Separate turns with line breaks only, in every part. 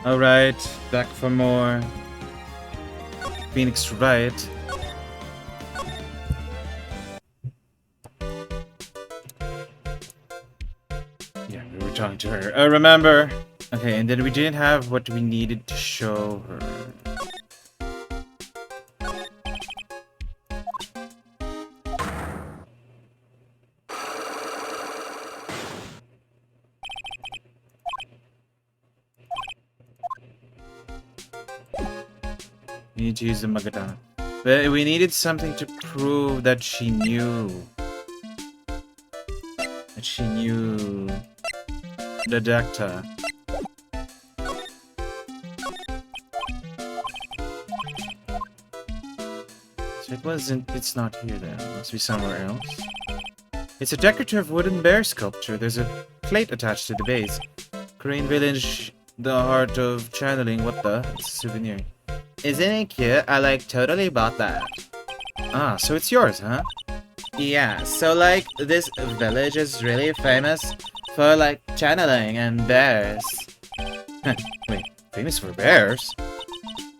Alright, back for more. Phoenix Wright. Yeah, we were talking to her. Remember. Okay, and then we didn't have what we needed to show her. We need to use the Magadana. But we needed something to prove that she knew. That she knew the Dacta. So it's not here then. It must be somewhere else. It's a decorative wooden bear sculpture. There's a plate attached to the base. Korean village, the heart of channeling. What the? It's a souvenir. Isn't it cute? I totally bought that. Ah, so it's yours, huh? Yeah, so this village is really famous for channeling and bears. Wait, famous for bears?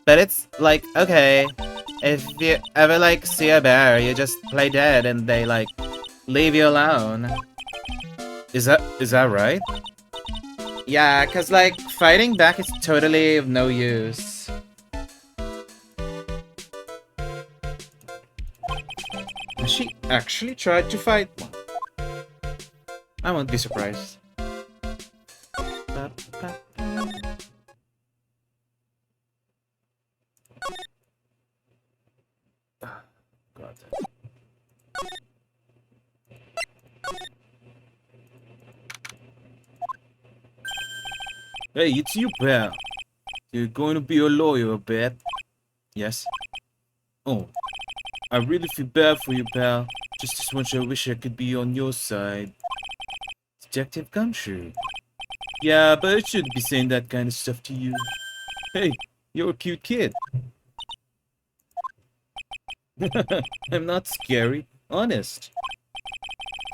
But it's okay, if you ever see a bear, you just play dead and they leave you alone. Is that right? Yeah, cause fighting back is totally of no use. She actually tried to fight one. I won't be surprised. God. Hey, it's you, pal. You're going to be a lawyer, I bet. Yes. Oh, I really feel bad for you, pal. Just as much I wish I could be on your side. Detective Gumshoe. Yeah, but I shouldn't be saying that kind of stuff to you. Hey, you're a cute kid. I'm not scary. Honest.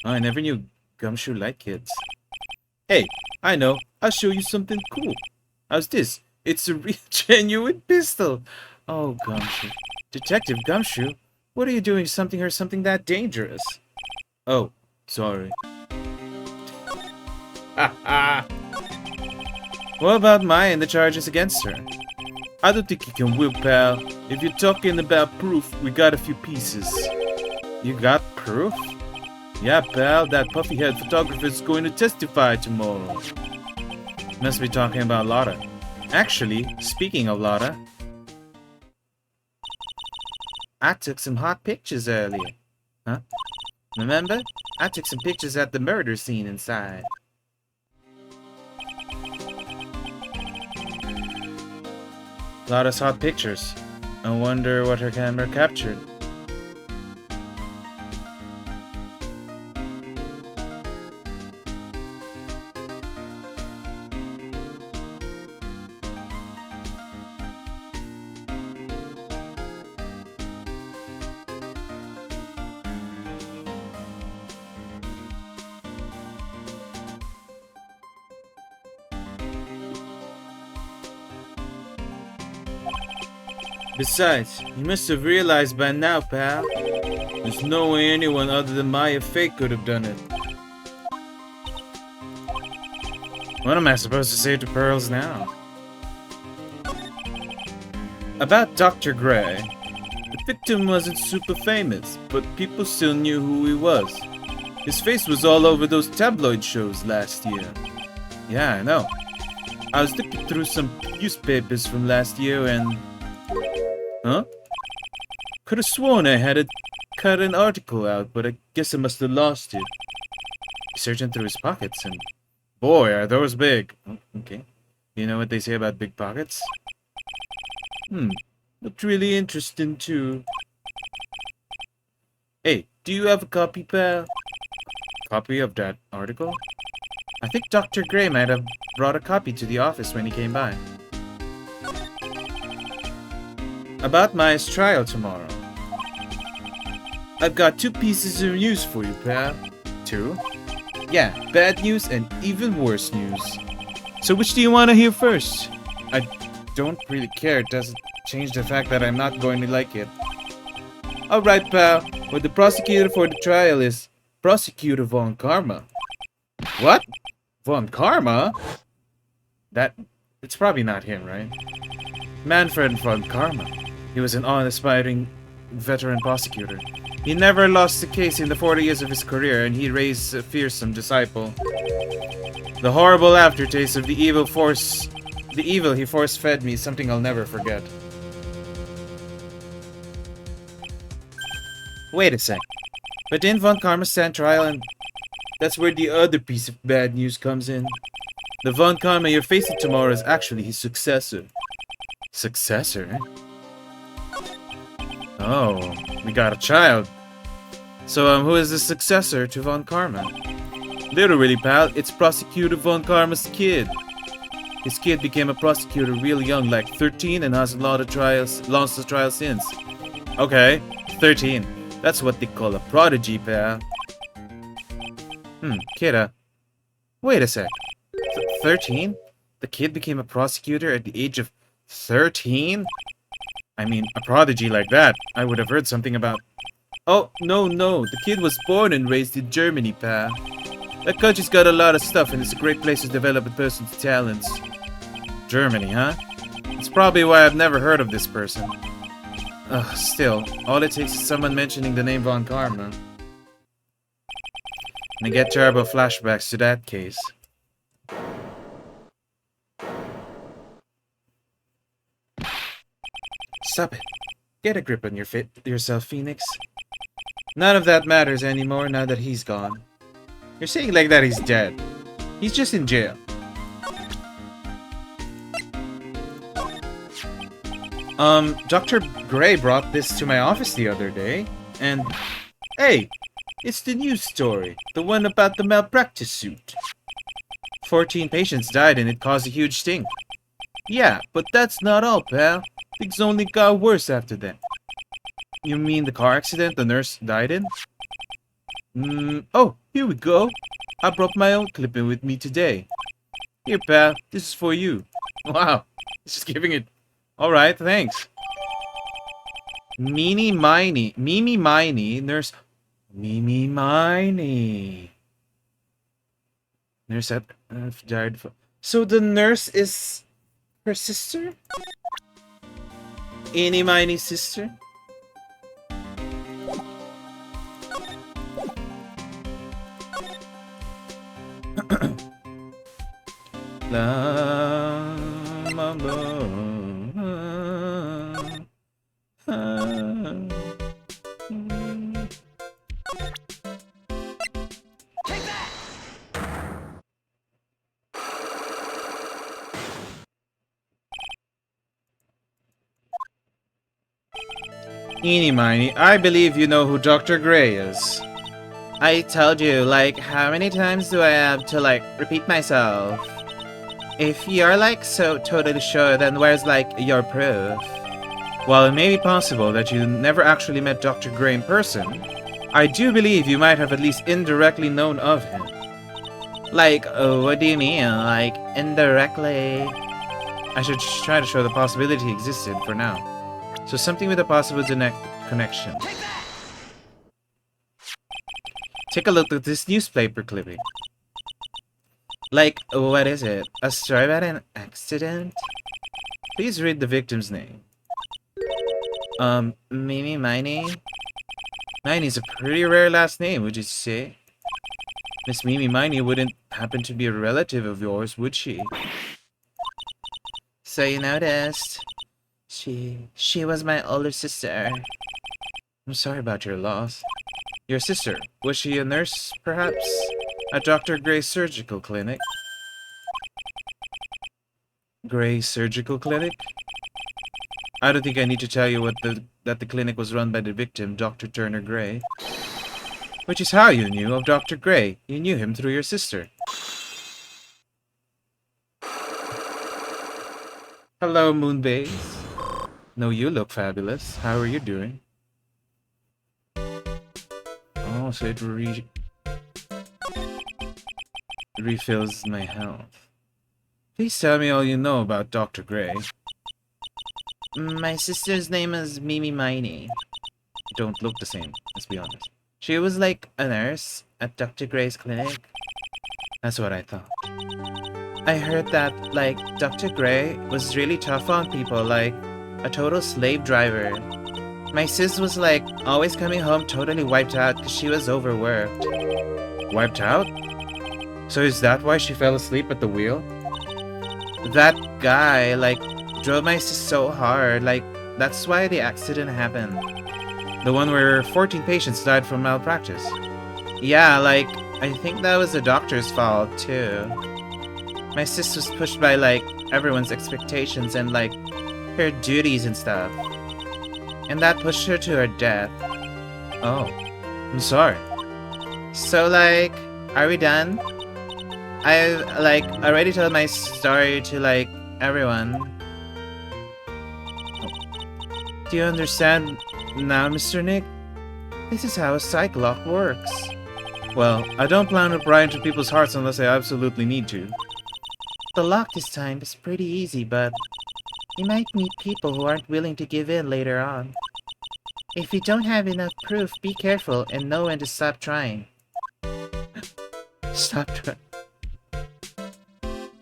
I never knew Gumshoe liked kids. Hey, I know. I'll show you something cool. How's this? It's a real genuine pistol. Oh, Gumshoe. Detective Gumshoe? What are you doing? Something or something that dangerous? Oh, sorry. What about Maya and the charges against her? I don't think you can win, pal. If you're talking about proof, we got a few pieces. You got proof? Yeah, pal, that puffy-head photographer is going to testify tomorrow. Must be talking about Lotta. Actually, speaking of Lotta, I took some hot pictures earlier. Huh? Remember? I took some pictures at the murder scene inside. Lotta's hot pictures. I wonder what her camera captured. Besides, you must have realized by now, pal. There's no way anyone other than Maya Fake could have done it. What am I supposed to say to Pearls now? About Dr. Gray. The victim wasn't super famous, but people still knew who he was. His face was all over those tabloid shows last year. Yeah, I know. I was looking through some newspapers from last year and... Huh? Could have sworn I had cut an article out, but I guess I must have lost it. Searching through his pockets and... Boy, are those big. Oh, okay. You know what they say about big pockets? Looked really interesting too. Hey, do you have a copy, pal? Copy of that article? I think Dr. Gray might have brought a copy to the office when he came by. About Maya's trial tomorrow. I've got two pieces of news for you, pal. Two? Yeah, bad news and even worse news. So which do you want to hear first? I don't really care. It doesn't change the fact that I'm not going to like it. Alright, pal. Well, the prosecutor for the trial is Prosecutor Von Karma. What? Von Karma? It's probably not him, right? Manfred Von Karma. He was an unaspiring veteran prosecutor. He never lost a case in the 40 years of his career, and he raised a fearsome disciple. The horrible aftertaste of the evil he force-fed me is something I'll never forget. Wait a sec. But didn't Von Karma stand trial, and that's where the other piece of bad news comes in. The Von Karma you're facing tomorrow is actually his successor. Successor? Oh, we got a child. So, who is the successor to Von Karma? Literally, pal, it's Prosecutor Von Karma's kid. His kid became a prosecutor real young, like 13, and has lost the trial since. Okay, 13. That's what they call a prodigy, pal. Kidda. Wait a sec. 13? The kid became a prosecutor at the age of 13? I mean, a prodigy like that, I would have heard something about... Oh, no, the kid was born and raised in Germany, pal. That country's got a lot of stuff and it's a great place to develop a person's talents. Germany, huh? It's probably why I've never heard of this person. Ugh, still, all it takes is someone mentioning the name Von Karma. And I get terrible flashbacks to that case. Stop it. Get a grip on yourself, Phoenix. None of that matters anymore now that he's gone. You're saying like that he's dead. He's just in jail. Dr. Gray brought this to my office the other day, and... Hey! It's the news story. The one about the malpractice suit. 14 patients died and it caused a huge stink. Yeah, but that's not all, pal. Things only got worse after that. You mean the car accident the nurse died in? Oh, here we go. I brought my own clipping with me today. Here, pal, this is for you. Wow, he's just giving it. Alright, thanks. Mimi Miney, nurse. Mimi Miney. Nurse had died. So the nurse is her sister? Eeny Miney's sister? La mama. Eeny Miny, I believe you know who Dr. Gray is. I told you, like, how many times do I have to, like, repeat myself? If you're, like, so totally sure, then where's, like, your proof? While it may be possible that you never actually met Dr. Gray in person, I do believe you might have at least indirectly known of him. Like, what do you mean? Like, indirectly? I should try to show the possibility existed for now. So something with a possible connection. Take a look at this newspaper clipping. Like, what is it? A story about an accident? Please read the victim's name. Mimi Miney? Miney's a pretty rare last name, would you say? Miss Mimi Miney wouldn't happen to be a relative of yours, would she? So you noticed. She was my older sister. I'm sorry about your loss. Your sister, was she a nurse, perhaps? At Dr. Gray's surgical clinic? Gray's surgical clinic? I don't think I need to tell you that the clinic was run by the victim, Dr. Turner Gray. Which is how you knew of Dr. Gray. You knew him through your sister. Hello, Moonbase. No, you look fabulous. How are you doing? Oh, so it refills my health. Please tell me all you know about Dr. Gray. My sister's name is Mimi Miney. Don't look the same, let's be honest. She was like a nurse at Dr. Gray's clinic. That's what I thought. I heard that, like, Dr. Gray was really tough on people, like a total slave driver. My sis was like always coming home totally wiped out because she was overworked. Wiped out? So is that why she fell asleep at the wheel? That guy, like, drove my sis so hard, like, that's why the accident happened. The one where 14 patients died from malpractice. Yeah, like, I think that was the doctor's fault, too. My sis was pushed by, like, everyone's expectations and, like, her duties and stuff. And that pushed her to her death. Oh, I'm sorry. So, like, are we done? I, like, already told my story to, like, everyone. Do you understand now, Mr. Nick? This is how a psych lock works. Well, I don't plan to pry into people's hearts unless I absolutely need to. The lock this time is pretty easy, but you might meet people who aren't willing to give in later on. If you don't have enough proof, be careful and know when to stop trying. Stop trying.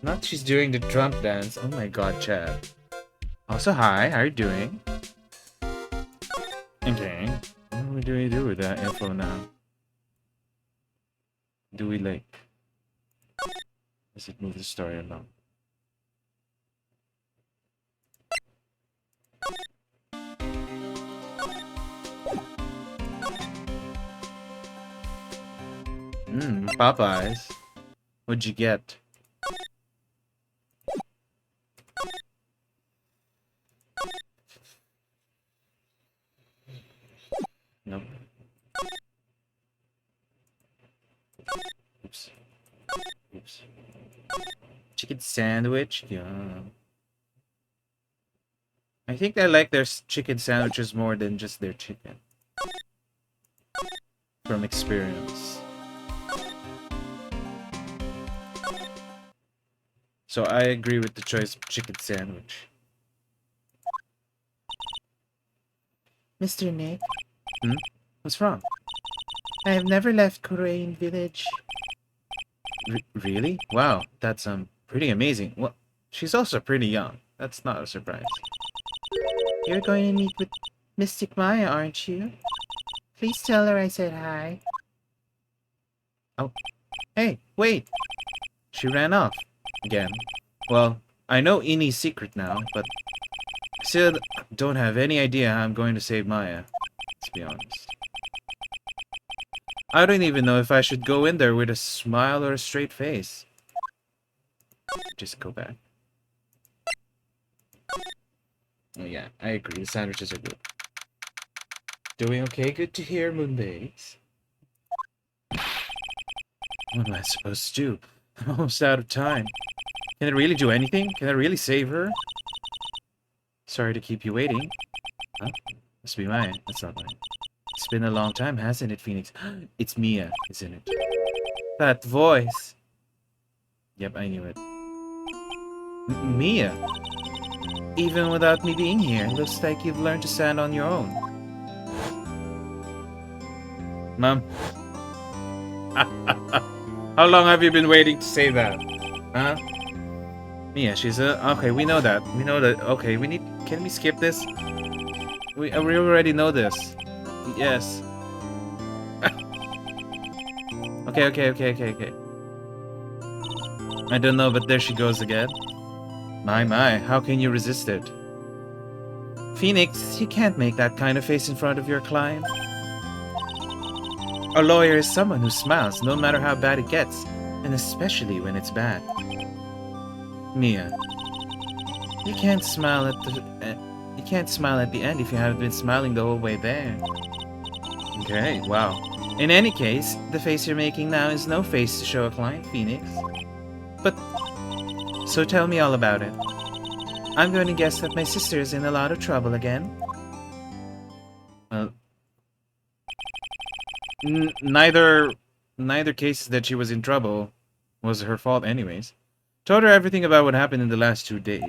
Not she's doing the Trump dance. Oh my god, Chad. Also, hi, how are you doing? Okay, what do we do with that info now? Do we like... Does it move the story along? Popeyes. What'd you get? Nope. Oops. Oops. Chicken sandwich? Yeah. I think I like their chicken sandwiches more than just their chicken. From experience. So I agree with the choice of chicken sandwich. Mr. Nick? What's wrong? I have never left Korean Village. Really? Wow, that's pretty amazing. Well, she's also pretty young. That's not a surprise. You're going to meet with Mystic Maya, aren't you? Please tell her I said hi. Oh, hey, wait! She ran off. Again. Well, I know Ini's secret now, but I still don't have any idea how I'm going to save Maya. Let's be honest. I don't even know if I should go in there with a smile or a straight face. Just go back. Oh yeah, I agree. The sandwiches are good. Doing okay? Good to hear, Moonbase. What am I supposed to do? I'm almost out of time. Can it really do anything? Can I really save her? Sorry to keep you waiting. Huh? Must be mine. That's not mine. It's been a long time, hasn't it, Phoenix? It's Mia, isn't it? That voice. Yep, I knew it. Mia? Even without me being here, looks like you've learned to stand on your own. Mom. How long have you been waiting to say that? Huh? Mia, she's okay, we know that. We know that. Okay, we need... Can we skip this? We already know this. Yes. Okay. I don't know, but there she goes again. My, how can you resist it? Phoenix, you can't make that kind of face in front of your client. A lawyer is someone who smiles no matter how bad it gets, and especially when it's bad. Mia, you can't smile at the end if you haven't been smiling the whole way there. Okay, wow. In any case, the face you're making now is no face to show a client, Phoenix. But, so tell me all about it. I'm going to guess that my sister is in a lot of trouble again. Neither case that she was in trouble was her fault anyways. Told her everything about what happened in the last 2 days.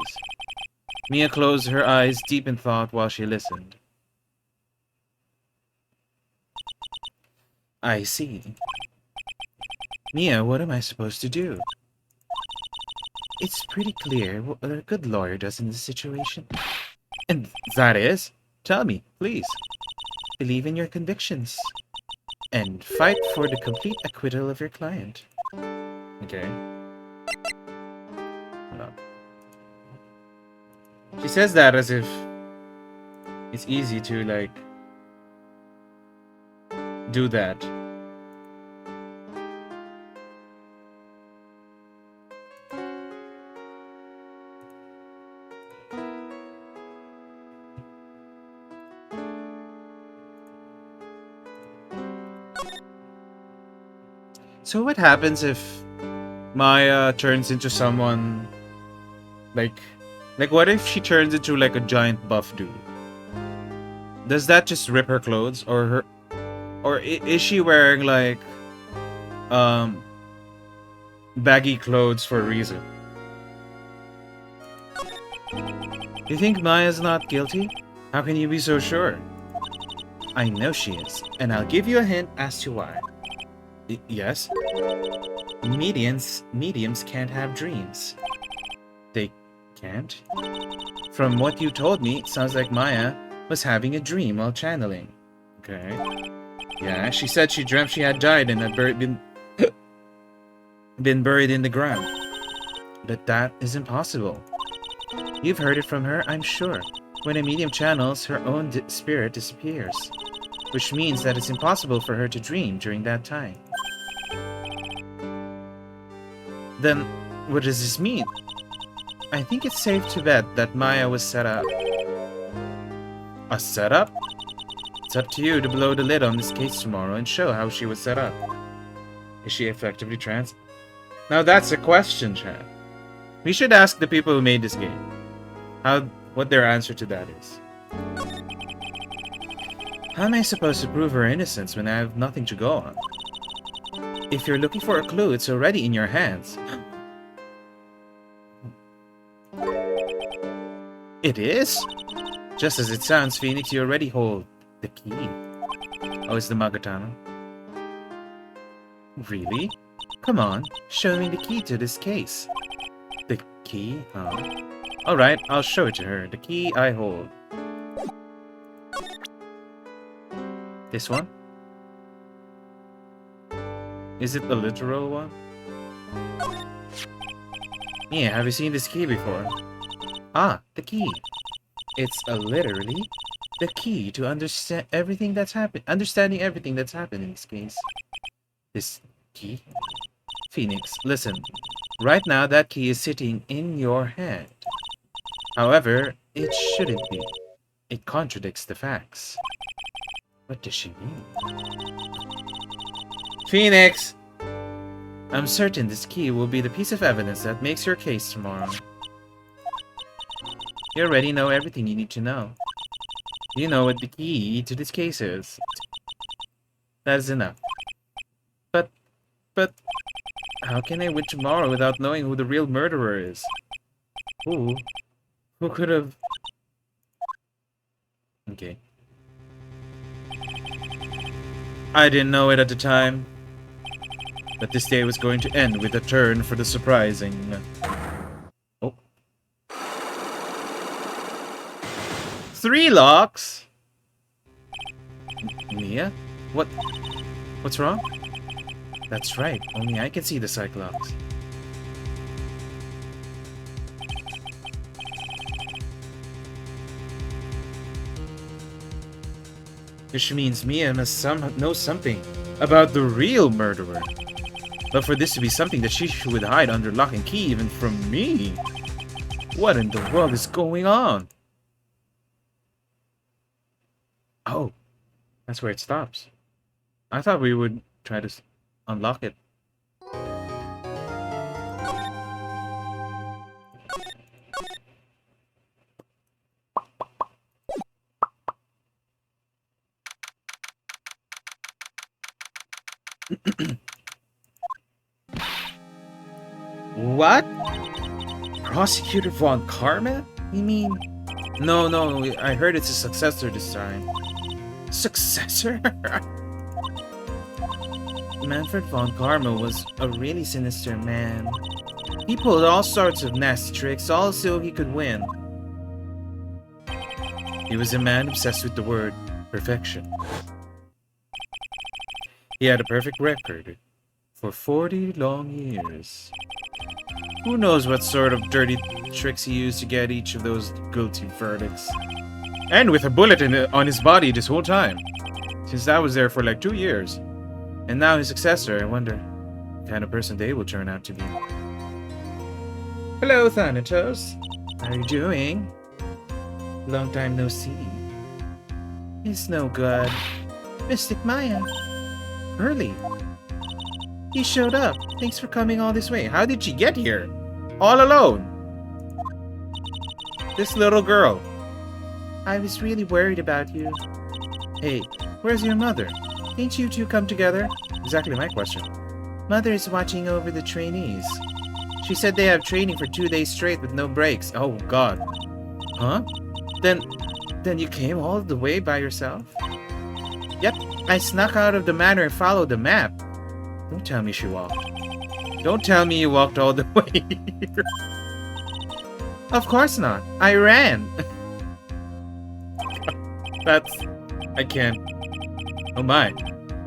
Mia closed her eyes deep in thought while she listened. I see. Mia, what am I supposed to do? It's pretty clear what a good lawyer does in this situation. And that is? Tell me, please. Believe in your convictions. And fight for the complete acquittal of your client. Okay. Hold on. She says that as if it's easy to, like, do that. So what happens if Maya turns into someone like what if she turns into like a giant buff dude? Does that just rip her clothes, or is she wearing like baggy clothes for a reason? You think Maya's not guilty? How can you be so sure? I know she is, and I'll give you a hint as to why. Yes? Mediums can't have dreams. They can't? From what you told me, it sounds like Maya was having a dream while channeling. Okay. Yeah, she said she dreamt she had died and had been been buried in the ground. But that is impossible. You've heard it from her, I'm sure. When a medium channels, her own spirit disappears. Which means that it's impossible for her to dream during that time. Then, what does this mean? I think it's safe to bet that Maya was set up. A setup? It's up to you to blow the lid on this case tomorrow and show how she was set up. Is she effectively trans? Now that's a question, Chad. We should ask the people who made this game what their answer to that is. How am I supposed to prove her innocence when I have nothing to go on? If you're looking for a clue, it's already in your hands. It is? Just as it sounds, Phoenix, you already hold the key. Oh, it's the Magatama. Really? Come on, show me the key to this case. The key? Huh? Alright, I'll show it to her. The key I hold. This one? Is it the literal one? Yeah, have you seen this key before? Ah, the key. It's literally the key to understanding everything that's happened in this case. This key? Phoenix, listen. Right now, that key is sitting in your hand. However, it shouldn't be. It contradicts the facts. What does she mean? Phoenix! I'm certain this key will be the piece of evidence that makes your case tomorrow. You already know everything you need to know. You know what the key to this case is. That is enough. But, how can I win tomorrow without knowing who the real murderer is? Who could have... Okay. I didn't know it at the time. But this day was going to end with a turn for the surprising. Oh. 3 locks? Mia? What's wrong? That's right, only I can see the Cyclops. Which means Mia must know something about the real murderer. But for this to be something that she would hide under lock and key even from me? What in the world is going on? Oh, that's where it stops. I thought we would try to unlock it. What? Prosecutor Von Karma? You mean? No, I heard it's a successor this time. Successor? Manfred Von Karma was a really sinister man. He pulled all sorts of nasty tricks, all so he could win. He was a man obsessed with the word perfection. He had a perfect record for 40 long years. Who knows what sort of dirty tricks he used to get each of those guilty verdicts. And with a bullet on his body this whole time. Since that was there for like 2 years. And now his successor, I wonder what kind of person they will turn out to be. Hello, Thanatos. How are you doing? Long time no see. It's no good. Mystic Maya. Early. He showed up. Thanks for coming all this way. How did she get here? All alone? This little girl. I was really worried about you. Hey, where's your mother? Can't you two come together? Exactly my question. Mother is watching over the trainees. She said they have training for 2 days straight with no breaks. Oh, God. Huh? Then you came all the way by yourself? Yep, I snuck out of the manor and followed the map. Don't tell me she walked. Don't tell me you walked all the way here. Of course not. I ran. I can't. Oh my.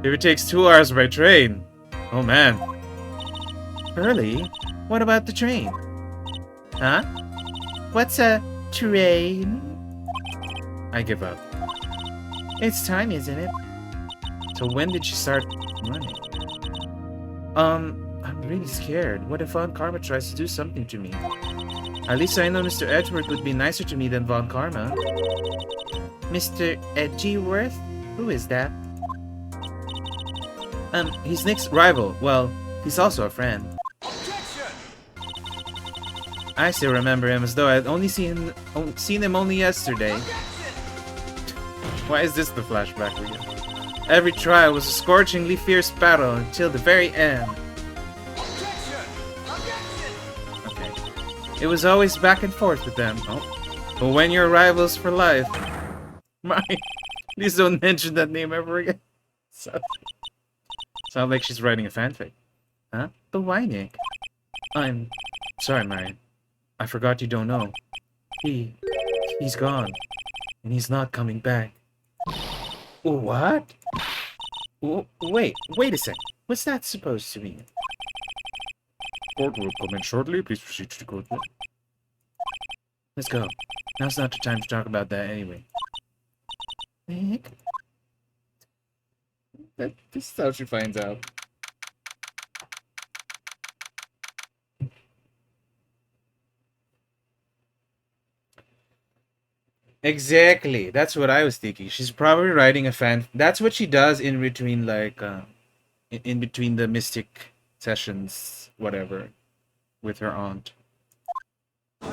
If it takes 2 hours by train. Oh man. Early? What about the train? Huh? What's a train? I give up. It's time, isn't it? So when did she start running? I'm really scared. What if Von Karma tries to do something to me? At least I know Mr. Edgeworth would be nicer to me than Von Karma. Mr. Edgeworth? Who is that? He's Nick's rival. Well, he's also a friend. I still remember him as though I'd only seen him only yesterday. Why is this the flashback again? Every trial was a scorchingly fierce battle until the very end. Okay. It was always back and forth with them. Oh. But when you're rivals for life... Please don't mention that name ever again. Sounds like she's writing a fanfic. Huh? But why, Nick? I'm... Sorry, Marion. I forgot you don't know. He's gone. And he's not coming back. What? Wait a sec. What's that supposed to mean? Court will come in shortly. Please proceed to the courtroom. Let's go. Now's not the time to talk about that anyway. Nick? This is how she finds out. Exactly. That's what I was thinking. She's probably writing a fan. That's what she does in between, like, in between the mystic sessions, whatever, with her aunt.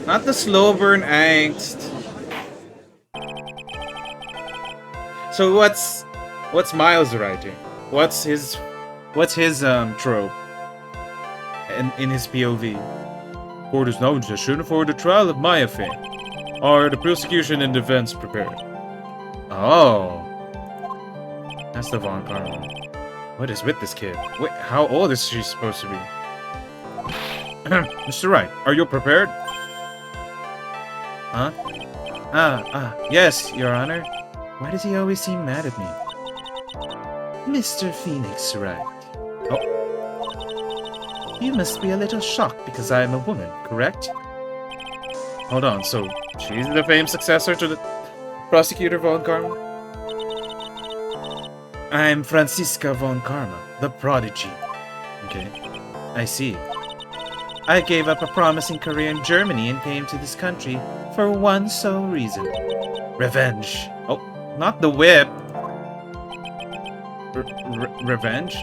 Not the slow burn angst. So what's Miles writing? What's his trope? In his POV. Court is now in session for the trial of my affair. Are the prosecution and defense prepared? Oh. That's the Von Karma. What is with this kid? Wait, how old is she supposed to be? Mr. Wright, are you prepared? Huh? Yes, Your Honor. Why does he always seem mad at me? Mr. Phoenix Wright. Oh. You must be a little shocked because I am a woman, correct? Hold on, so she's the famed successor to the prosecutor Von Karma? I'm Franziska Von Karma, the prodigy. Okay, I see. I gave up a promising career in Germany and came to this country for one sole reason. Revenge. Oh, not the whip. Revenge?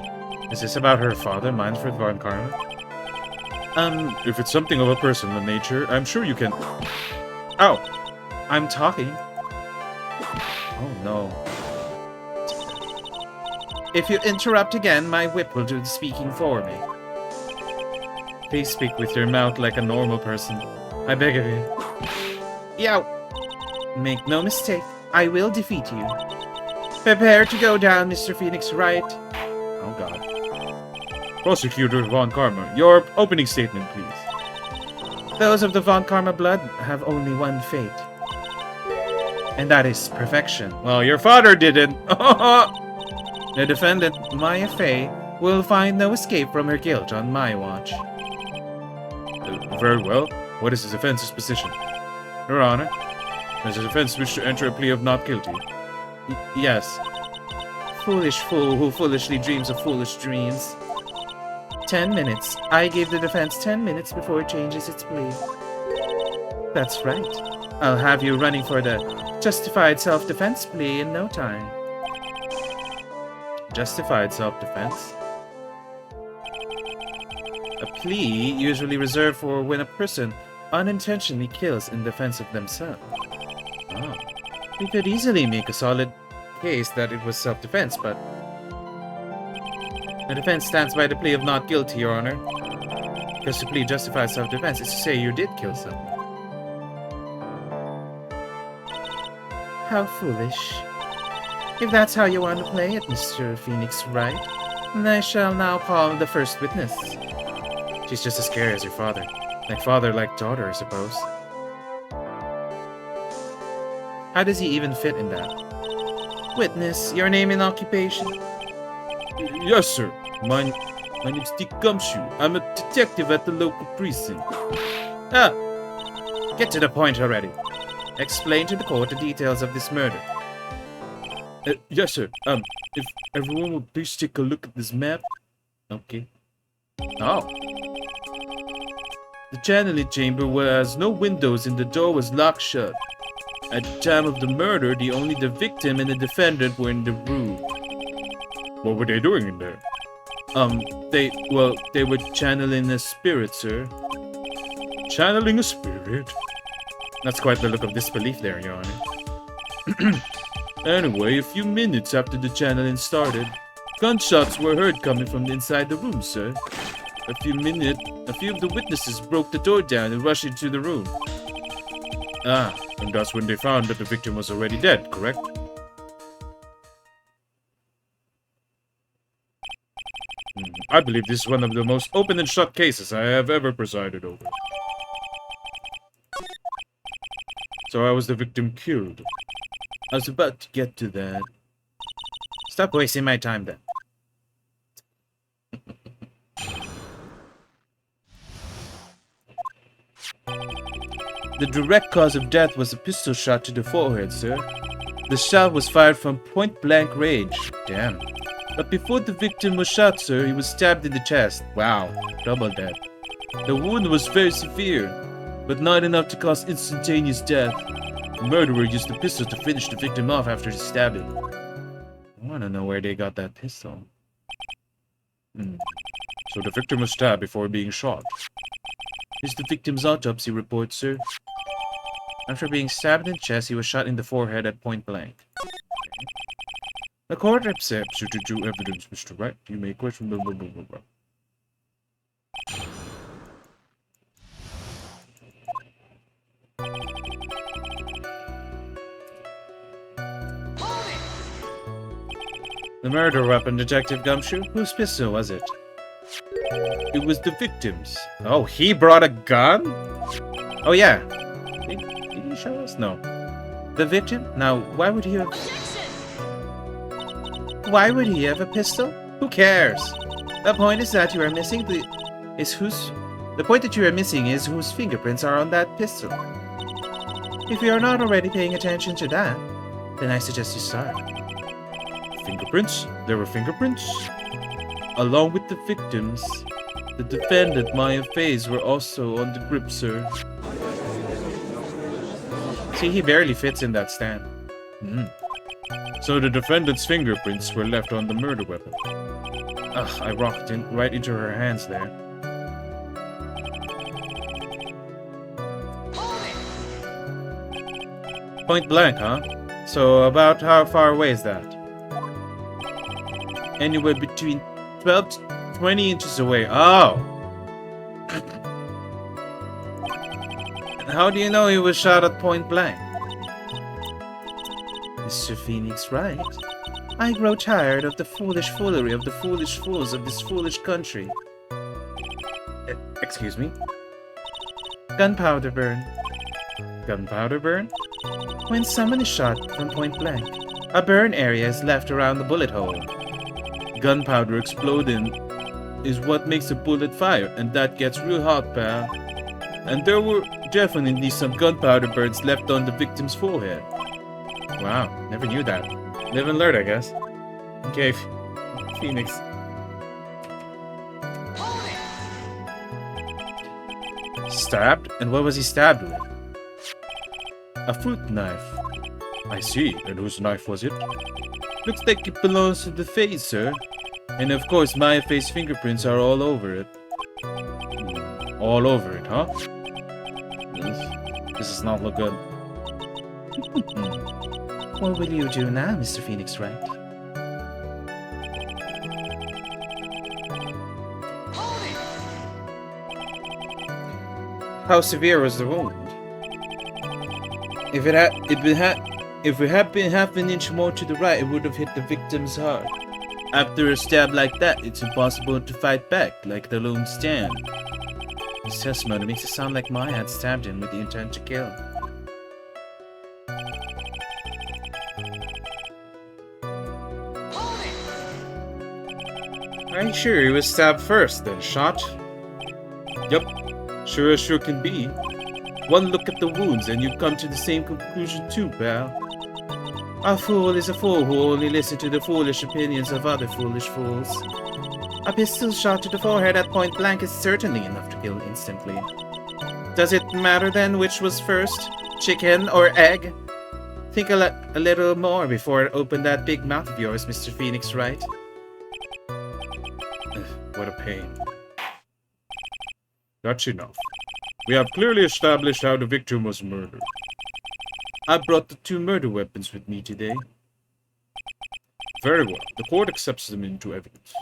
Is this about her father, Manfred Von Karma? If it's something of a personal nature, I'm sure you can... Ow! I'm talking. Oh no. If you interrupt again, my whip will do the speaking for me. Please speak with your mouth like a normal person. I beg of you. Yow! Make no mistake, I will defeat you. Prepare to go down, Mr. Phoenix Wright. Oh god. Prosecutor Von Karma, your opening statement, please. Those of the Von Karma blood have only one fate. And that is perfection. Well, your father didn't. The defendant, Maya Fey, will find no escape from her guilt on my watch. Very well. What is the defense's position? Your Honor, does the defense wish to enter a plea of not guilty? Yes. Foolish fool who foolishly dreams of foolish dreams. 10 minutes. I gave the defense 10 minutes before it changes its plea. That's right. I'll have you running for the justified self-defense plea in no time. Justified self-defense? A plea usually reserved for when a person unintentionally kills in defense of themselves. Oh. We could easily make a solid case that it was self-defense, but... The defense stands by the plea of not guilty, Your Honor. Because to plead justified self-defense is to say you did kill someone. How foolish. If that's how you want to play it, Mr. Phoenix Wright, then I shall now call the first witness. She's just as scary as your father. Like father, like daughter, I suppose. How does he even fit in that? Witness, your name and occupation? Yes, sir. My name's Dick Gumshoe. I'm a detective at the local precinct. Ah, get to the point already. Explain to the court the details of this murder. Yes, sir. If everyone would please take a look at this map. Okay. Oh. The channeling chamber has no windows and the door was locked shut. At the time of the murder, only the victim and the defendant were in the room. What were they doing in there? They were channeling a spirit, sir. Channeling a spirit? That's quite the look of disbelief there, Your Honor. Anyway, a few minutes after the channeling started, gunshots were heard coming from inside the room, sir. A few of the witnesses broke the door down and rushed into the room. Ah, and that's when they found that the victim was already dead, correct? I believe this is one of the most open and shut cases I have ever presided over. So how was the victim killed? I was about to get to that. Stop wasting my time then. The direct cause of death was a pistol shot to the forehead, sir. The shot was fired from point-blank range. Damn. But before the victim was shot, sir, he was stabbed in the chest. Wow, double death. The wound was very severe, but not enough to cause instantaneous death. The murderer used the pistol to finish the victim off after his stabbing. I want to know where they got that pistol. So the victim was stabbed before being shot. Here's the victim's autopsy report, sir. After being stabbed in the chest, he was shot in the forehead at point blank. The court accepts you to do evidence, Mr. Wright. You may question blah, blah, blah, blah, blah. The murder weapon, Detective Gumshoe? Whose pistol was it? It was the victim's. Oh, he brought a gun? Oh, yeah. Did he show us? No. The victim? Now, why would he have... Why would he have a pistol? Who cares? The point is that you are missing the point that you are missing is whose fingerprints are on that pistol. If you are not already paying attention to that, then I suggest you start. Fingerprints? There were fingerprints? Along with the victims, the defendant Maya Faye's were also on the grip, sir. See, he barely fits in that stand. So the defendant's fingerprints were left on the murder weapon. Ugh, I rocked right into her hands there. Point blank, huh? So about how far away is that? Anywhere between 12 to 20 inches away. Oh! And how do you know he was shot at point blank? Mr. Phoenix Wright, I grow tired of the foolish foolery of the foolish fools of this foolish country. Excuse me? Gunpowder burn. Gunpowder burn? When someone is shot from point blank, a burn area is left around the bullet hole. Gunpowder exploding is what makes a bullet fire, and that gets real hot, pal. And there were definitely some gunpowder burns left on the victim's forehead. Wow, never knew that. Live and learn, I guess. Okay, Phoenix. Stabbed? And what was he stabbed with? A fruit knife. I see. And whose knife was it? Looks like it belongs to the face, sir. And of course, Maya Faye's fingerprints are all over it. All over it, huh? This does not look good. What will you do now, Mr. Phoenix Wright? How severe was the wound? If it had been half an inch more to the right, it would have hit the victim's heart. After a stab like that, it's impossible to fight back, like the lone stand. This testimony makes it sound like Maya had stabbed him with the intent to kill. Are you sure he was stabbed first, then shot? Yup, sure as sure can be. One look at the wounds and you come to the same conclusion too, pal. A fool is a fool who only listens to the foolish opinions of other foolish fools. A pistol shot to the forehead at point blank is certainly enough to kill instantly. Does it matter then which was first, chicken or egg? Think a little more before I open that big mouth of yours, Mr. Phoenix, Wright. What a pain. That's enough. We have clearly established how the victim was murdered. I brought the 2 murder weapons with me today. Very well. The court accepts them into evidence.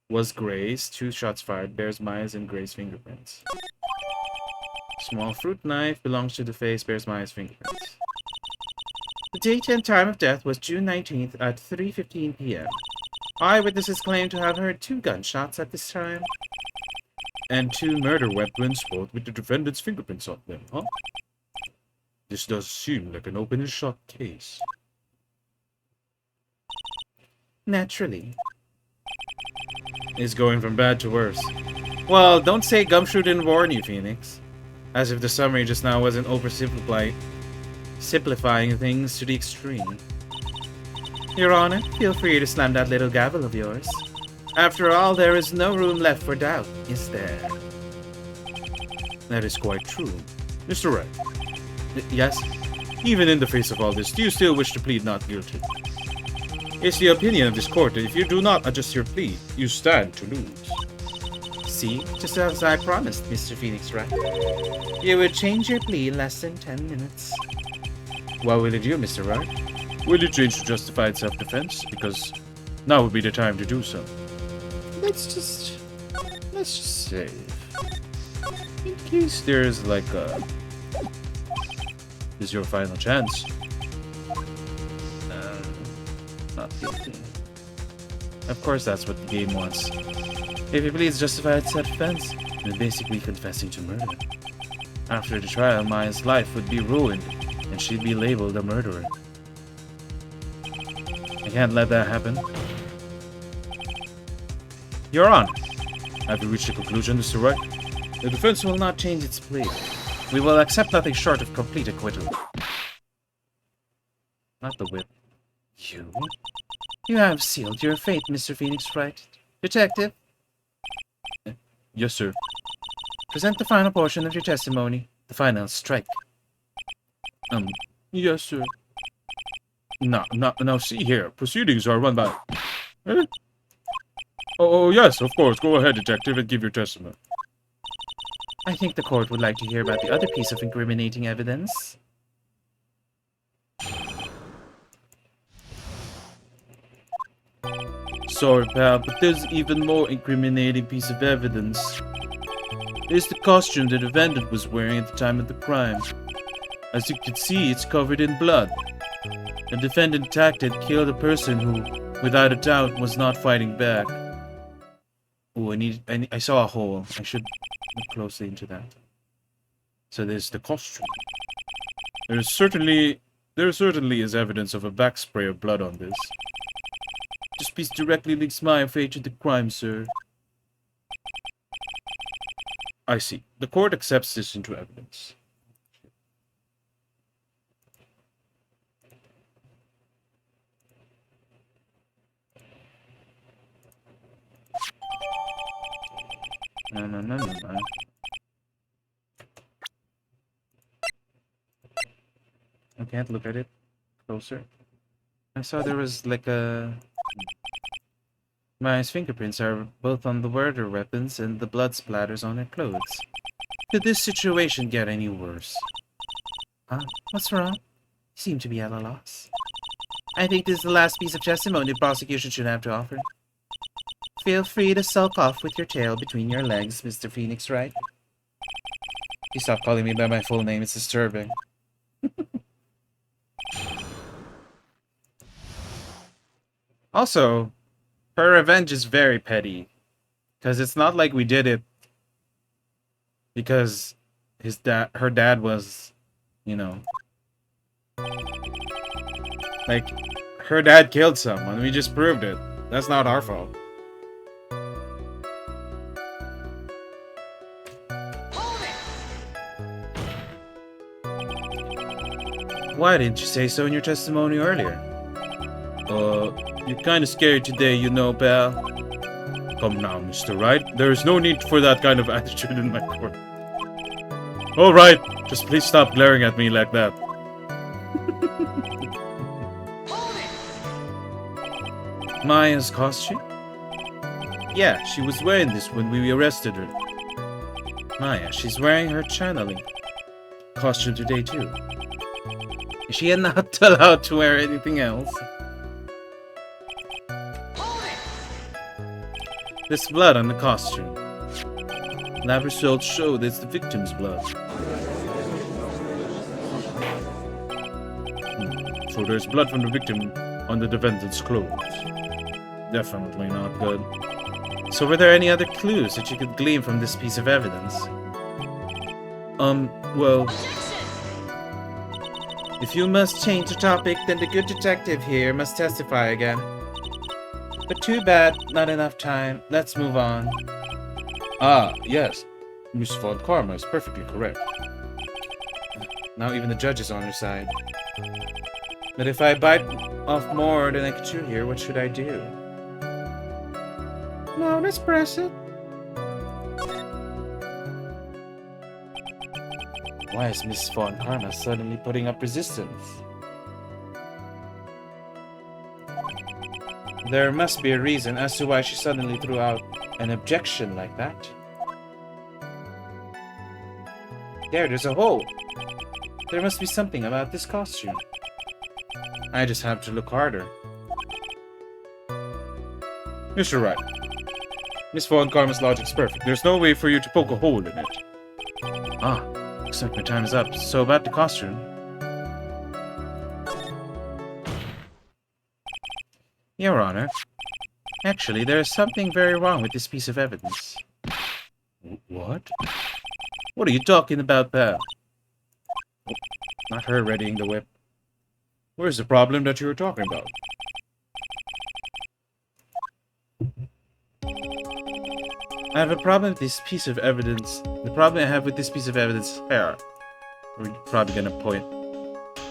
Was Gray's. 2 shots fired. Bears Maya's and Gray's fingerprints. Small fruit knife belongs to the face. Bears Maya's fingerprints. The date and time of death was June 19th at 3:15 p.m. Eyewitnesses claim to have heard 2 gunshots at this time. And 2 murder weapons, both with the defendant's fingerprints on them, huh? This does seem like an open and shut case. Naturally. It's going from bad to worse. Well, don't say Gumshoe didn't warn you, Phoenix. As if the summary just now wasn't simplifying things to the extreme. Your Honor, feel free to slam that little gavel of yours. After all, there is no room left for doubt, is there?
That is quite true. Mr. Wright.
Yes?
Even in the face of all this, do you still wish to plead not guilty? It's the opinion of this court that if you do not adjust your plea, you stand to lose.
See, just as I promised, Mr. Phoenix, Wright. You would change your plea in less than 10 minutes. What will you do, Mr. Wright?
Will you change to justified self-defense? Because now would be the time to do so.
Let's just save.
In case there's like a... This is your final chance.
Not guilty. Of course that's what the game wants. If he pleads justified self-defense, then basically confessing to murder. After the trial, Maya's life would be ruined, and she'd be labeled a murderer. I can't let that happen.
Your Honor, have you reached a conclusion, Mr. Wright?
The defense will not change its plea. We will accept nothing short of complete acquittal. Not the whip. You? You have sealed your fate, Mr. Phoenix, Wright. Detective?
Yes, sir.
Present the final portion of your testimony. The final strike.
Yes, sir. Now see here. Proceedings are run by... Eh? Oh, yes, of course. Go ahead, detective, and give your testimony.
I think the court would like to hear about the other piece of incriminating evidence.
Sorry, pal, but there's even more incriminating piece of evidence. It's the costume the defendant was wearing at the time of the crime. As you can see, it's covered in blood. The defendant attacked and killed a person who, without a doubt, was not fighting back.
Oh, I saw a hole. I should look closely into that.
So there's the costume. There certainly is evidence of a back spray of blood on this. This piece directly links my fate to the crime, sir. I see. The court accepts this into evidence.
No. I can't look at it closer. I saw there was like a... Maya's fingerprints are both on the murder weapons and the blood splatters on her clothes. Could this situation get any worse? Huh? What's wrong? You seem to be at a loss. I think this is the last piece of testimony the prosecution should have to offer. Feel free to sulk off with your tail between your legs, Mr. Phoenix, Wright. You stop calling me by my full name, it's disturbing. Also, her revenge is very petty. Because it's not like we did it because her dad was, you know, like, her dad killed someone. We just proved it. That's not our fault. Why didn't you say so in your testimony earlier?
You're kinda scary today, you know, pal. Come now, Mr. Wright. There is no need for that kind of attitude in my court. Alright, just please stop glaring at me like that.
Maya's costume?
Yeah, she was wearing this when we arrested her.
Maya, she's wearing her channeling costume today too. Is she not allowed to wear anything else? There's blood on the costume.
Lab results show that it's the victim's blood. So there's blood from the victim on the defendant's clothes. Definitely not good.
So were there any other clues that you could glean from this piece of evidence?
Well...
If you must change the topic, then the good detective here must testify again. But too bad, not enough time. Let's move on.
Ah, yes. Miss Von Karma is perfectly correct.
Now even the judge is on her side. But if I bite off more than I can chew here, what should I do? No, let's press it. Why is Miss Von Karma suddenly putting up resistance? There must be a reason as to why she suddenly threw out an objection like that. There's a hole. There must be something about this costume. I just have to look harder.
Mr. Wright, Miss Von Karma's logic's perfect. There's no way for you to poke a hole in it.
Ah, looks like my time is up. So about the costume. Your Honor, actually, there is something very wrong with this piece of evidence.
What? What are you talking about, pal?
Oh, not her readying the whip.
Where's the problem that you were talking about?
I have a problem with this piece of evidence. The problem I have with this piece of evidence is hair. We're probably gonna point.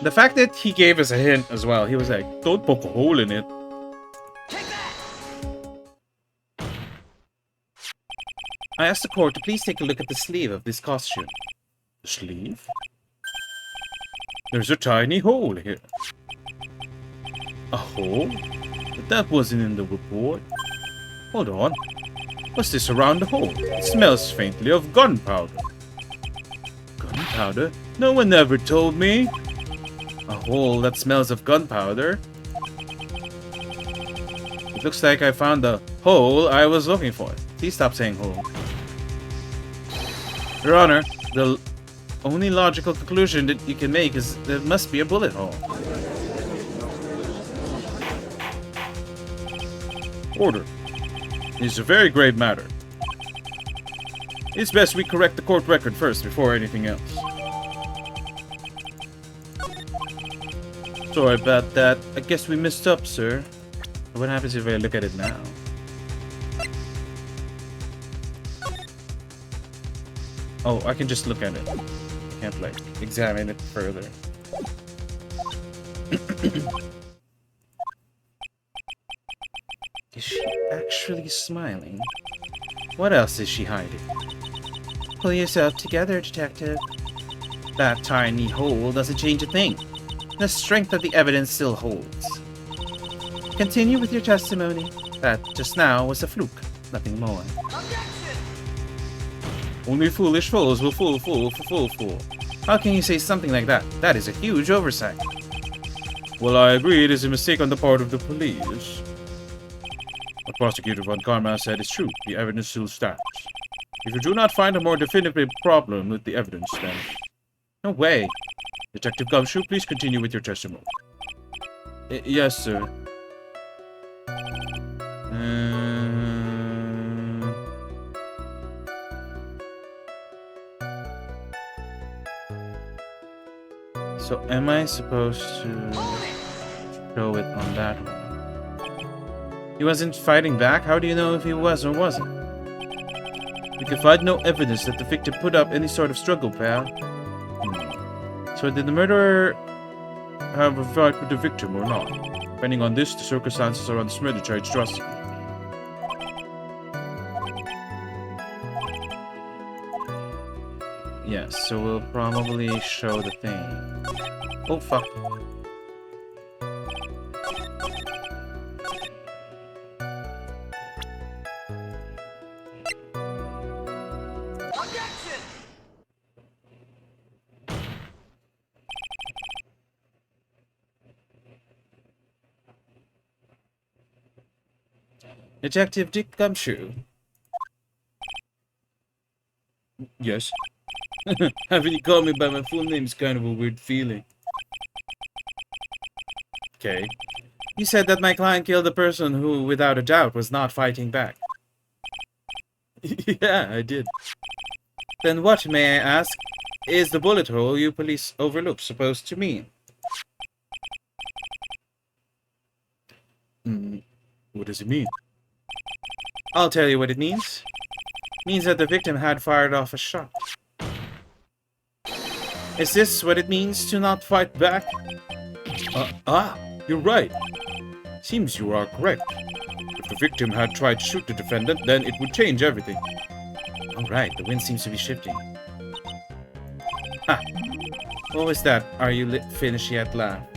The fact that he gave us a hint as well. He was like,
Don't poke a hole in it.
I asked the court to please take a look at the sleeve of this costume.
The sleeve? There's a tiny hole here. A hole? But that wasn't in the report. Hold on. What's this around the hole? It smells faintly of gunpowder. Gunpowder? No one ever told me.
A hole that smells of gunpowder? It looks like I found the hole I was looking for. Please stop saying hole. Your Honor, the only logical conclusion that you can make is there must be a bullet hole.
Order. It's a very grave matter. It's best we correct the court record first before anything else.
Sorry about that. I guess we messed up, sir. What happens if I look at it now? Oh, I can just look at it. I can't, like, examine it further. Is she actually smiling? What else is she hiding? Pull yourself together, detective. That tiny hole doesn't change a thing. The strength of the evidence still holds. Continue with your testimony. That just now was a fluke, nothing more.
Only foolish fools will fool.
How can you say something like that? That is a huge oversight.
Well, I agree it is a mistake on the part of the police. What Prosecutor Von Karma said is true. The evidence still stands. If you do not find a more definitive problem with the evidence, then...
No way.
Detective Gumshoe, please continue with your testimony.
Yes, sir. So am I supposed to throw it on that one? He wasn't fighting back? How do you know if he was or wasn't?
We can find no evidence that the victim put up any sort of struggle, pal.
So did the murderer...
Have a fight with the victim or not? Depending on this, the circumstances around this murder charge drastic.
Yes, so we'll probably show the thing. Oh, fuck. Detective Dick Gumshoe.
Yes. Having you call me by my full name is kind of a weird feeling.
Okay. You said that my client killed a person who, without a doubt, was not fighting back.
Yeah, I did.
Then what, may I ask, is the bullet hole you police overlooked supposed to mean?
What does it mean?
I'll tell you what it means. It means that the victim had fired off a shot. Is this what it means to not fight back?
You're right. Seems you are correct. If the victim had tried to shoot the defendant, then it would change everything.
Alright, the wind seems to be shifting. Ha! What was that? Are you finished yet, lad?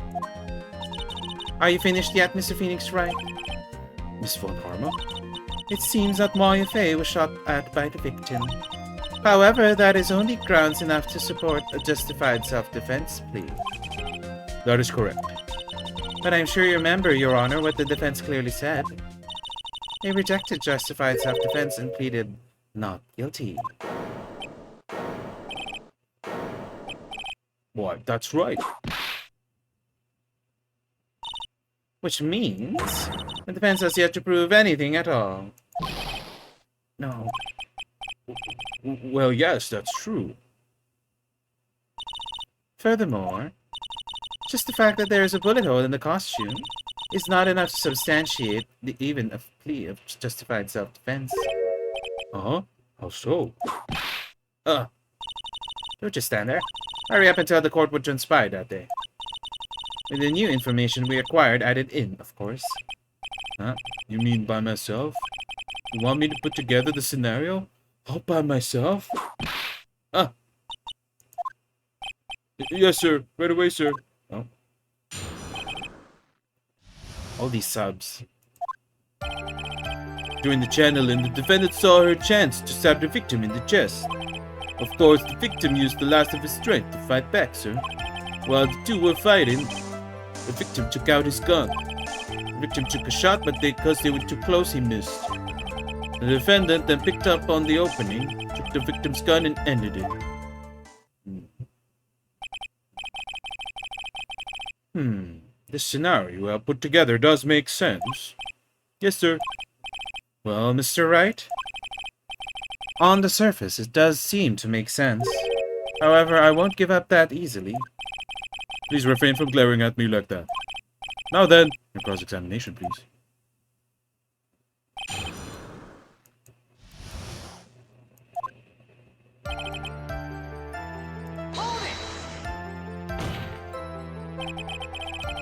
Are you finished yet, Mr. Phoenix Wright?
Miss Von Harma?
It seems that Maya Fey was shot at by the victim. However, that is only grounds enough to support a justified self-defense plea.
That is correct.
But I'm sure you remember, Your Honor, what the defense clearly said. They rejected justified self-defense and pleaded not guilty.
Why, that's right.
Which means the defense has yet to prove anything at all. No.
Well, yes, that's true.
Furthermore, just the fact that there is a bullet hole in the costume is not enough to substantiate even a plea of justified self-defense.
Uh-huh. How so?
Don't just stand there. Hurry up and tell the court what transpired that day. With the new information we acquired added in, of course.
Huh? You mean by myself? You want me to put together the scenario? All by myself? Yes, sir. Right away, sir. Oh.
All these subs.
During the channeling, the defendant saw her chance to stab the victim in the chest. Of course, the victim used the last of his strength to fight back, sir. While the two were fighting, the victim took out his gun. The victim took a shot, but because they were too close, he missed. The defendant then picked up on the opening, took the victim's gun, and ended it.
This scenario I put together does make sense.
Yes, sir.
Well, Mr. Wright, on the surface, it does seem to make sense. However, I won't give up that easily.
Please refrain from glaring at me like that. Now then, your cross-examination, please.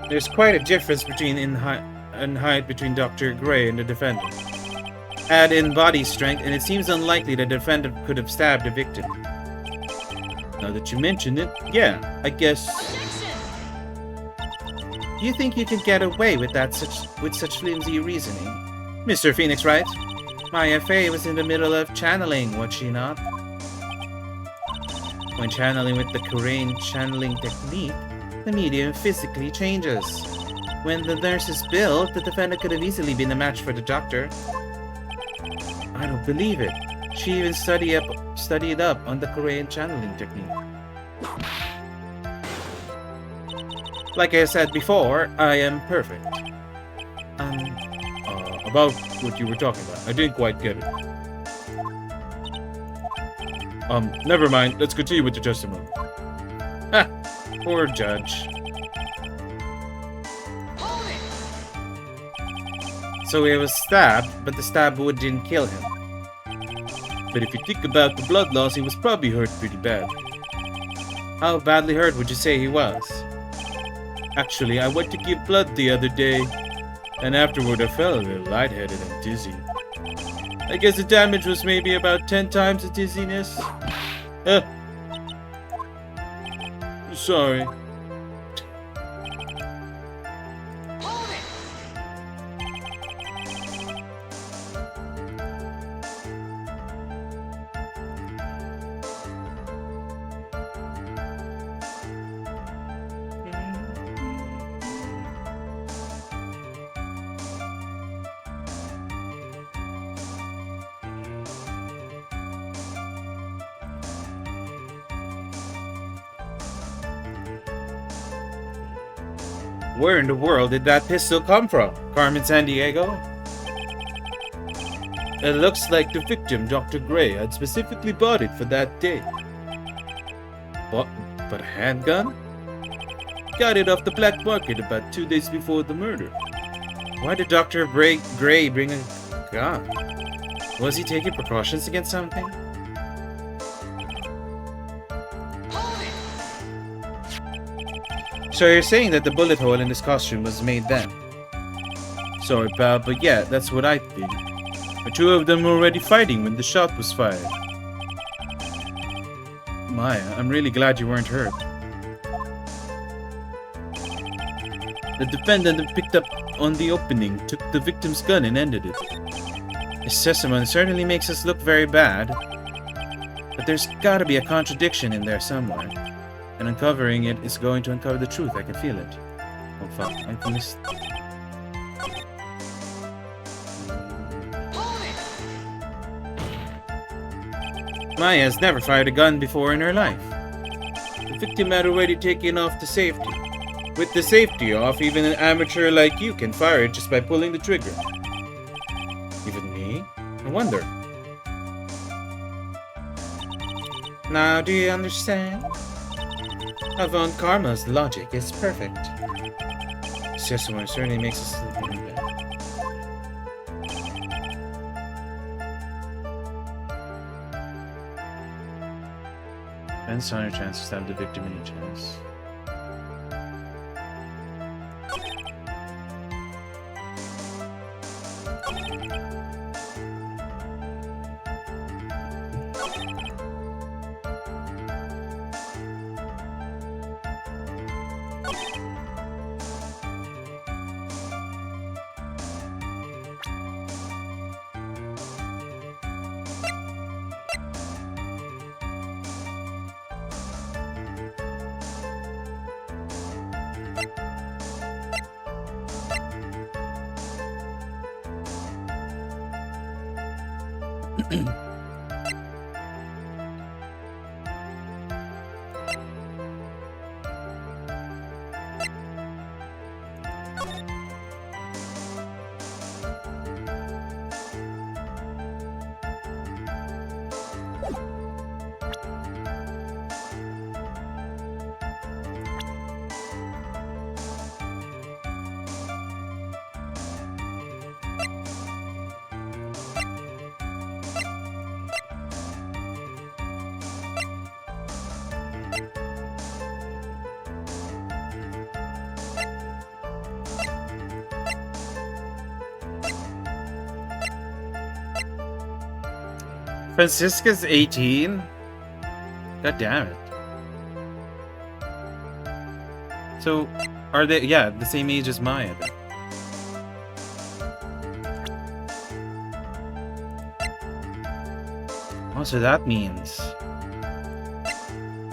There's quite a difference in height between Dr. Gray and the defendant. Add in body strength, and it seems unlikely the defendant could have stabbed the victim.
Now that you mention it, yeah, I guess.
Do you think you can get away with such flimsy reasoning? Mr. Phoenix Wright, Maya Fey was in the middle of channeling, was she not? When channeling with the Korean channeling technique, the medium physically changes. When the nurse is billed, the defendant could have easily been a match for the doctor. I don't believe it. She even studied up on the Korean channeling technique. Like I said before, I am perfect.
About what you were talking about. I didn't quite get it. Never mind. Let's continue with the testimony.
Ha! Poor judge. So he was stabbed, but the stab wound didn't kill him.
But if you think about the blood loss, he was probably hurt pretty bad.
How badly hurt would you say he was?
Actually, I went to give blood the other day, and afterward I felt a little lightheaded and dizzy. I guess the damage was maybe about 10 times the dizziness. Sorry.
Where in the world did that pistol come from? Carmen San Diego?
It looks like the victim, Dr. Gray, had specifically bought it for that day. But a handgun? Got it off the black market about 2 days before the murder.
Why did Dr. Gray bring a gun? Was he taking precautions against something? So you're saying that the bullet hole in his costume was made then?
Sorry, pal, but yeah, that's what I think. The two of them were already fighting when the shot was fired.
Maya, I'm really glad you weren't hurt.
The defendant picked up on the opening, took the victim's gun, and ended it.
His testimony certainly makes us look very bad. But there's gotta be a contradiction in there somewhere. And uncovering it is going to uncover the truth. I can feel it. Oh fuck, I missed. Maya has never fired a gun before in her life.
The victim had already taken off the safety.
With the safety off, even an amateur like you can fire it just by pulling the trigger. Even me? I wonder. Now do you understand? Avant Karma's logic is perfect. Sesame certainly makes us look really bad. Depends on your chance to stab the victim in the chest. Francisca's 18? God damn it. So, are they, yeah, the same age as Maya then? Oh, so that means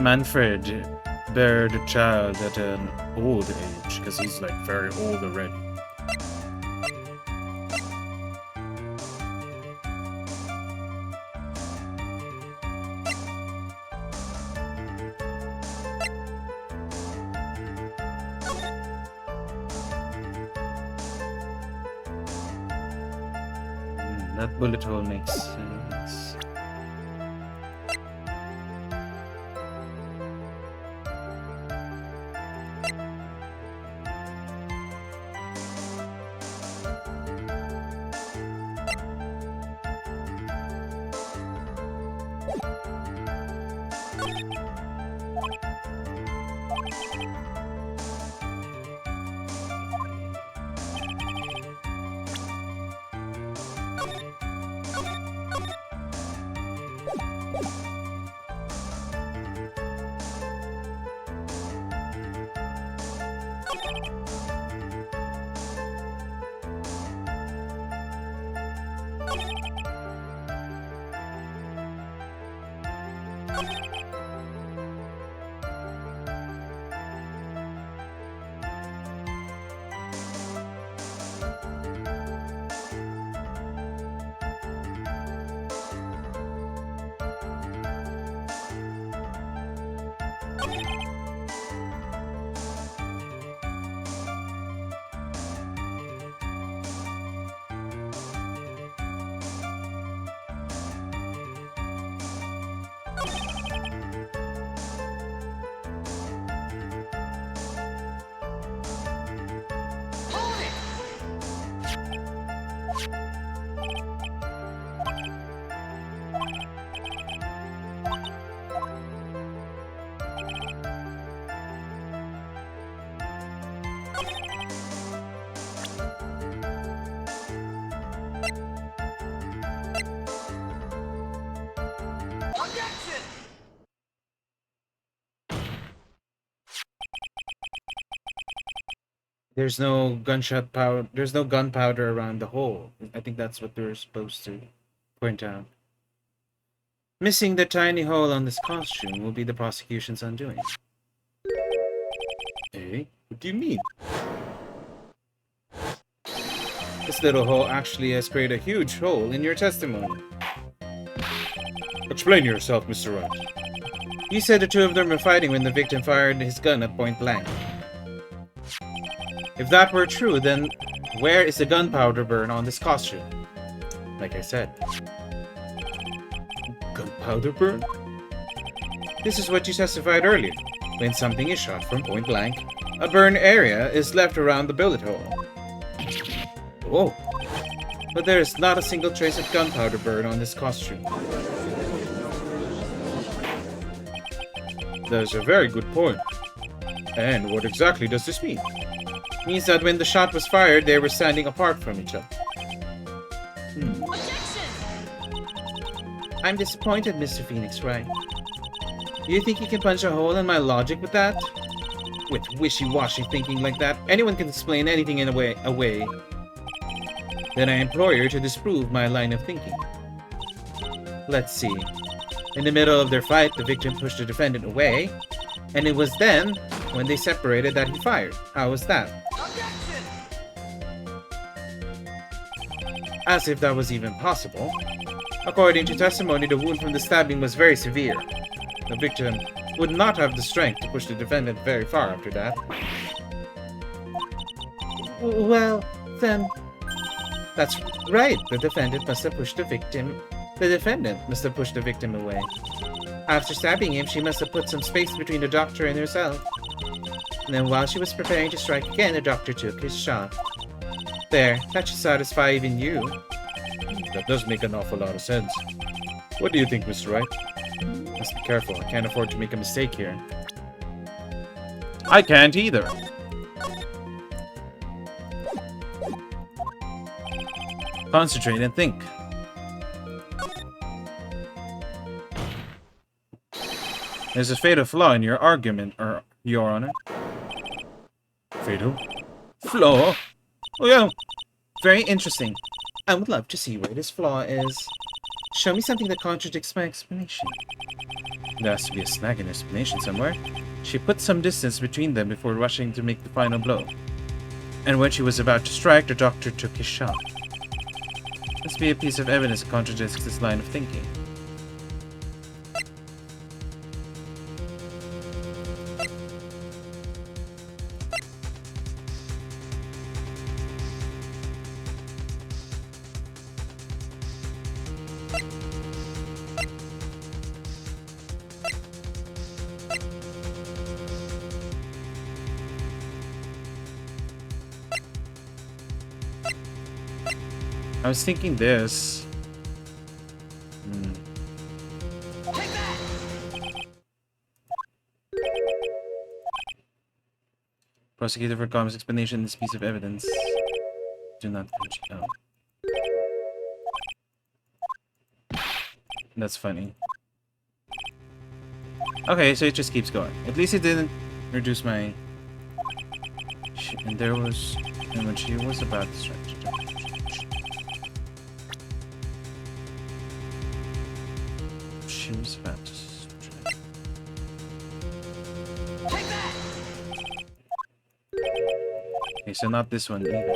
Manfred buried a child at an old age, because he's like very old already. That bullet hole makes sense. There's no gunshot powder. There's no gunpowder around the hole. I think that's what they're supposed to point out. Missing the tiny hole on this costume will be the prosecution's undoing.
Eh? What do you mean?
This little hole actually has created a huge hole in your testimony.
Explain yourself, Mr. Wright.
You said the two of them were fighting when the victim fired his gun at point blank. If that were true, then where is the gunpowder burn on this costume? Like I said.
Gunpowder burn?
This is what you testified earlier. When something is shot from point blank, a burn area is left around the bullet hole.
Oh,
But there is not a single trace of gunpowder burn on this costume.
that's a very good point. And what exactly does this mean?
Means that when the shot was fired, they were standing apart from each other. I'm disappointed, Mr. Phoenix Wright. Do you think you can punch a hole in my logic with that? With wishy-washy thinking like that, anyone can explain anything in a way. Then I implore you to disprove my line of thinking. Let's see. In the middle of their fight, the victim pushed the defendant away, and it was then, when they separated, that he fired. How was that? As if that was even possible. According to testimony, the wound from the stabbing was very severe. The victim would not have the strength to push the defendant very far after that. Well, then... That's right, the defendant must have pushed the victim... The defendant must have pushed the victim away. After stabbing him, she must have put some space between the doctor and herself. And then while she was preparing to strike again, the doctor took his shot. There, that should satisfy even you.
That does make an awful lot of sense. What do you think, Mr. Wright?
Must be careful, I can't afford to make a mistake here.
I can't either.
Concentrate and think. There's a fatal flaw in your argument, Your Honor.
Fatal? Flaw?
Oh yeah, very interesting. I would love to see where this flaw is. Show me something that contradicts my explanation. There has to be a snag in her explanation somewhere. She put some distance between them before rushing to make the final blow. And when she was about to strike, the doctor took his shot. Must be a piece of evidence that contradicts this line of thinking. I was thinking this. Prosecutor for Com's explanation in this piece of evidence. Do not touch. Oh. That's funny. Okay, so it just keeps going. At least it didn't reduce my... And there was... And when she was about to strike... She was about to strike. Okay, so not this one either.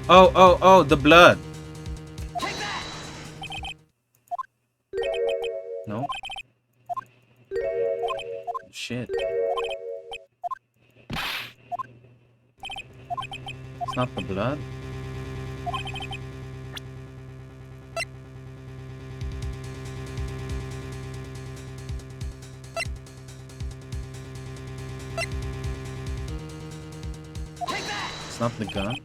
Oh, the blood. No? Shit. It's not the blood? It's not the gun?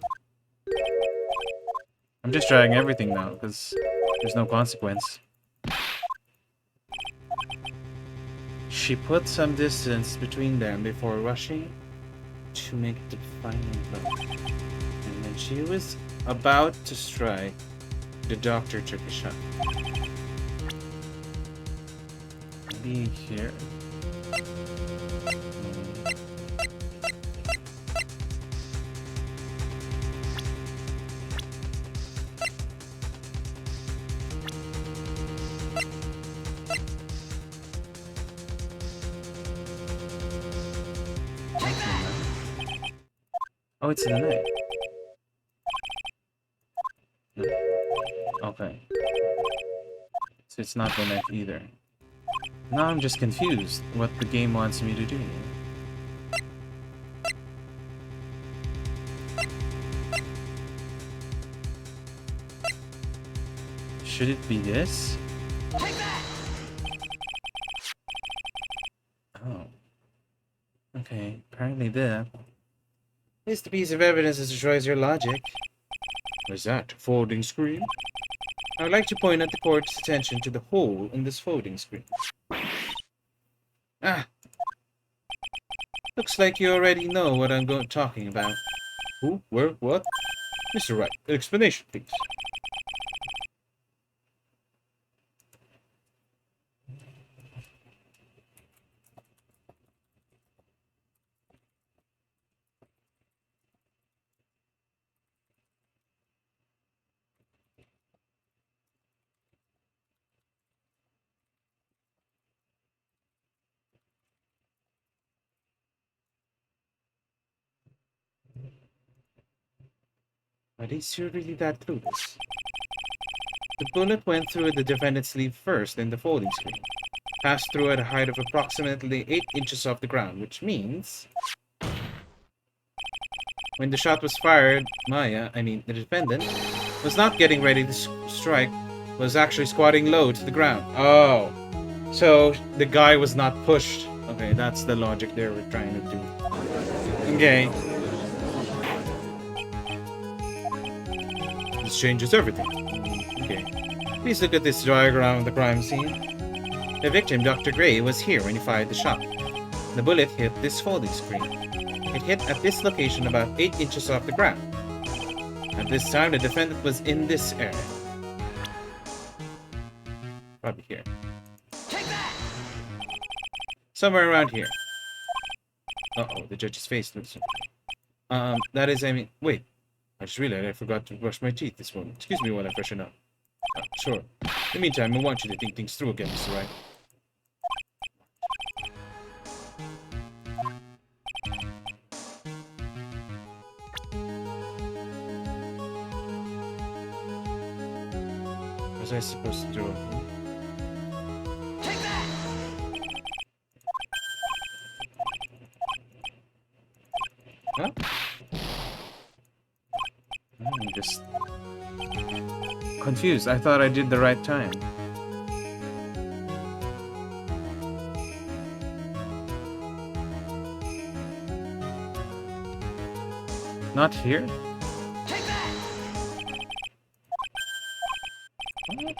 I'm just trying everything now, because there's no consequence. She put some distance between them before rushing to make the final blow. And when she was about to strike, the doctor took a shot. Maybe here? Oh, it's in the night. No. Okay. So it's not the knife either. Now I'm just confused what the game wants me to do. Should it be this? Oh. Okay, apparently that. It's the piece of evidence that destroys your logic. What is that? Folding screen? I would like to point out the court's attention to the hole in this folding screen. Ah! Looks like you already know what I'm talking about. Who? Where? What? Mr. Wright, explanation, please. Are they really that clueless? The bullet went through the defendant's sleeve first, then the folding screen. Passed through at a height of approximately 8 inches off the ground, which means... when the shot was fired, the defendant, was not getting ready to strike, was actually squatting low to the ground. Oh. So, the guy was not pushed. Okay, that's the logic they were trying to do. Okay. This changes everything. Okay. Please look at this diagram of the crime scene. The victim, Dr. Gray, was here when he fired the shot. The bullet hit this folding screen. It hit at this location about 8 inches off the ground. At this time, the defendant was in this area. Probably here. Somewhere around here. Uh-oh, the judge's face looks... that is, wait. I just realized I forgot to brush my teeth this morning. Excuse me while I freshen up. Sure. In the meantime, I want you to think things through again, Mr. Wright. What was I supposed to do? Huh? I'm just confused. I thought I did the right time. Not here? What?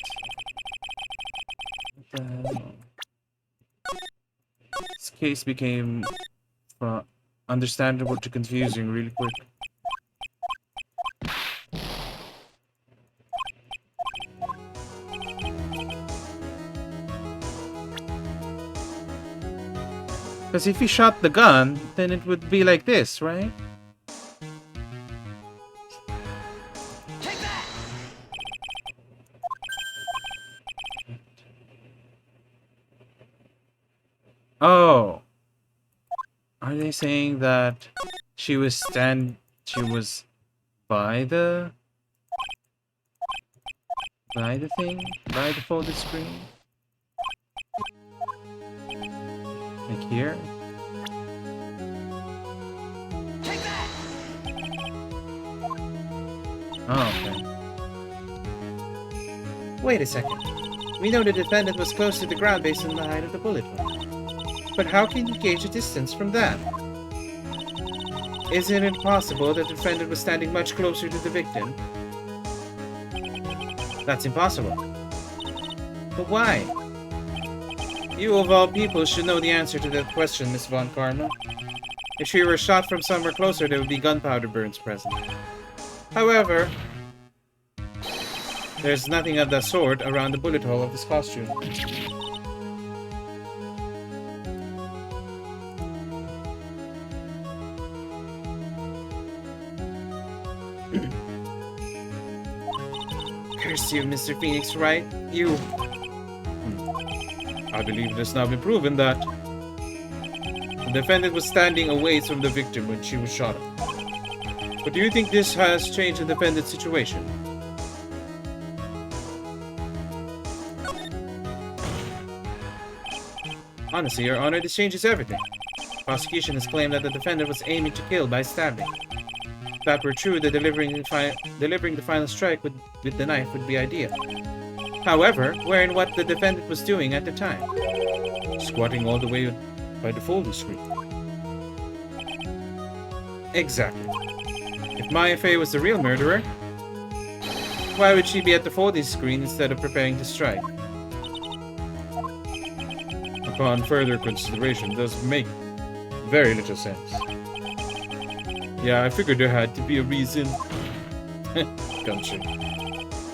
What the hell? This case became understandable to confusing really quick. Because if he shot the gun, then it would be like this, right? Oh. Are they saying that she was by the thing? By the folded screen? Like here? Oh, okay. Wait a second. We know the defendant was close to the ground based on the height of the bullet wound. But how can you gauge a distance from that? Isn't it possible that the defendant was standing much closer to the victim? That's impossible. But why? You of all people should know the answer to that question, Miss Von Karma. If she were shot from somewhere closer, there would be gunpowder burns present. However, there's nothing of the sort around the bullet hole of this costume. Curse you, Mr. Phoenix, Wright? You... I believe it has now been proven that the defendant was standing away from the victim when she was shot at. But do you think this has changed the defendant's situation? Honestly, Your Honor, this changes everything. Prosecution has claimed that the defendant was aiming to kill by stabbing. If that were true, the delivering the final strike with the knife would be ideal. However, wearing what the defendant was doing at the time. Squatting all the way by the folding screen. Exactly. If Maya Fey was the real murderer, why would she be at the folding screen instead of preparing to strike? Upon further consideration, does make very little sense. Yeah, I figured there had to be a reason. Gotcha.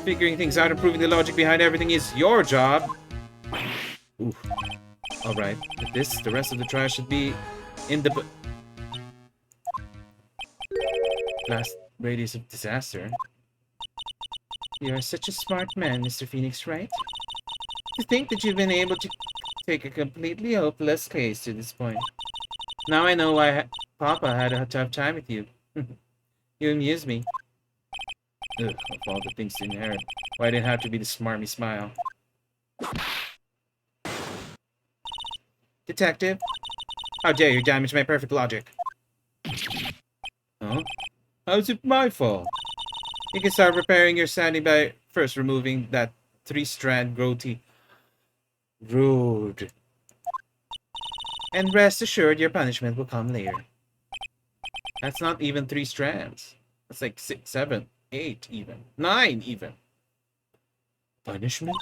Figuring things out and proving the logic behind everything is your job. Oof. Alright, with this, the rest of the trial should be in the blast radius of disaster. You are such a smart man, Mr. Phoenix, Wright? To think that you've been able to take a completely hopeless case to this point. Now I know why Papa had a tough time with you. You amuse me. Ugh, of all the things to inherit, why did it have to be the smarmy smile? Detective? How dare you damage my perfect logic? Huh? How's it my fault? You can start repairing your standing by first removing that 3-strand goatee. Rude. And rest assured your punishment will come later. That's not even 3 strands. That's like 6, 7, 8 even. 9 even. Punishment?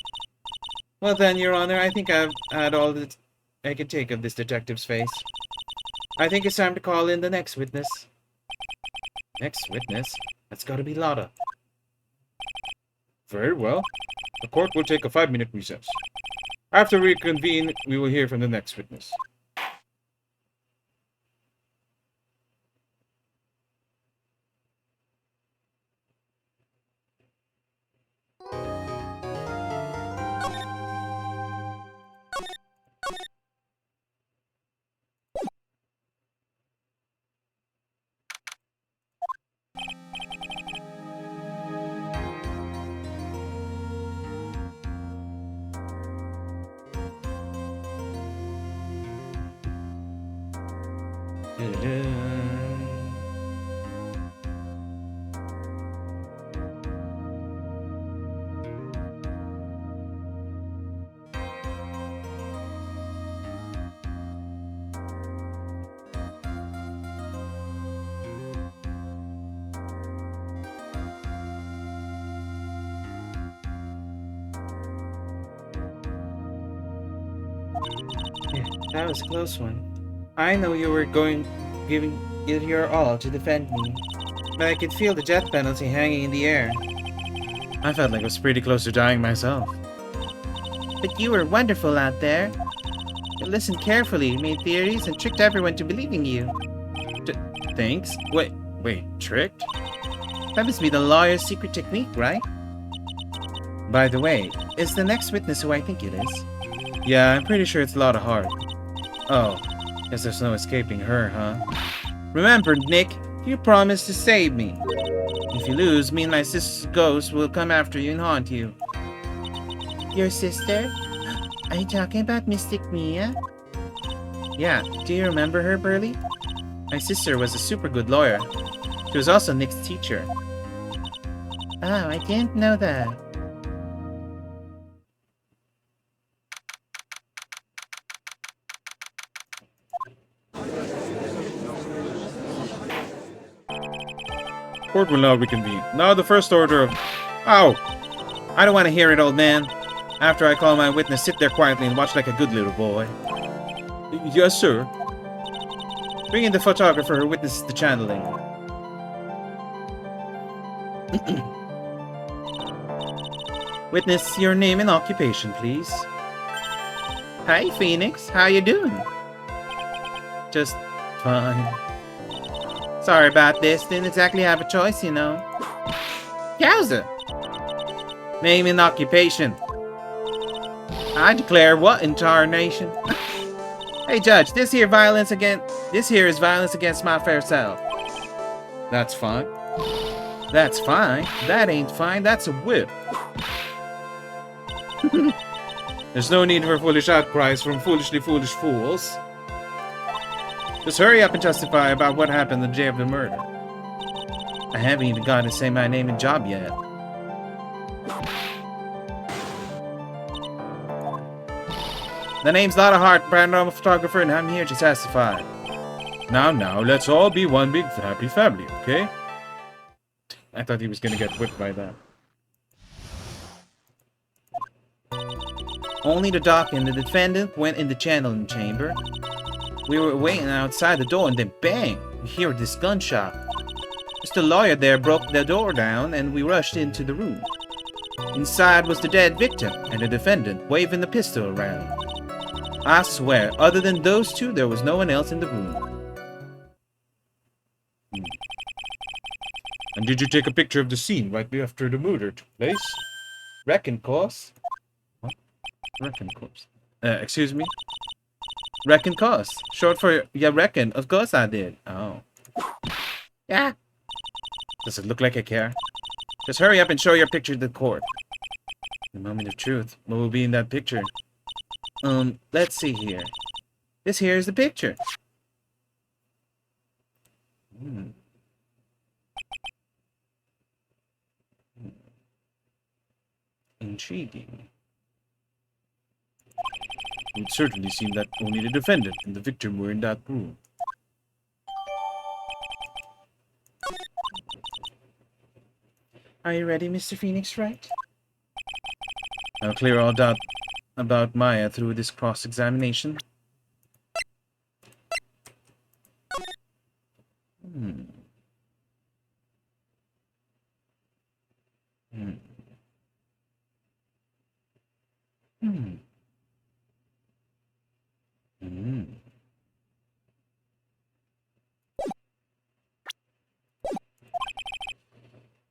Well then, Your Honor, I think I've had all that I can take of this detective's face. I think it's time to call in the next witness. Next witness? That's gotta be Lotta. Very well. The court will take a 5-minute recess. After we convene, we will hear from the next witness. Yeah, that was a close one. I know you were giving it your all to defend me, but I could feel the death penalty hanging in the air. I felt like I was pretty close to dying myself. But you were wonderful out there. You listened carefully, made theories, and tricked everyone to believing you. Thanks? Wait, tricked? That must be the lawyer's secret technique, right? By the way, is the next witness who I think it is? Yeah, I'm pretty sure it's Lotta Hart. Oh, guess there's no escaping her, huh? Remember, Nick, you promised to save me. If you lose, me and my sister's ghost will come after you and haunt you. Your sister? Are you talking about Mystic Mia? Yeah, do you remember her, Burley? My sister was a super good lawyer. She was also Nick's teacher. Oh, I didn't know that.
Court will now reconvene. Now the first order of...
Ow! I don't want to hear it, old man. After I call my witness, sit there quietly and watch like a good little boy.
Yes, sir.
Bring in the photographer who witnesses the channeling. Witness, your name and occupation, please. Hi, Phoenix. How you doing? Just fine. Sorry about this. Didn't exactly have a choice, you know. Yowza! Name and occupation. I declare what in tarnation? Hey, Judge, this here is violence against my fair self. That's fine. That's fine. That ain't fine. That's a whip. There's no need for foolish outcries from foolishly foolish fools. Just hurry up and testify about what happened the day of the murder. I haven't even got to say my name and job yet. The name's Lotta Hart, paranormal photographer, and I'm here to testify.
Now, let's all be one big happy family, okay?
I thought he was gonna get whipped by that. Only the doc and the defendant went in the channeling chamber. We were waiting outside the door and then bang! We hear this gunshot. Mr. Lawyer there broke the door down and we rushed into the room. Inside was the dead victim and the defendant waving the pistol around. I swear, other than those two, there was no one else in the room.
And did you take a picture of the scene right after the murder took place?
Reckon, course.
What? Reckon, course.
Excuse me? Reckon, course. Short for, yeah, reckon. Of course I did. Oh. Yeah. Does it look like I care? Just hurry up and show your picture to the court. The moment of truth. What will be in that picture? Let's see here. This here is the picture. Intriguing.
It would certainly seem that only the defendant and the victim were in that room.
Are you ready, Mr. Phoenix, Wright? I'll clear all doubt about Maya through this cross-examination.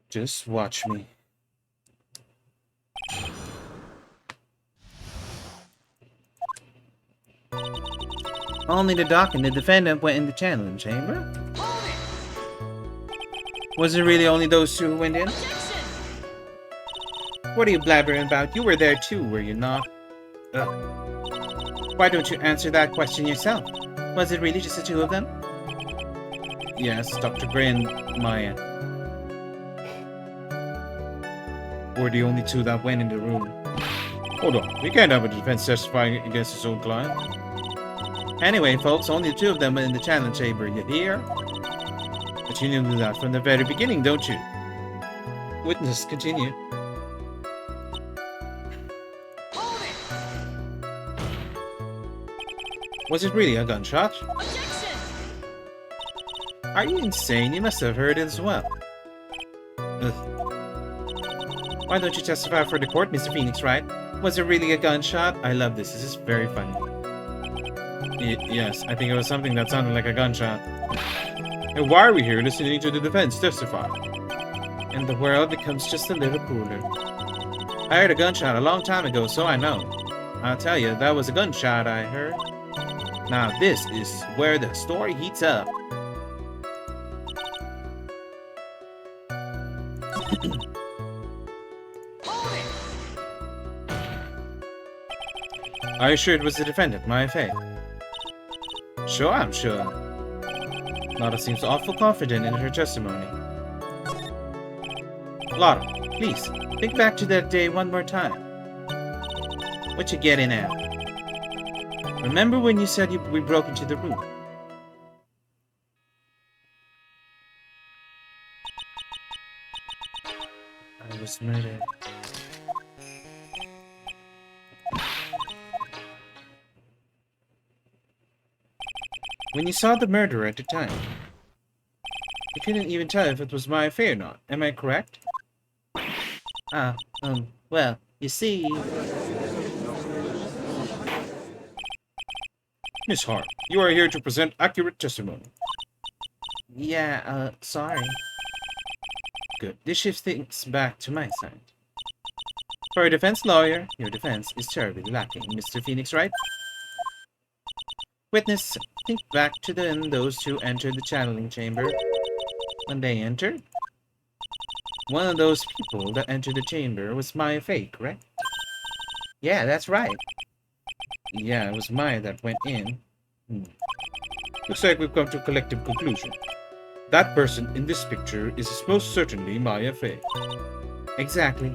Just watch me. Only the doc and the defendant went in the channeling chamber. Was it really only those two who went in? What are you blabbering about? You were there too, were you not? Why don't you answer that question yourself? Was it really just the two of them? Yes, Dr. Gray and Maya. Were the only two that went in the room.
Hold on, we can't have a defense testifying against his own client.
Anyway, folks, only the two of them were in the channeling chamber, you hear? But you knew that from the very beginning, don't you? Witness, continue. Was it really a gunshot? Objection! Are you insane? You must have heard it as well. Ugh. Why don't you testify for the court, Mr. Phoenix, Wright? Was it really a gunshot? I love this. This is very funny. Yes, I think it was something that sounded like a gunshot. And why are we here listening to the defense testify? And the world becomes just a little cooler. I heard a gunshot a long time ago, so I know. I'll tell you, that was a gunshot I heard. Now this is where the story heats up. Are you sure it was the defendant, Maya Fey? Sure, I'm sure. Lotta seems awful confident in her testimony. Lotta, please, think back to that day one more time. What you getting at? Remember when you said we broke into the room? I was murdered. When you saw the murderer at the time, you couldn't even tell if it was my affair or not. Am I correct? Well, you see... Miss Hart, you are here to present accurate testimony. Yeah, sorry. Good. This shifts things back to my side. For a defense lawyer, your defense is terribly lacking, Mr. Phoenix, Wright? Witness, think back to those who entered the channeling chamber. When they entered, one of those people that entered the chamber was Maya Fey, correct? Yeah, that's right. Yeah, it was Maya that went in. Looks like we've come to a collective conclusion. That person in this picture is most certainly Maya Fey. Exactly.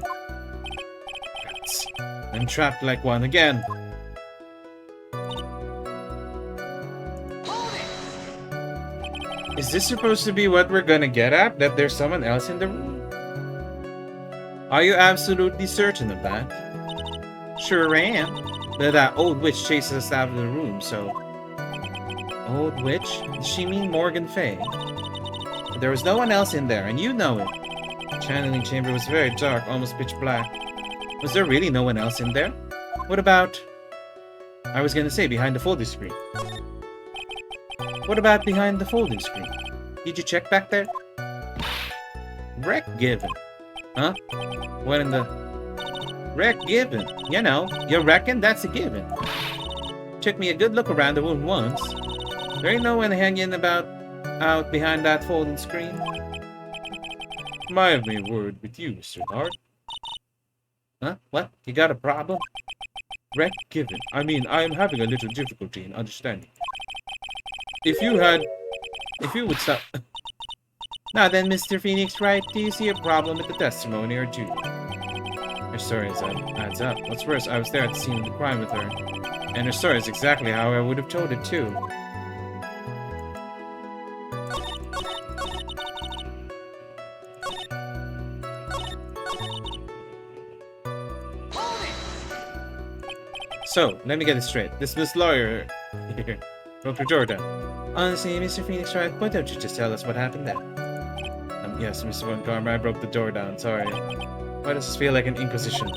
Rats. I'm trapped like one again. Is this supposed to be what we're gonna get at? That there's someone else in the room? Are you absolutely certain of that? Sure am. That old witch chases us out of the room, so... Old witch? Does she mean Morgan Fey? But there was no one else in there, and you know it. The channeling chamber was very dark, almost pitch black. Was there really no one else in there? What about... I was gonna say behind the folding screen. What about behind the folding screen? Did you check back there? Wreck given. Huh? What in the... Wreck given. You know, you reckon that's a given. Took me a good look around the room once. There ain't no one hanging about out behind that folding screen. Might have me a word with you, Mr. Hart. Huh? What? You got a problem? Wreck given. I mean, I am having a little difficulty in understanding. If you would stop... Now then, Mr. Phoenix, Wright, do you see a problem with the testimony or do you? Her story adds up. What's worse, I was there at the scene of the crime with her. And her story is exactly how I would have told it, too. So, let me get this straight. This lawyer here broke your door down. Honestly, Mr. Phoenix, Wright, why don't you just tell us what happened then? Yes, Mr. Von Karma, I broke the door down, sorry. Why does this feel like an inquisition?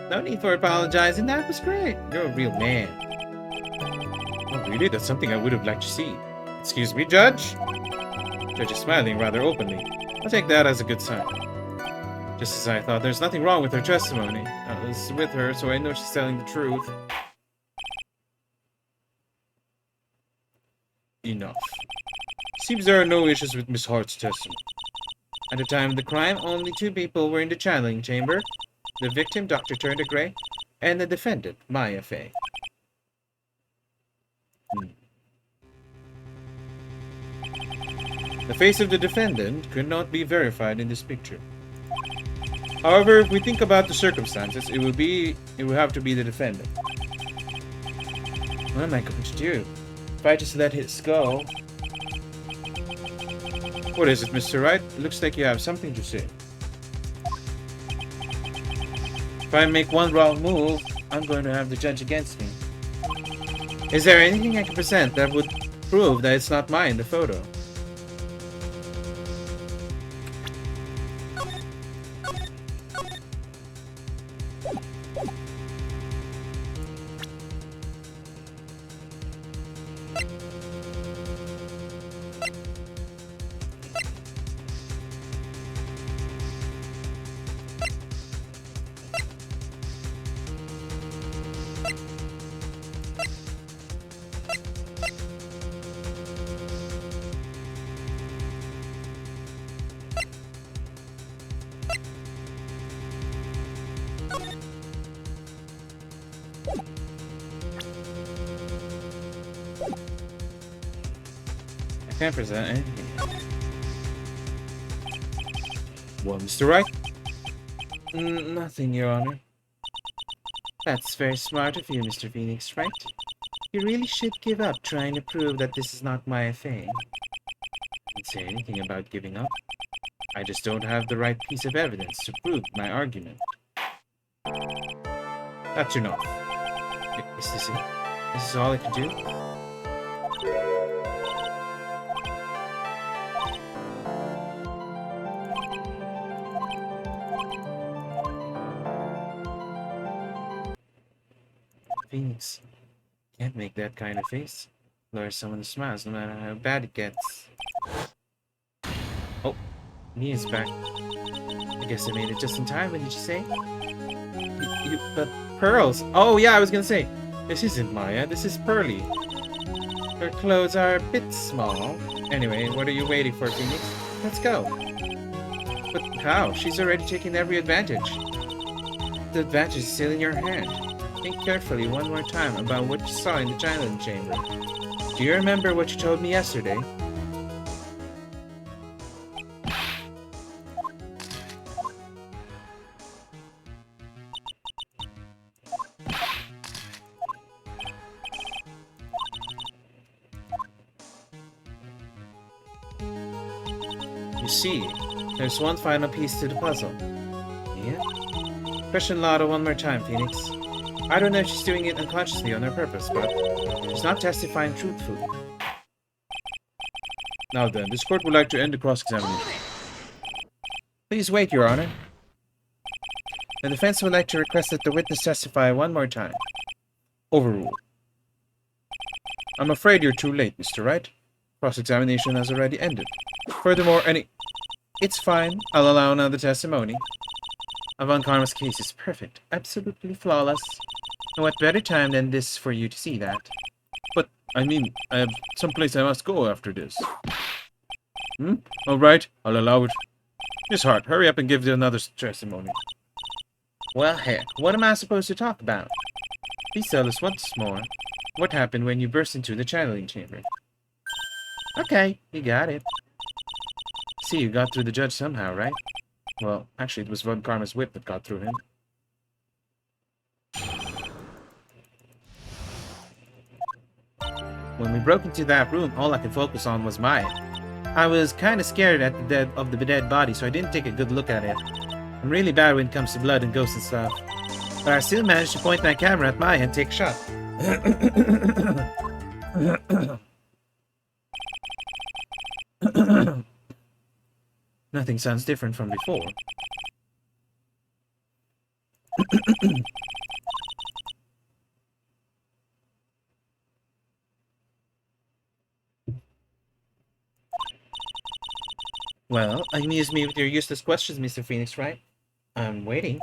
No need for apologizing, that was great. You're a real man. Oh, really? That's something I would have liked to see. Excuse me, Judge? Judge is smiling rather openly. I'll take that as a good sign. Just as I thought, there's nothing wrong with her testimony. I was with her, so I know she's telling the truth. Enough. Seems there are no issues with Miss Hart's testimony. At the time of the crime, only two people were in the channeling chamber. The victim, Dr. Turner Gray, and the defendant, Maya Fey. The face of the defendant could not be verified in this picture. However, if we think about the circumstances, it will have to be the defendant. What am I going to do? If I just let his go... What is it, Mr. Wright? It looks like you have something to say. If I make one wrong move, I'm going to have the judge against me. Is there anything I can present that would prove that it's not mine, the photo? I can't present anything. Well, Mr. Wright? Nothing, Your Honor. That's very smart of you, Mr. Phoenix, right? You really should give up trying to prove that this is not my affair. I didn't say anything about giving up. I just don't have the right piece of evidence to prove my argument. That's enough. Is this it? This is all I can do? Phoenix, can't make that kind of face. Lure someone who smiles no matter how bad it gets. Oh, Mia's back. I guess I made it just in time. What did you say? But Pearls. Oh yeah, I was gonna say. This isn't Maya, this is Pearly. Her clothes are a bit small. Anyway, what are you waiting for, Phoenix? Let's go. But how? She's already taken every advantage. The advantage is still in your hand. Think carefully one more time about what you saw in the challenge chamber. Do you remember what you told me yesterday? You see, there's one final piece to the puzzle. Yeah? Question Lotto one more time, Phoenix. I don't know if she's doing it unconsciously on her purpose, but she's not testifying truthfully.
Now then, this court would like to end the cross-examination.
Please wait, Your Honor. The defense would like to request that the witness testify one more time.
Overruled. I'm afraid you're too late, Mr. Wright. Cross-examination has already ended. Furthermore,
It's fine. I'll allow another testimony. Von Karma's case is perfect. Absolutely flawless. And what better time than this for you to see that?
But, I mean, I have someplace I must go after this. All right, I'll allow it. Miss Hart, hurry up and give another testimony.
Well, heck, what am I supposed to talk about? Please tell us once more. What happened when you burst into the channeling chamber? Okay, you got it. See, you got through the judge somehow, right? Well, actually, it was Von Karma's whip that got through him. When we broke into that room, all I could focus on was Maya. I was kind of scared at the dead body, so I didn't take a good look at it. I'm really bad when it comes to blood and ghosts and stuff. But I still managed to point my camera at Maya and take a shot. Nothing sounds different from before. Well, amuse me with your useless questions, Mr. Phoenix, right? I'm waiting.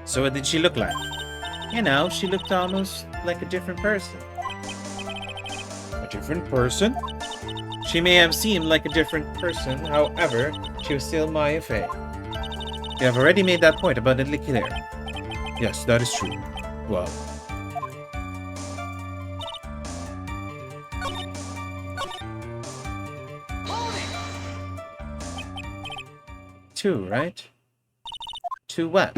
So what did she look like? You know, she looked almost like a different person.
A different person?
She may have seemed like a different person, however, she was still Maya Fey. You have already made that point abundantly clear.
Yes, that is true. Well,
two, right? Two what?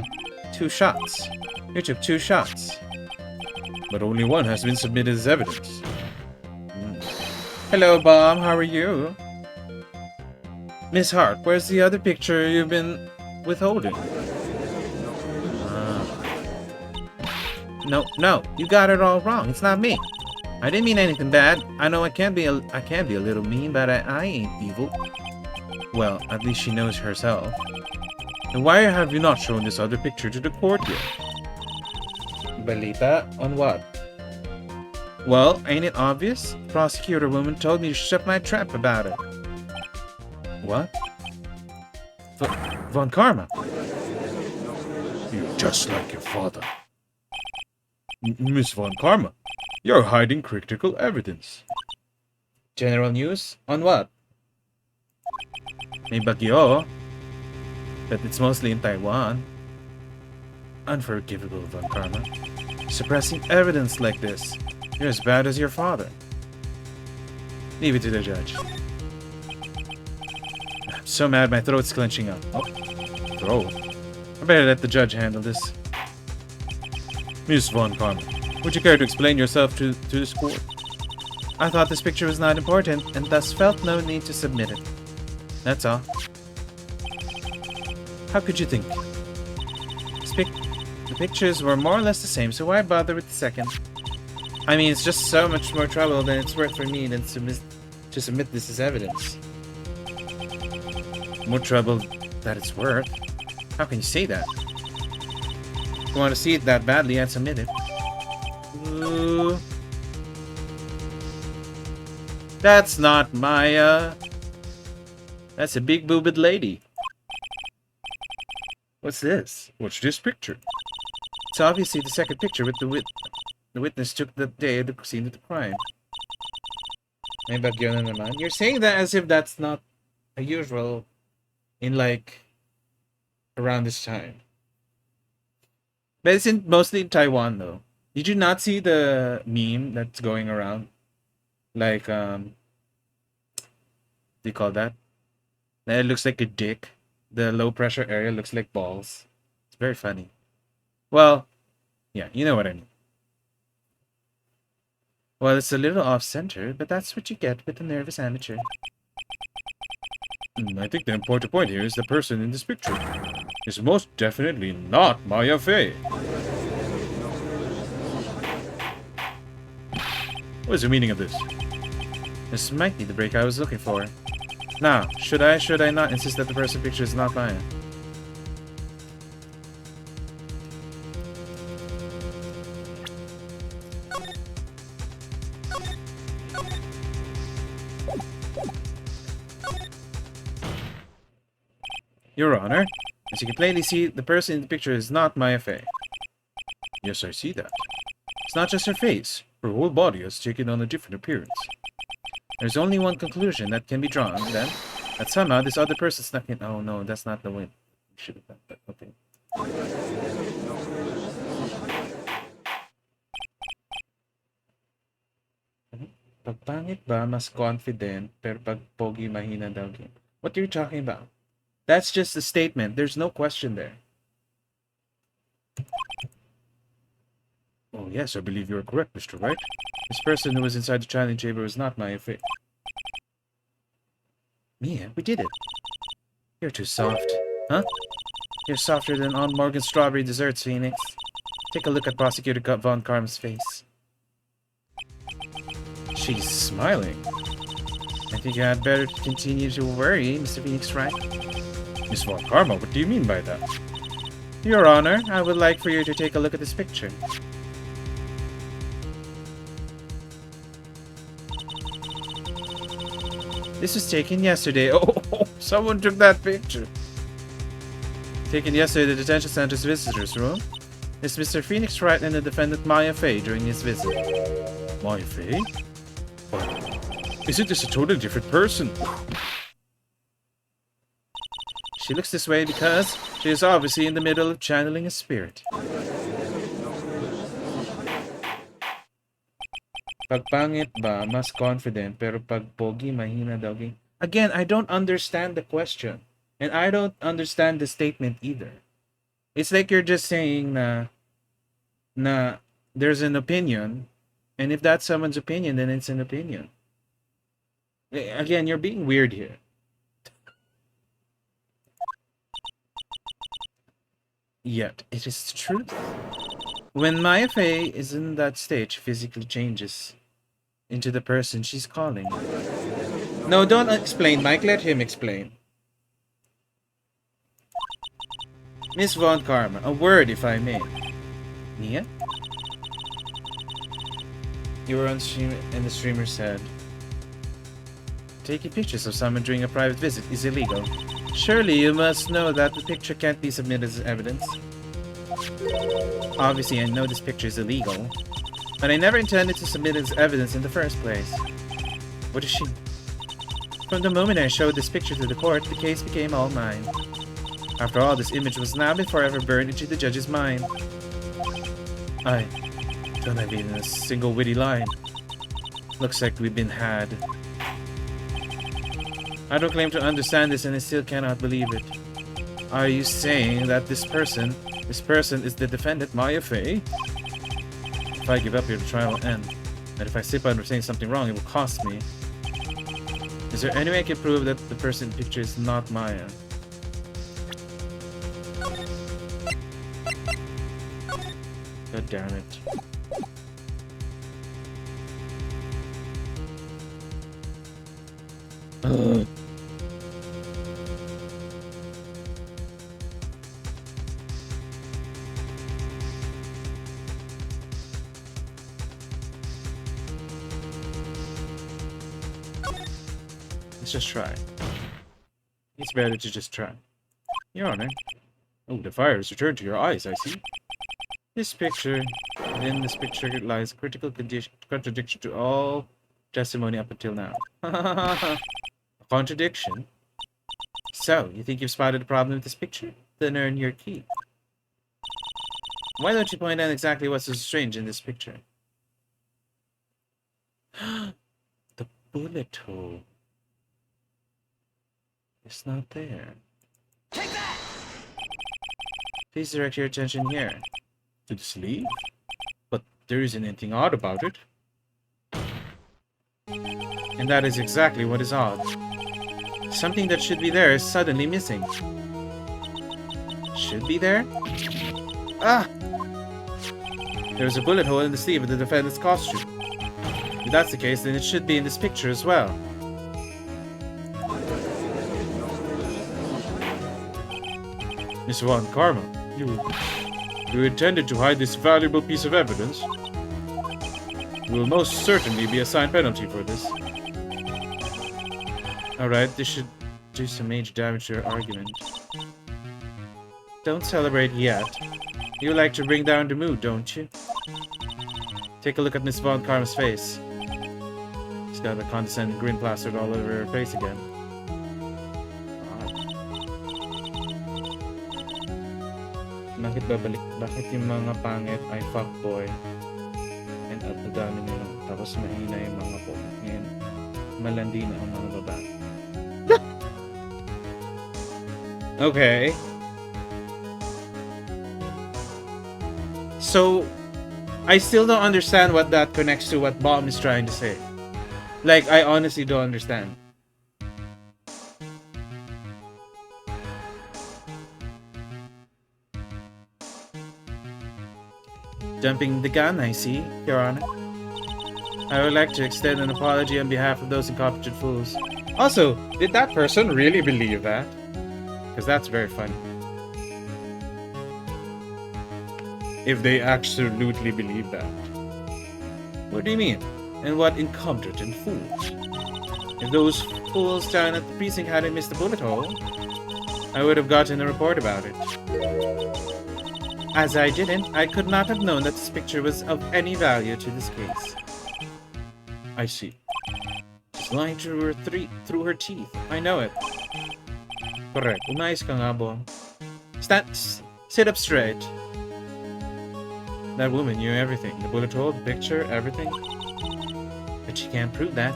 2 shots. You took 2 shots.
but only one has been submitted as evidence.
Hello, Bob. How are you? Miss Hart, where's the other picture you've been withholding? No, you got it all wrong. It's not me. I didn't mean anything bad. I know I can be a little mean, but I ain't evil. Well, at least she knows herself.
And why have you not shown this other picture to the court yet?
Belita, on what? Well, ain't it obvious? The prosecutor woman told me to shut my trap about it. What? Von Karma.
You're just like your father. Miss Von Karma, You're hiding critical evidence.
General news? On what?
May bagyo.
But it's mostly in Taiwan. Unforgivable, Von Karma. Suppressing evidence like this. You're as bad as your father. Leave it to the judge. I'm so mad my throat's clenching up. Oh, throat. I better let the judge handle this.
Miss Von Karma, would you care to explain yourself to this court?
I thought this picture was not important, and thus felt no need to submit it. That's all. How could you think? The pictures were more or less the same, so why bother with the second? I mean, it's just so much more trouble than it's worth for me than to submit this as evidence. More trouble that it's worth? How can you say that? If you want to see it that badly, I'd submit it. Ooh. That's not my, That's a big boobed lady. What's this?
What's this picture?
It's obviously the second picture with the witness took the day of the scene of the crime. May bagyo na naman. You're saying that as if that's not a usual in like around this time. But it's mostly in Taiwan though. Did you not see the meme that's going around? Like what do you call that? That it looks like a dick. The low pressure area looks like balls. It's very funny. Well, yeah, you know what I mean. Well, it's a little off-center, but that's what you get with a nervous amateur.
I think the important point here is the person in this picture is most definitely not Maya Fey. What is the meaning of this?
This might be the break I was looking for. Now, should I not insist that the person picture is not Maya? Your Honor, as you can plainly see, the person in the picture is not Maya Fey.
Yes, I see that.
It's not just her face.
Her whole body has taken on a different appearance.
There's only one conclusion that can be drawn, then, that somehow this other person snuck in. Oh no, that's not the way. Should have done that. Okay. Pag pangit ba, mas confident, pero pag pogi, mahina daw. What are you talking about? That's just a statement. There's no question there.
Oh yes, I believe you are correct, Mr. Wright.
This person who was inside the challenge chamber was not Maya Fey. Mia, we did it. You're too soft. Huh? You're softer than Aunt Morgan's strawberry desserts, Phoenix. Take a look at Prosecutor Von Karma's face. She's smiling. I think you had better continue to worry, Mr. Phoenix Wright.
Miss Von Karma, what do you mean by that?
Your Honor, I would like for you to take a look at this picture. This was taken yesterday. Oh, someone took that picture. Taken yesterday at the detention center's visitors room. It's Mr. Phoenix Wright and the defendant Maya Fey during his visit.
Maya Fey? But isn't this a totally different person?
She looks this way because she is obviously in the middle of channeling a spirit. Pag pangit ba, mas confident, pero pag pogi, mahina daw. Again, I don't understand the question. And I don't understand the statement either. It's like you're just saying na there's an opinion, and if that's someone's opinion, then it's an opinion. Again, you're being weird here. Yet, it is the truth. When Maya Fey is in that state, she physically changes into the person she's calling. No, don't explain, Mike. Let him explain. Miss Von Karma, a word, if I may. Nia? You were on stream, and the streamer said, taking pictures of someone during a private visit is illegal. Surely you must know that the picture can't be submitted as evidence. Obviously, I know this picture is illegal. But I never intended to submit it as evidence in the first place. What is she? From the moment I showed this picture to the court, the case became all mine. After all, this image was now and forever burned into the judge's mind. I don't have even a single witty line. Looks like we've been had. I don't claim to understand this and I still cannot believe it. Are you saying that this person is the defendant, Maya Fey? If I give up here, the trial will end. And if I slip under saying something wrong, it will cost me. Is there any way I can prove that the person in the picture is not Maya? God damn it. Ugh. Let's just try. It's better to just try. Your Honor. Oh, the fire has returned to your eyes, I see. In this picture lies a critical contradiction to all testimony up until now. A contradiction? So, you think you've spotted a problem with this picture? Then earn your keep. Why don't you point out exactly what's so strange in this picture? The bullet hole. It's not there. Take that! Please direct your attention here. To the sleeve? But there isn't anything odd about it. And that is exactly what is odd. Something that should be there is suddenly missing. Should be there? Ah! There's a bullet hole in the sleeve of the defendant's costume. If that's the case, then it should be in this picture as well. Miss Von Karma, you intended to hide this valuable piece of evidence? You will most certainly be assigned penalty for this. Alright, this should do some major damage to your argument. Don't celebrate yet. You like to bring down the mood, don't you? Take a look at Miss Von Karma's face. She's got a condescending grin plastered all over her face again. Bakit yung mga pangit ay fuckboy and at the dami nila tapos mahina yung mga po ngayon malandi na ang mga babae. Okay. So I still don't understand what that connects to what Bomb is trying to say. Like, I honestly don't understand. Jumping the gun, I see, Your Honor. I would like to extend an apology on behalf of those incompetent fools. Also, did that person really believe that? Because that's very funny. If they absolutely believe that. What do you mean? And what incompetent fools? If those fools down at the precinct hadn't missed the bullet hole, I would have gotten a report about it. As I didn't, I could not have known that this picture was of any value to this case. I see. She's lying through her teeth. I know it. Correct. Umayos ka nga, Bon. Sit up straight. That woman knew everything. The bullet hole, the picture, everything. But she can't prove that.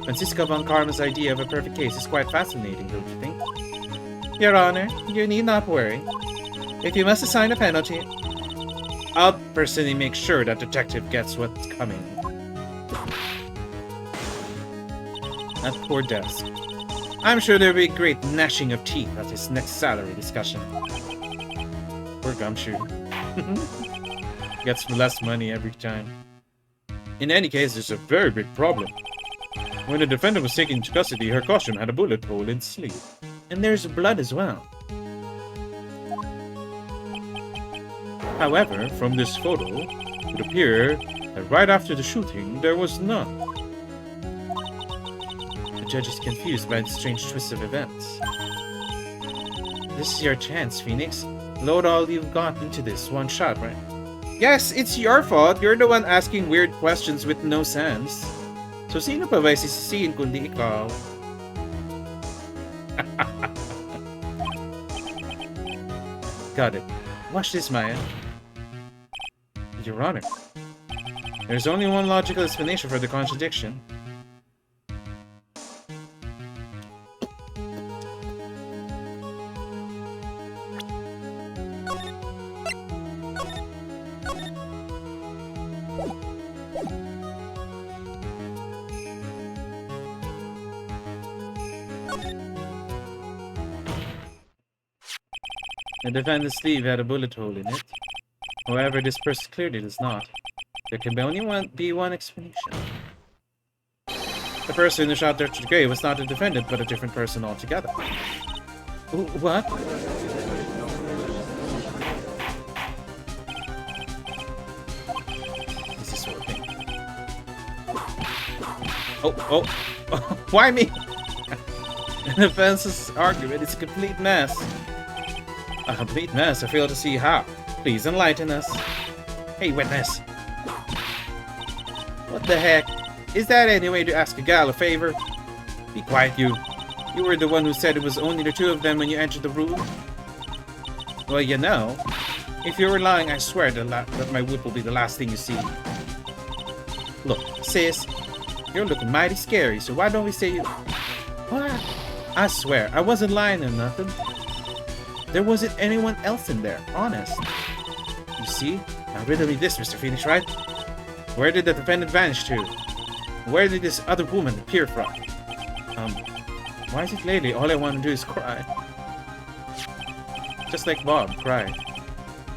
Francisca Von Karma's idea of a perfect case is quite fascinating, don't you think? Your Honor, you need not worry. If you must assign a penalty, I'll personally make sure that detective gets what's coming. That poor desk. I'm sure there'll be great gnashing of teeth at his next salary discussion. Poor Gumshoe. Gets less money every time. In any case, there's a very big problem. When the defendant was taken into custody, her costume had a bullet hole in its sleeve. And there's blood as well. However, from this photo, it would appear that right after the shooting, there was none. The judge is confused by the strange twist of events. This is your chance, Phoenix. Load all you've got into this one shot, right? Yes, it's your fault. You're the one asking weird questions with no sense. So sino pa ba sisisihin kundi ikaw? Got it. Watch this, Maya. Your Honor. There's only one logical explanation for the contradiction. The defendant's sleeve had a bullet hole in it. However, this person clearly does not. There can only be one explanation. The person who shot Dr. Gray was not the defendant, but a different person altogether. What? This is working. Oh. Why me? The defense's argument is a complete mess. A complete mess? I fail to see how. Please enlighten us. Hey, witness. What the heck? Is that any way to ask a gal a favor? Be quiet, you. You were the one who said it was only the two of them when you entered the room. Well, you know, if you were lying, I swear that my whip will be the last thing you see. Look, sis, you're looking mighty scary, so why don't we say you... What? I swear, I wasn't lying or nothing. There wasn't anyone else in there, honest. You see? Now riddle me this, Mr. Phoenix, Wright. Where did the defendant vanish to? Where did this other woman appear from? Why is it lately all I want to do is cry? Just like Bob cried.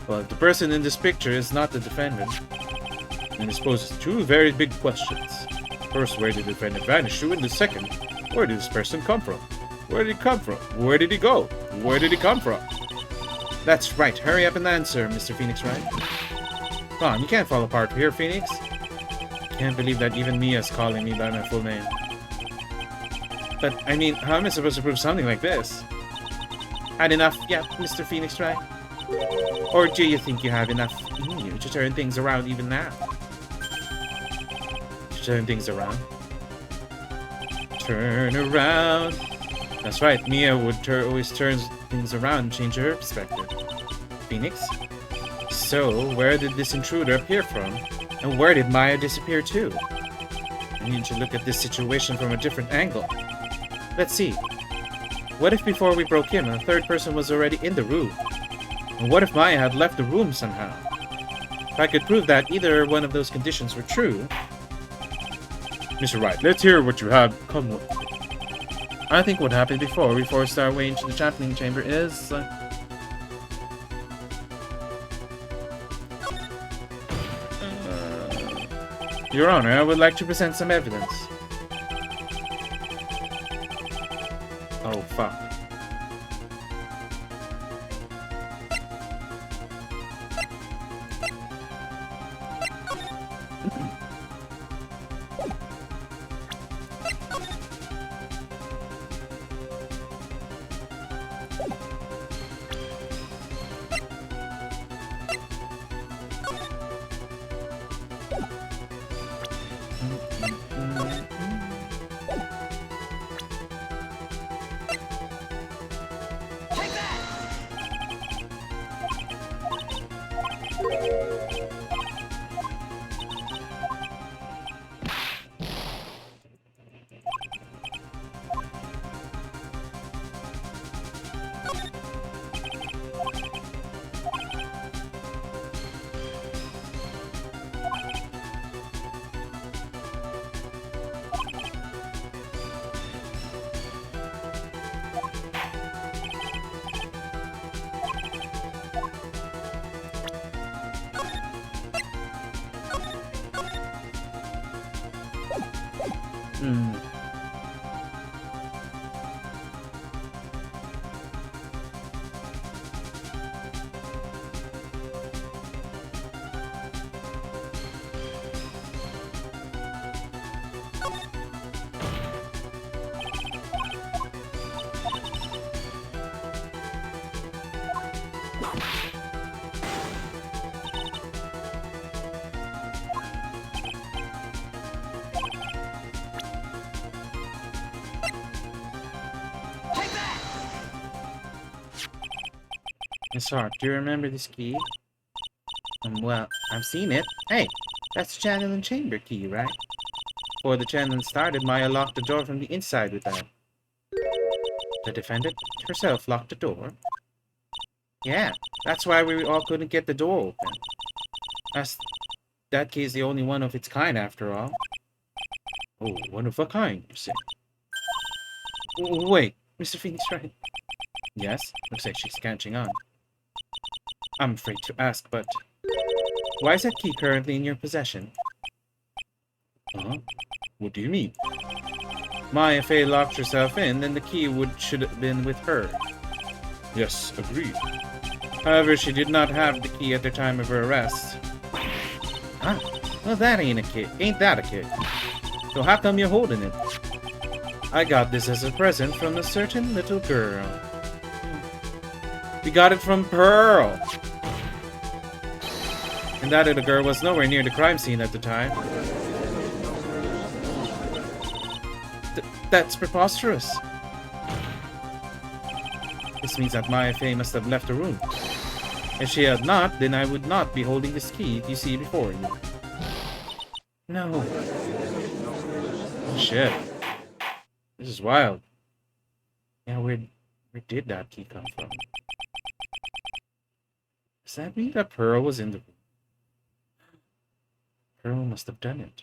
Well, if the person in this picture is not the defendant, then this poses two very big questions. First, where did the defendant vanish to? And the second, where did this person come from? Where did he come from? Where did he go? Where did he come from? That's right. Hurry up and answer, Mr. Phoenix, Wright. Come on, you can't fall apart here, Phoenix. Can't believe that even Mia's calling me by my full name. But, I mean, how am I supposed to prove something like this? Had enough yet, Mr. Phoenix, Wright? Or do you think you have enough in you to turn things around even now? To turn things around? Turn around. That's right, Mia would always turn things around and change her perspective. Phoenix? So, where did this intruder appear from? And where did Maya disappear to? I need to look at this situation from a different angle. Let's see. What if before we broke in, a third person was already in the room? And what if Maya had left the room somehow? If I could prove that either one of those conditions were true... Mr. Wright, let's hear what you have come with. I think what happened before we forced our way into the chaplain chamber is... Your Honor, I would like to present some evidence. Oh, fuck. Miss Hart, do you remember this key? Well, I've seen it. Hey, that's the channeling chamber key, right? Before the channeling started, Maya locked the door from the inside with that. The defendant herself locked the door? Yeah, that's why we all couldn't get the door open. That key is the only one of its kind, after all. Oh, one of a kind, you say? Wait, Mr. Phoenix, right? Yes, looks like she's catching on. I'm afraid to ask, but why is that key currently in your possession? Huh? What do you mean? Maya Fey locked herself in, then the key should have been with her. Yes, agreed. However, she did not have the key at the time of her arrest. Ah, well that ain't a kid. Ain't that a kid? So how come you're holding it? I got this as a present from a certain little girl. We got it from Pearl. And that little girl was nowhere near the crime scene at the time. That's preposterous. This means that Maya Fey must have left the room. If she had not, then I would not be holding this key you see before you. No. Shit. This is wild. Yeah, where did that key come from? Does that mean that Pearl was in the room? Pearl must have done it.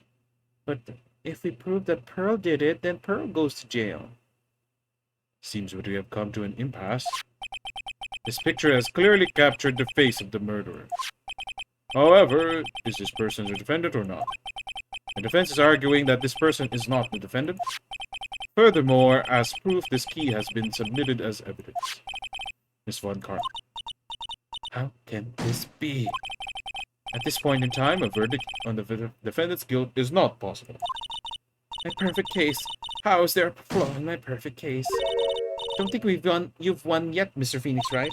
But if we prove that Pearl did it, then Pearl goes to jail. Seems we have come to an impasse. This picture has clearly captured the face of the murderer. However, is this person the defendant or not? The defense is arguing that this person is not the defendant. Furthermore, as proof, this key has been submitted as evidence. Miss Von Karp. How can this be? At this point in time, a verdict on the defendant's guilt is not possible. My perfect case. How is there a flaw in my perfect case? Don't think you've won yet, Mr. Phoenix, right?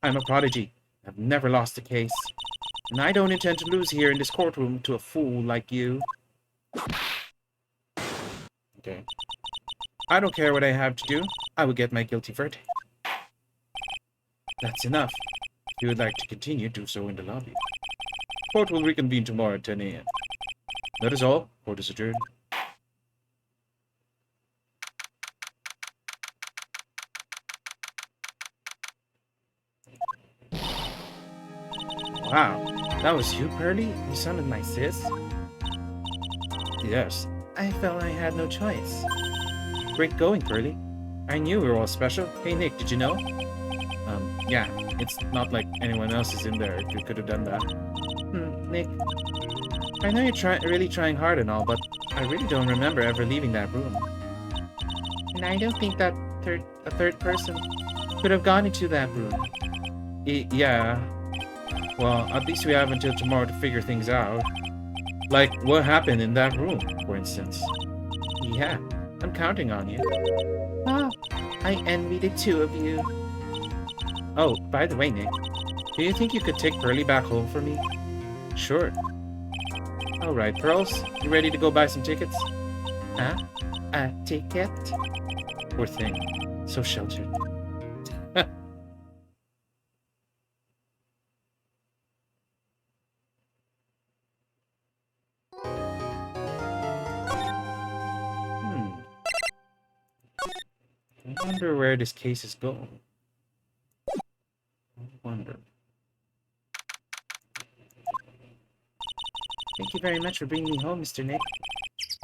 I'm a prodigy. I've never lost a case. And I don't intend to lose here in this courtroom to a fool like you. Okay. I don't care what I have to do. I will get my guilty verdict. That's enough. If you would like to continue, do so in the lobby. Court will reconvene tomorrow at 10 a.m. That is all. Court is adjourned. Wow, that was you, Pearly? You sounded my sis? Yes. I felt I had no choice. Great going, Pearly. I knew we were all special. Hey, Nick, did you know? Yeah. It's not like anyone else is in there. You could have done that. Nick. I know you're really trying hard and all, but I really don't remember ever leaving that room. And I don't think that a third person could have gone into that room. Yeah. Well, at least we have until tomorrow to figure things out. Like, what happened in that room, for instance. Yeah, I'm counting on you. Oh, I envy the two of you. Oh, by the way, Nick, do you think you could take Pearly back home for me? Sure. Alright, Pearls, you ready to go buy some tickets? Huh? A ticket? Poor thing. So sheltered. I wonder where this case is going. I wonder. Thank you very much for bringing me home, Mr. Nick.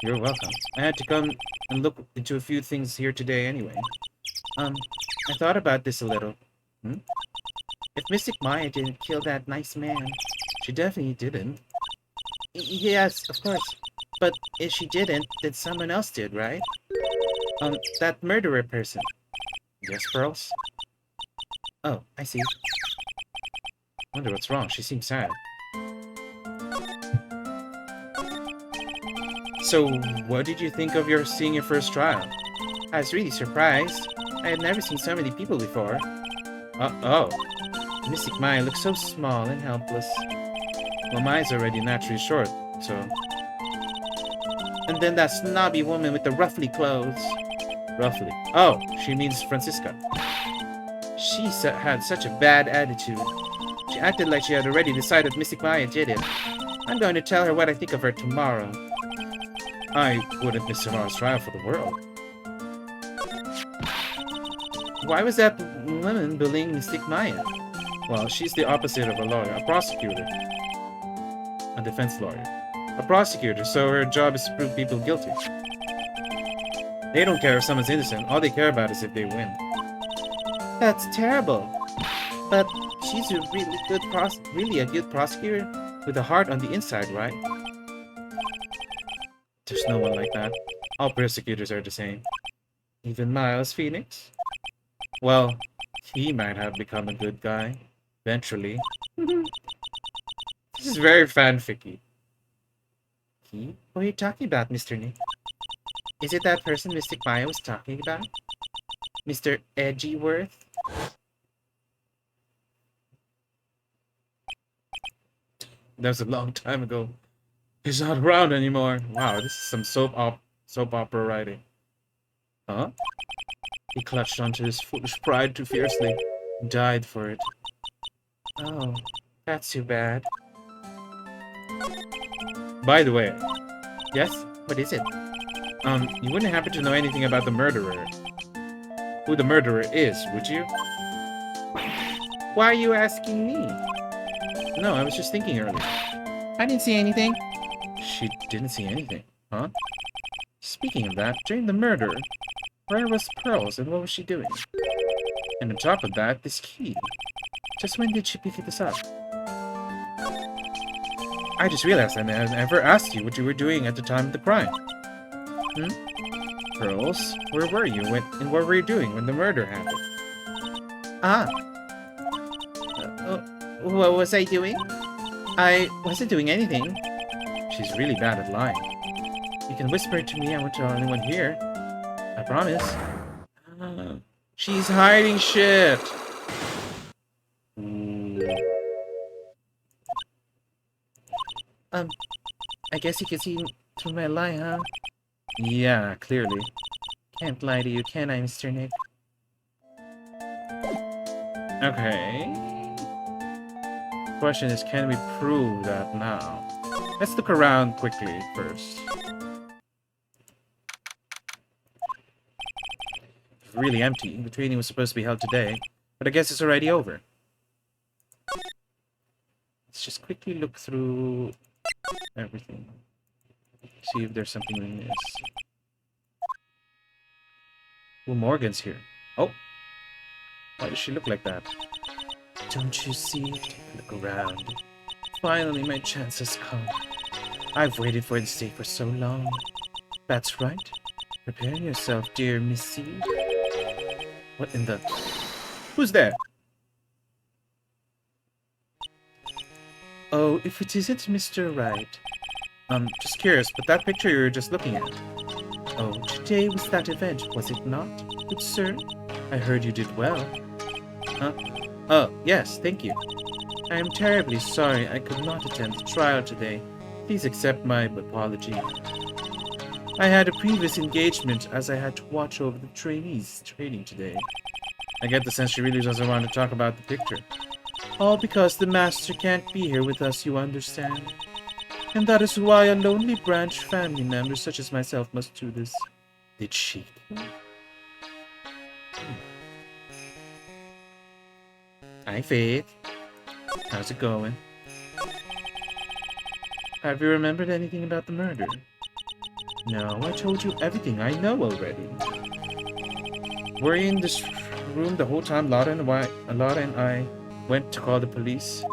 You're welcome. I had to come and look into a few things here today anyway. I thought about this a little. If Mystic Maya didn't kill that nice man, she definitely didn't. Yes, of course. But if she didn't, then someone else did, right? That murderer person. Yes, Pearls? Oh, I see. Wonder what's wrong. She seems sad. So, what did you think of seeing your first trial? I was really surprised. I had never seen so many people before. Oh. Mystic Maya looks so small and helpless. Well, Maya's already naturally short, so... And then that snobby woman with the ruffly clothes. Roughly. Oh, she means Francisca. Had such a bad attitude. She acted like she had already decided Mystic Maya did it. I'm going to tell her what I think of her tomorrow. I wouldn't miss tomorrow's trial for the world. Why was that woman bullying Mystic Maya? Well, she's the opposite of a lawyer, a prosecutor. A defense lawyer. A prosecutor, so her job is to prove people guilty. They don't care if someone's innocent, all they care about is if they win. That's terrible. But she's a really a good prosecutor with a heart on the inside, right? There's no one like that. All prosecutors are the same. Even Miles Phoenix? Well, he might have become a good guy. Eventually. This is very fanficky. He? What are you talking about, Mr. Nick? Is it that person Mystic Maya was talking about? Mr. Edgyworth? That was a long time ago. He's not around anymore. Wow, this is some soap opera writing. Huh? He clutched onto his foolish pride too fiercely and died for it. Oh, that's too bad. By the way. Yes? What is it? You wouldn't happen to know anything about the murderer? Who the murderer is, would you? Why are you asking me? No, I was just thinking earlier. I didn't see anything. She didn't see anything, huh? Speaking of that, during the murder, where was Pearls and what was she doing? And on top of that, this key. Just when did she pick this up? I just realized I never asked you what you were doing at the time of the crime. Pearls, where were you and what were you doing when the murder happened? Ah. What was I doing? I wasn't doing anything. She's really bad at lying. You can whisper it to me, I won't tell anyone here. I promise. She's hiding shit! I guess you can see through my lie, huh? Yeah, clearly. Can't lie to you, can I, Mr. Nick? Okay. Question is, can we prove that now? Let's look around quickly first. It's really empty. The training was supposed to be held today, but I guess it's already over. Let's just quickly look through everything. See if there's something we miss. Oh, Morgan's here. Oh! Why does she look like that? Don't you see? Take a look around. Finally, my chance has come. I've waited for this day for so long. That's right. Prepare yourself, dear Missy. What in the... Who's there? Oh, if it isn't Mr. Wright. Just curious, but that picture you were just looking at. Oh, today was that event, was it not, good sir? I heard you did well. Huh? Oh, yes, thank you. I am terribly sorry I could not attend the trial today. Please accept my apology. I had a previous engagement as I had to watch over the trainees training today. I get the sense she really doesn't want to talk about the picture. All because the master can't be here with us, you understand. And that is why a lonely branch family member such as myself must do this. Did she? Hi, Faith. How's it going? Have you remembered anything about the murder? No, I told you everything I know already. Were you in this room the whole time Lotta and I went to call the police?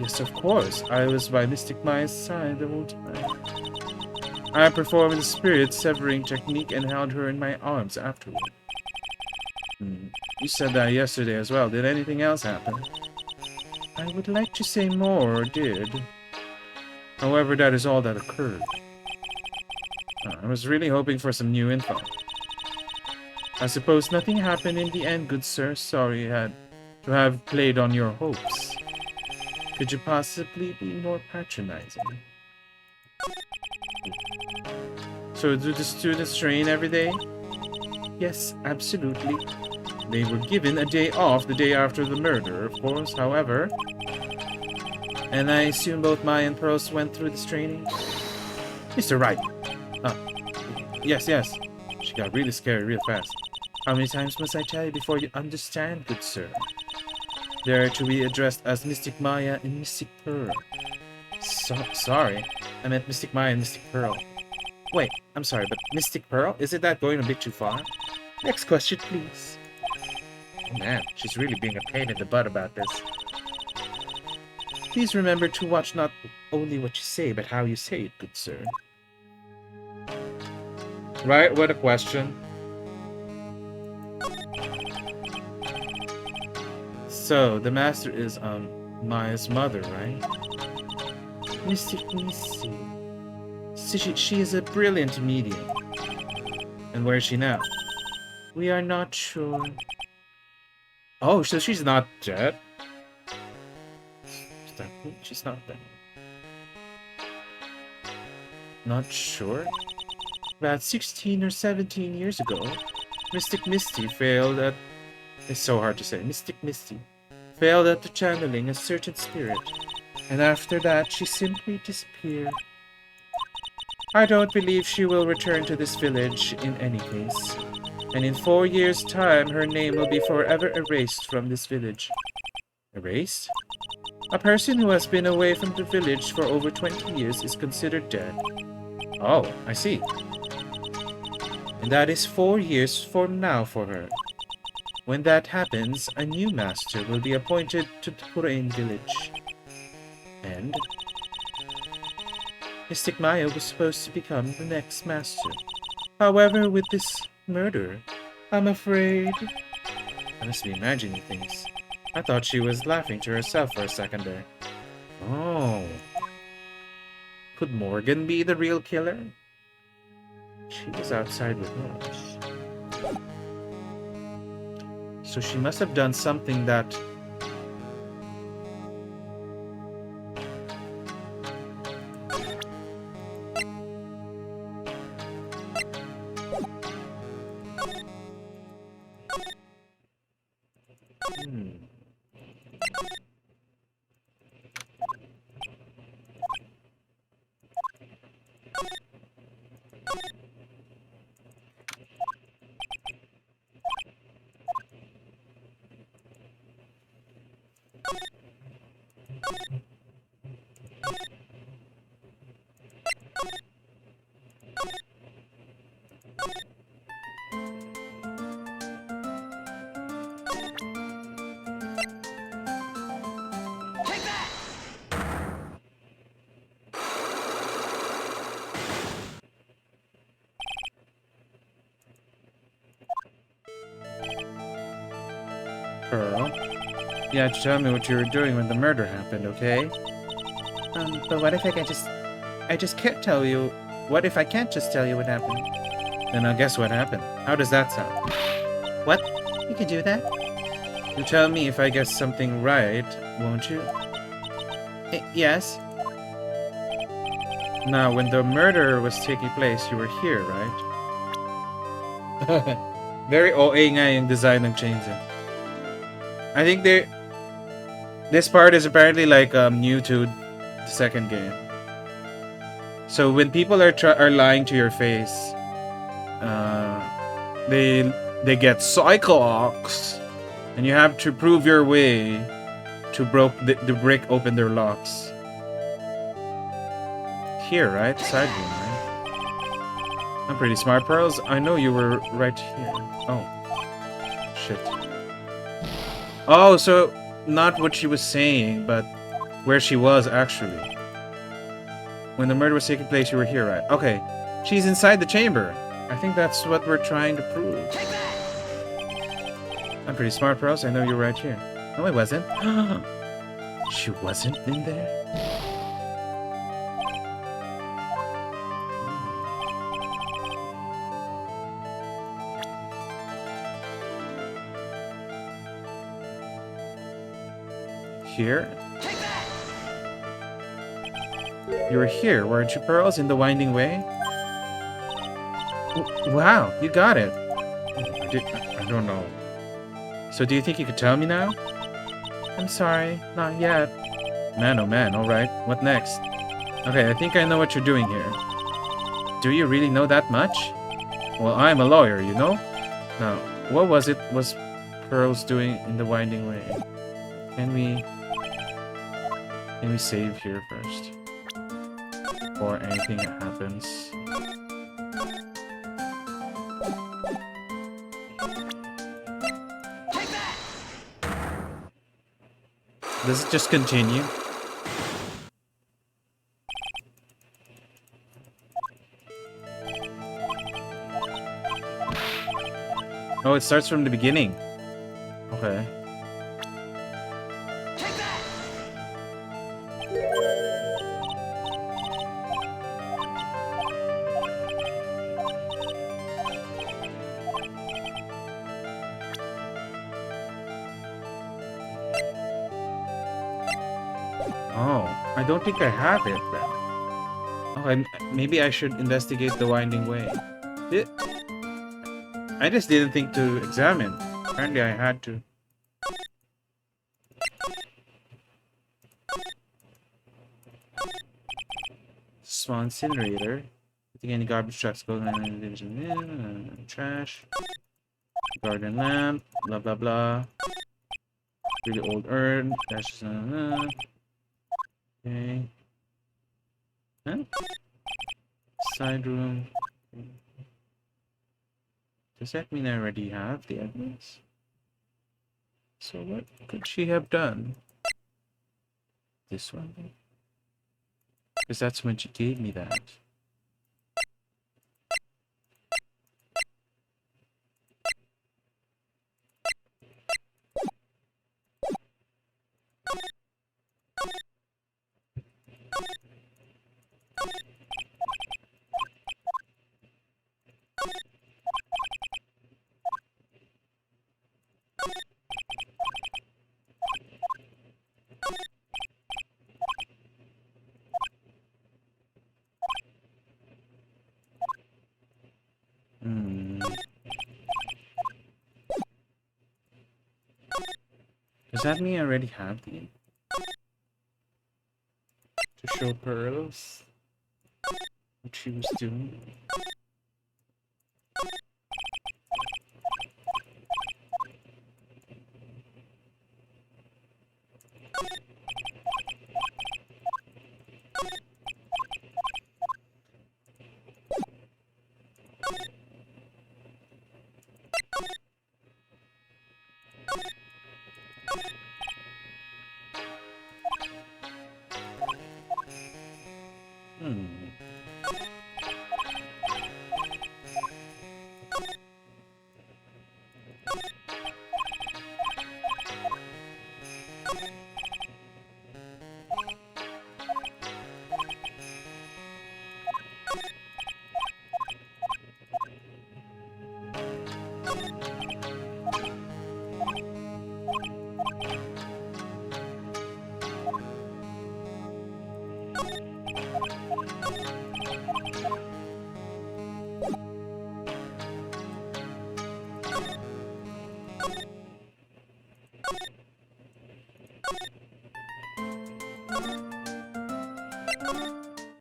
Yes, of course. I was by Mystic Maya's side the whole time. I performed the spirit severing technique and held her in my arms afterward. You said that yesterday as well. Did anything else happen? I would like to say more, or did. However, that is all that occurred. I was really hoping for some new info. I suppose nothing happened in the end, good sir. Sorry to have played on your hopes. Could you possibly be more patronizing? So do the students train every day? Yes, absolutely.
They were given a day off the day after the murder, of course, however.
And I assume both Maya and Pearls went through this training?
Mr. Wright.
Yes, yes. She got really scary real fast. How many times must I tell you before you understand, good sir? They are to be addressed as Mystic Maya and Mystic Pearl. Sorry. I meant Mystic Maya and Mystic Pearl. Wait, I'm sorry, but Mystic Pearl? Isn't that going a bit too far? Next question, please. Oh man, she's really being a pain in the butt about this. Please remember to watch not only what you say, but how you say it, good sir. Right, what a question. So, the master is, Maya's mother, right? Mystic Missy. She is a brilliant medium. And where is she now? We are not sure. Oh, so she's not dead? She's not dead. Not sure? About 16 or 17 years ago, Mystic Misty failed at... It's so hard to say. Mystic Misty failed at the channeling a certain spirit. And after that, she simply disappeared. I don't believe she will return to this village in any case. And in 4 years' time, her name will be forever erased from this village. Erased? A person who has been away from the village for over 20 years is considered dead. Oh, I see. And that is 4 years from now for her. When that happens, a new master will be appointed to the Kurain village. And Mystic Maya was supposed to become the next master. However, with this murder, I'm afraid... I must be imagining things. I thought she was laughing to herself for a second there. Oh. Could Morgan be the real killer? She was outside with us. So she must have done something that... Pearl? You had to tell me what you were doing when the murder happened, okay? But what if I just can't tell you... What if I can't just tell you what happened? Then I'll guess what happened. How does that sound? What? You can do that? You tell me if I guess something right, won't you? Yes. Now, when the murder was taking place, you were here, right? Very OA nga yung design ng chains. I think this part is apparently like new to the second game. So when people are lying to your face, they get Cyclops, and you have to prove your way to break open their locks. Here, right? Side room, right? I'm pretty smart, Pearls. I know you were right here. Oh. Shit. Oh, so not what she was saying, but where she was actually. When the murder was taking place, you were here, right? Okay. She's inside the chamber. I think that's what we're trying to prove. I'm pretty smart, Pearls. I know you're right here. No, I wasn't. She wasn't in there? Here? You were here, weren't you, Pearls, in the winding way? Wow, you got it. I don't know.
So do you think you could tell me now? I'm sorry, not yet. Man, oh man, alright. What next? Okay, I think I know what you're doing here. Do you really know that much? Well, I'm a lawyer, you know? Now, what was Pearls doing in the Winding Way? Can we save here first? Before anything happens. Does it just continue? Oh, it starts from the beginning. Okay. Oh, I don't think I have it then. Oh, maybe I should investigate the Winding Way. I just didn't think to examine. Apparently I had to. Small incinerator. I think any garbage trucks going in. Trash. Garden lamp. Blah blah blah. Really old urn. That's okay. Huh? Side room. Does that mean I already have the evidence? So what could she have done? This one? Because that's when she gave me that. Does that mean I already have the to show Pearls what she was doing?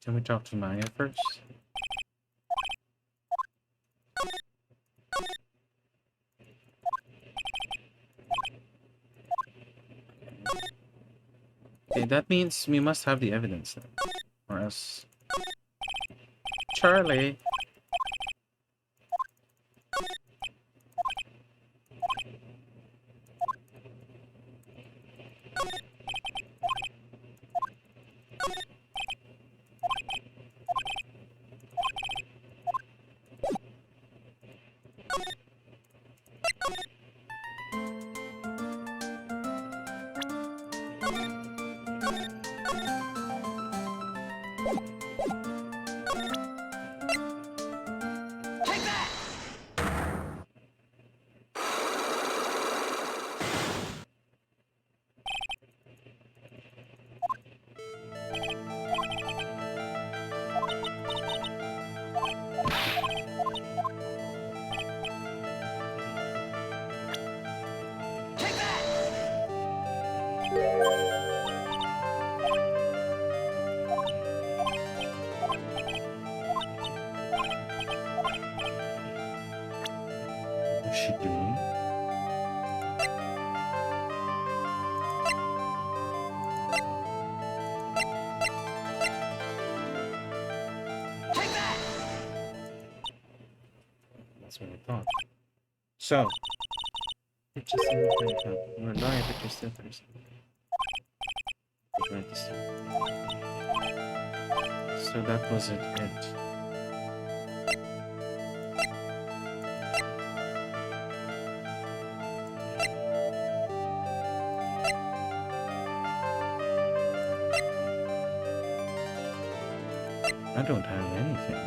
Can we talk to Maya first? Okay, that means we must have the evidence then. Or else... Charlie! is she doing? That's what I thought. So, picture still thirsty. We're not a picture still thirsty. So that wasn't it. I don't have anything.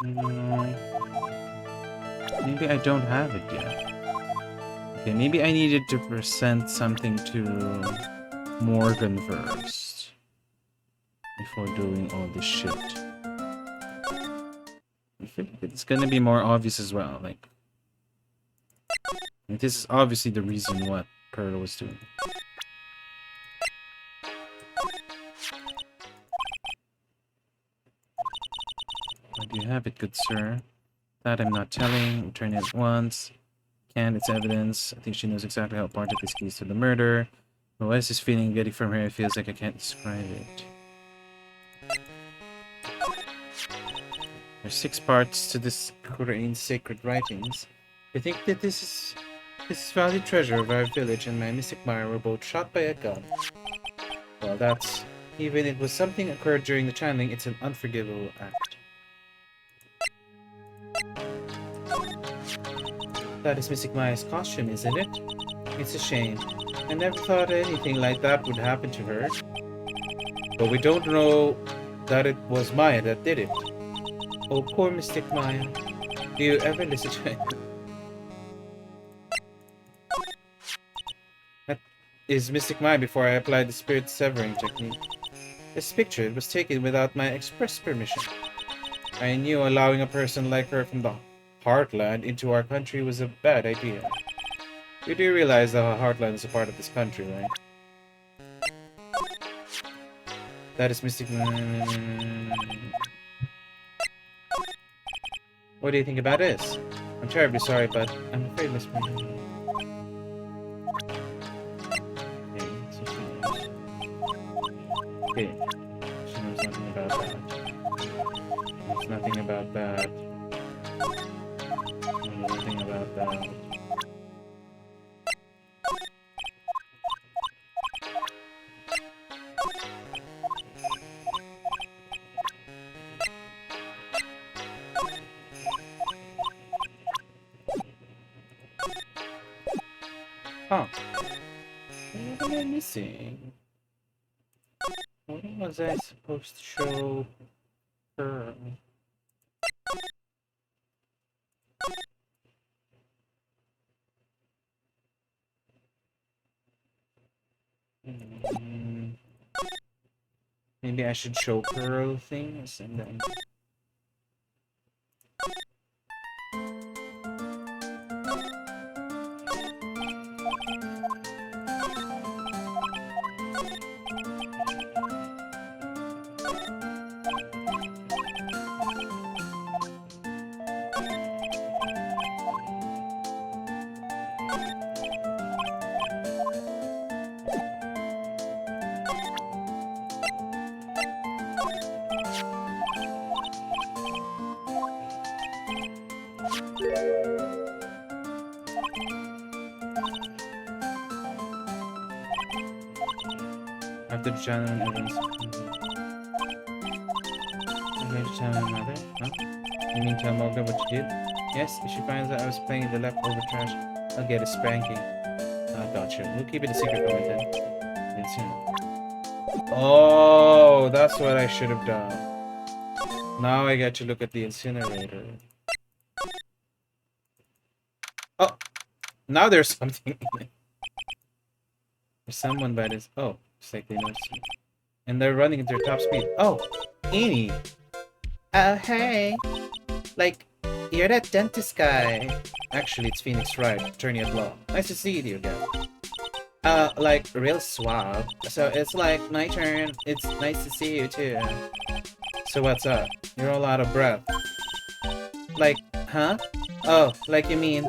No. Maybe I don't have it yet. Okay, maybe I needed to present something to Morgan first before doing all this shit. I feel like it's gonna be more obvious as well. Like this is obviously the reason what Pearl was doing. Why do you have it, good sir? That I'm not telling. Return it once. Can't, it's evidence. I think she knows exactly how part of this keys to the murder. But what is this feeling getting from her? It feels like I can't describe it. There's 6 parts to this Korean sacred writings. I think that this valued treasure of our village and my mystic Maya were both shot by a gun. Well, that's... Even if it was something occurred during the channeling, it's an unforgivable act. That is Mystic Maya's costume, isn't it? It's a shame. I never thought anything like that would happen to her. But we don't know that it was Maya that did it. Oh, poor Mystic Maya. Do you ever listen to it? That is Mystic Maya before I applied the spirit severing technique. This picture was taken without my express permission. I knew allowing a person like her from the Heartland into our country was a bad idea. You do realize that Heartland is a part of this country, right? That is Mystic... What do you think about this? I'm terribly sorry, but I'm afraid Miss... Okay, she knows nothing about that. There's nothing about that. Nothing about that. Huh. What am I missing? What was I supposed to show her? Maybe I should show Pearl things and then... After the channel, everyone's... I'm going to channel another, huh?
You mean tell Morgan what you did? Yes, if she finds out I was playing the leftover trash, I'll get a spanking. I gotcha. We'll keep it a secret from it then. It's Oh, that's what I should have done. Now I get to look at the incinerator. Oh, now there's something in it. There's someone by this. Oh, it's like they noticed me. And they're running at their top speed. Oh, Eni. Oh, hey. Like, you're that dentist guy. Actually, it's Phoenix Wright, attorney at law. Nice to see you again. Like, real suave. So it's like my turn. It's nice to see you too. So what's up? You're all out of breath. Like, huh? Oh, like you mean...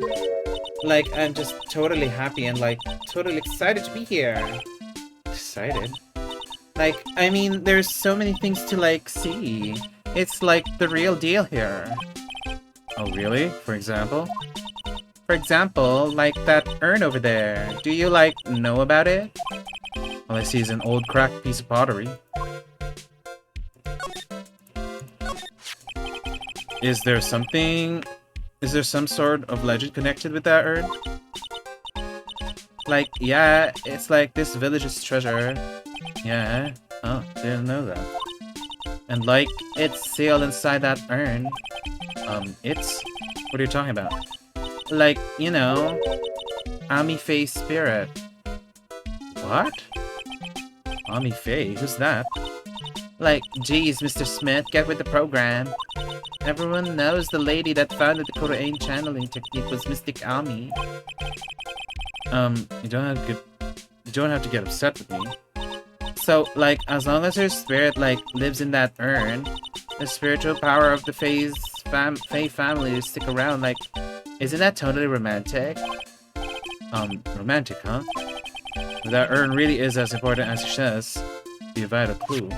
Like, I'm just totally happy and like, totally excited to be here. Excited? Like, I mean, there's so many things to like, see. It's like the real deal here. Oh, really? For example? For example, like that urn over there. Do you, like, know about it? All I see is an old cracked piece of pottery. Is there something... Is there some sort of legend connected with that urn? Like, yeah, it's like this village's treasure. Yeah. Oh, didn't know that. And like, it's sealed inside that urn. It's... What are you talking about? Like, you know, Ami Faye's spirit. What? Ami Faye? Who's that? Like, geez, Mr. Smith, get with the program. Everyone knows the lady that founded the Korean channeling technique was Mystic Ami. You don't have to get upset with me. So, like, as long as her spirit, like, lives in that urn, the spiritual power of the Faye family will stick around, like, isn't that totally romantic? Romantic, huh? But that urn really is as important as it says. Be a vital clue.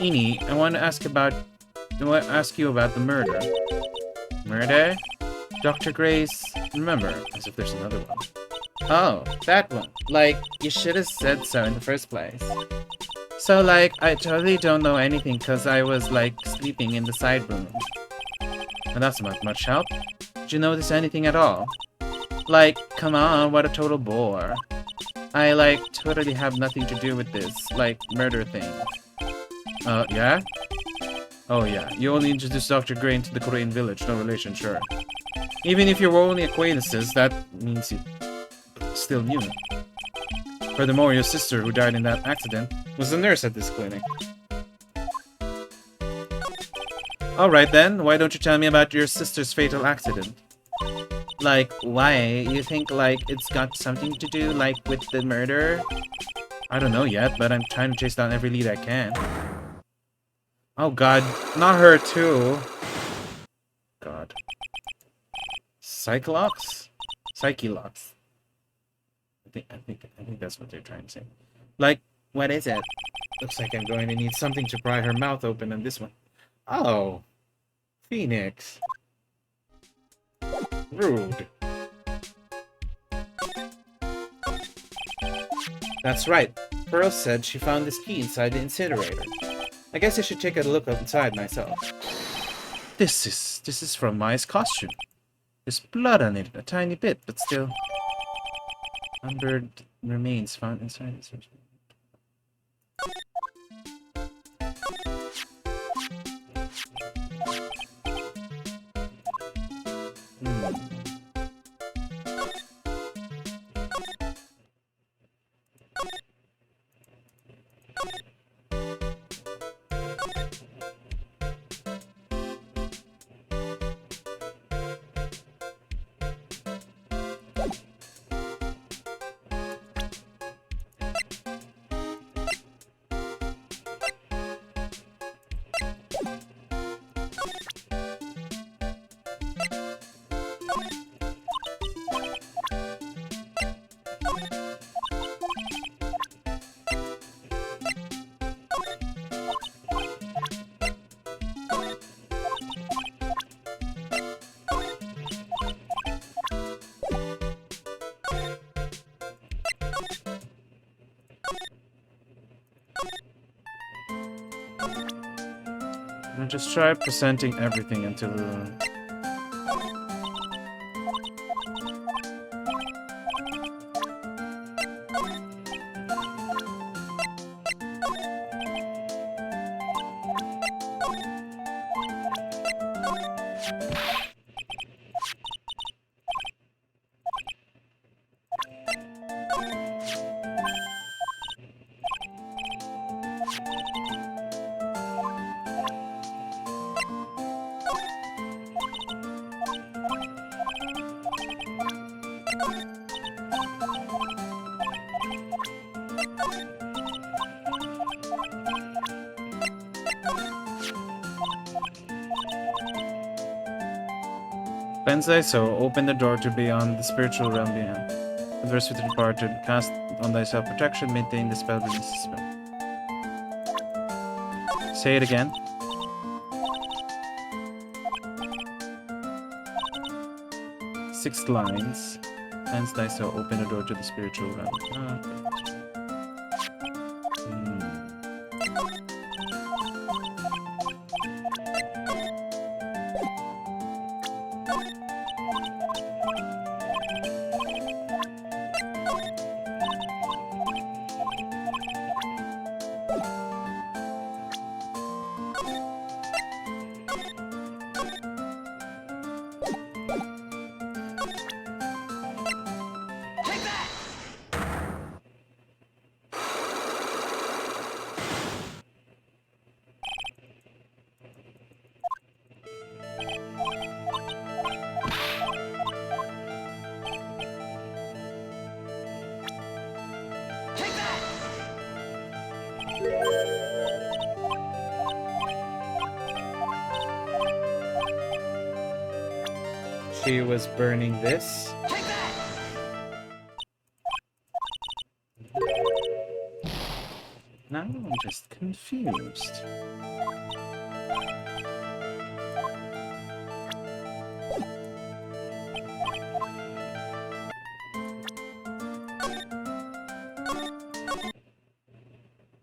Eni, I want to ask you about the murder. Murder? Dr. Grace, remember, as if there's another one. Oh, that one. Like, you should have said so in the first place. So, like, I totally don't know anything because I was, like, sleeping in the side room. And that's not much help. Did you notice anything at all? Like, come on, what a total bore. I, like, totally have nothing to do with this, like, murder thing. Yeah? Oh, yeah. You only introduced Dr. Gray into the Korean village. No relation, sure. Even if you were only acquaintances, that means you still knew. Furthermore, your sister, who died in that accident, was a nurse at this clinic. Alright then, why don't you tell me about your sister's fatal accident? Like, why? You think, like, it's got something to do, like, with the murder? I don't know yet, but I'm trying to chase down every lead I can. Oh god, not her too. God. Cyclops? Psychelops. I think that's what they're trying to say. Like, what is it? Looks like I'm going to need something to pry her mouth open on this one. Oh. Phoenix. Rude. That's right. Pearl said she found this key inside the incinerator. I guess I should take a look inside myself. This is from Maya's costume. There's blood on it, a tiny bit, but still. Unburned remains found inside the surgery. I'll just try presenting everything until... Cleanse so open the door to beyond the spiritual realm beyond. Converse with the departed, cast on thyself protection, maintain the spell, release the spell. Say it again. Six lines. Cleanse thyself, open the door to the spiritual realm. Okay. She was burning this. Now I'm just confused.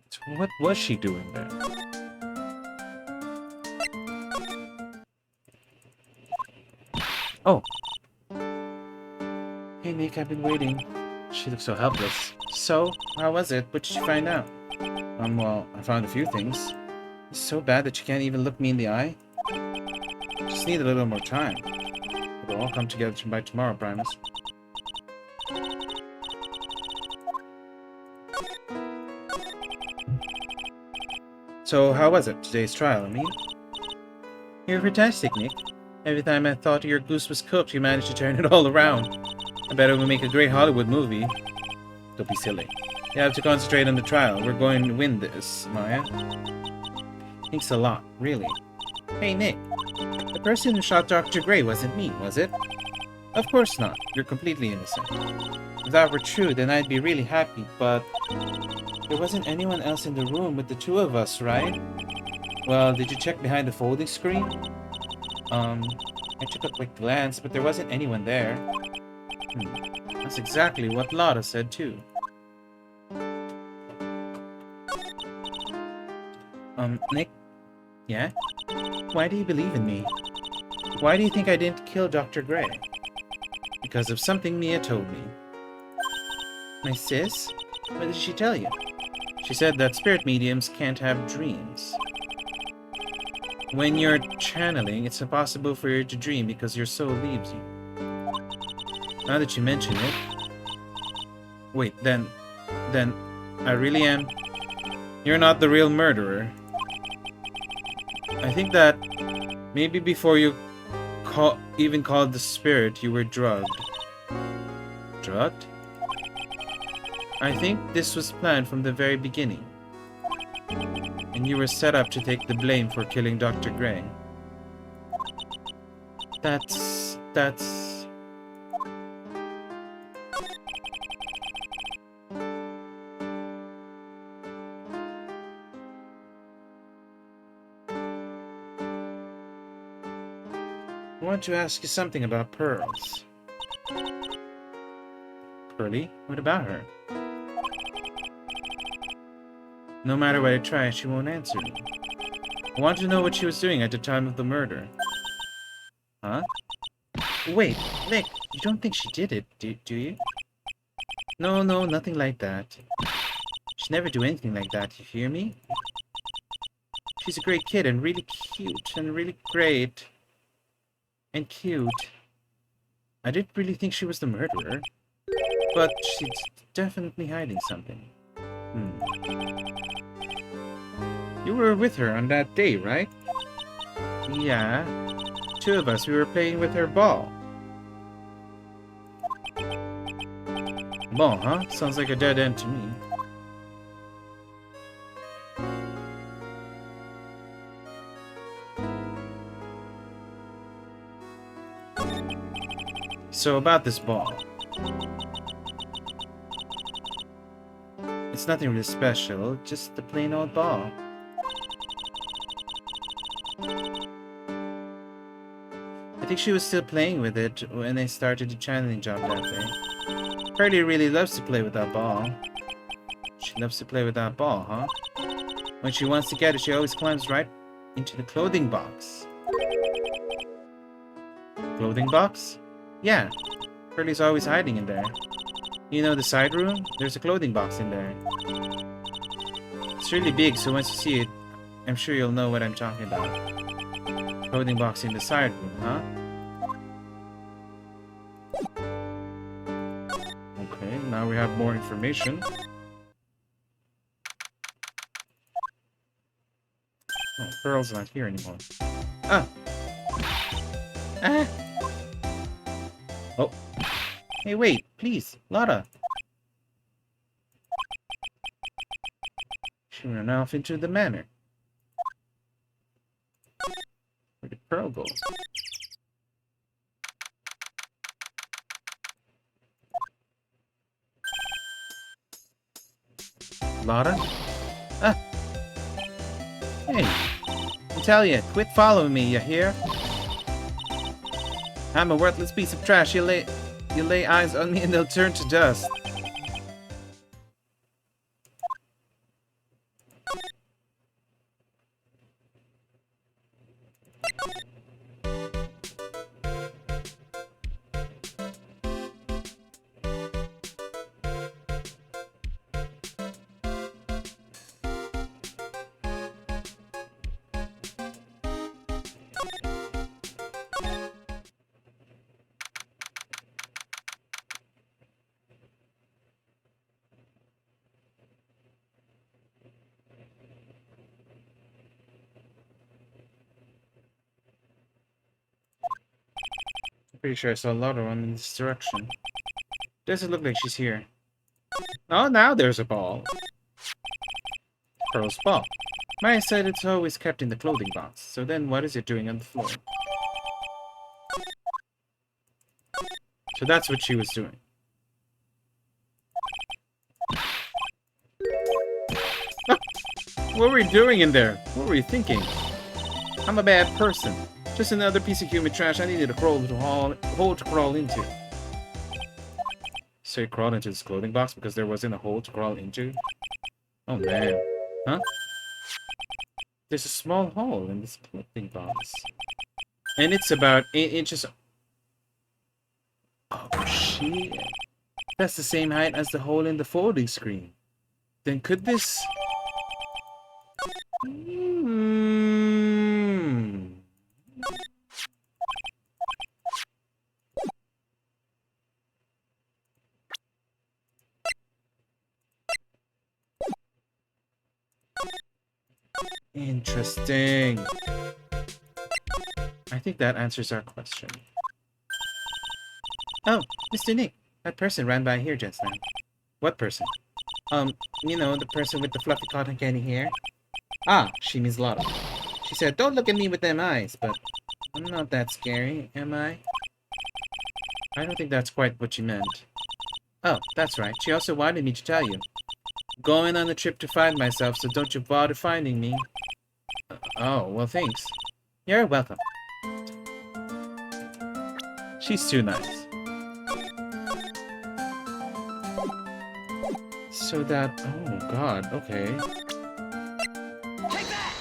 So what was she doing there? Oh. Hey Nick, I've been waiting. She looks so helpless. So, how was it? What did you find out? Well, I found a few things. It's so bad that you can't even look me in the eye. Just need a little more time. It'll all come together by tomorrow, Primus. So, how was it? Today's trial, I mean? You're fantastic, Nick. Every time I thought your goose was cooked, you managed to turn it all around. I bet it would make a great Hollywood movie. Don't be silly. You have to concentrate on the trial. We're going to win this, Maya. Thanks a lot, really. Hey, Nick. The person who shot Dr. Gray wasn't me, was it? Of course not. You're completely innocent. If that were true, then I'd be really happy, but... there wasn't anyone else in the room with the two of us, right? Well, did you check behind the folding screen? I took a quick glance, but there wasn't anyone there. That's exactly what Lotta said, too. Nick? Yeah? Why do you believe in me? Why do you think I didn't kill Dr. Gray? Because of something Mia told me. My sis? What did she tell you? She said that spirit mediums can't have dreams. When you're channeling, it's impossible for you to dream because your soul leaves you. Now that you mention it... Wait, then I really am... You're not the real murderer. I think that maybe before you even called the spirit, you were drugged. Drugged? I think this was planned from the very beginning. And you were set up to take the blame for killing Dr. Gray. That's... I want to ask you something about Pearls. Pearly? What about her? No matter what I try, she won't answer me. I want to know what she was doing at the time of the murder. Huh? Wait, Nick, you don't think she did it, do you? No, nothing like that. She'd never do anything like that, you hear me? She's a great kid and really cute and really great. And cute. I didn't really think she was the murderer. But she's definitely hiding something. You were with her on that day, right? Yeah. 2 of us, we were playing with her ball. Ball, huh? Sounds like a dead end to me. So about this ball. It's nothing really special, just a plain old ball. I think she was still playing with it when they started the channeling job that day. Pearly really loves to play with that ball. She loves to play with that ball, huh? When she wants to get it, she always climbs right into the clothing box. Clothing box? Yeah. Pearly's always hiding in there. You know the side room? There's a clothing box in there. It's really big, so once you see it, I'm sure you'll know what I'm talking about. Clothing box in the side room, huh? Okay, now we have more information. Oh, Pearl's not here anymore. Ah! Ah! Oh. Hey, wait, please, Lotta. She ran off into the manor. Where did Pearl go? Lotta? Ah! Hey! Natalia, quit following me, you hear? I'm a worthless piece of trash. You lay eyes on me and they'll turn to dust. Pretty sure I saw a lot of them in this direction. Doesn't look like she's here. Oh, now there's a ball. Pearl's ball. Maya said it's always kept in the clothing box. So then what is it doing on the floor? So that's what she was doing. Ah! What were you doing in there? What were you thinking? I'm a bad person. Just another piece of human trash I needed a hole to crawl into. So you crawled into this clothing box because there wasn't a hole to crawl into? Oh man. Huh? There's a small hole in this clothing box. And it's about 8 inches... Oh shit. That's the same height as the hole in the folding screen. Then could this... Interesting. I think that answers our question. Oh, Mr. Nick. That person ran by here just now. What person? You know, the person with the fluffy cotton candy hair. Ah, she means Lotta. She said, don't look at me with them eyes, but I'm not that scary, am I? I don't think that's quite what she meant. Oh, that's right. She also wanted me to tell you. Going on a trip to find myself, so don't you bother finding me. Oh, well, thanks. You're welcome. She's too nice. So that... Oh, God. Okay.
Take that!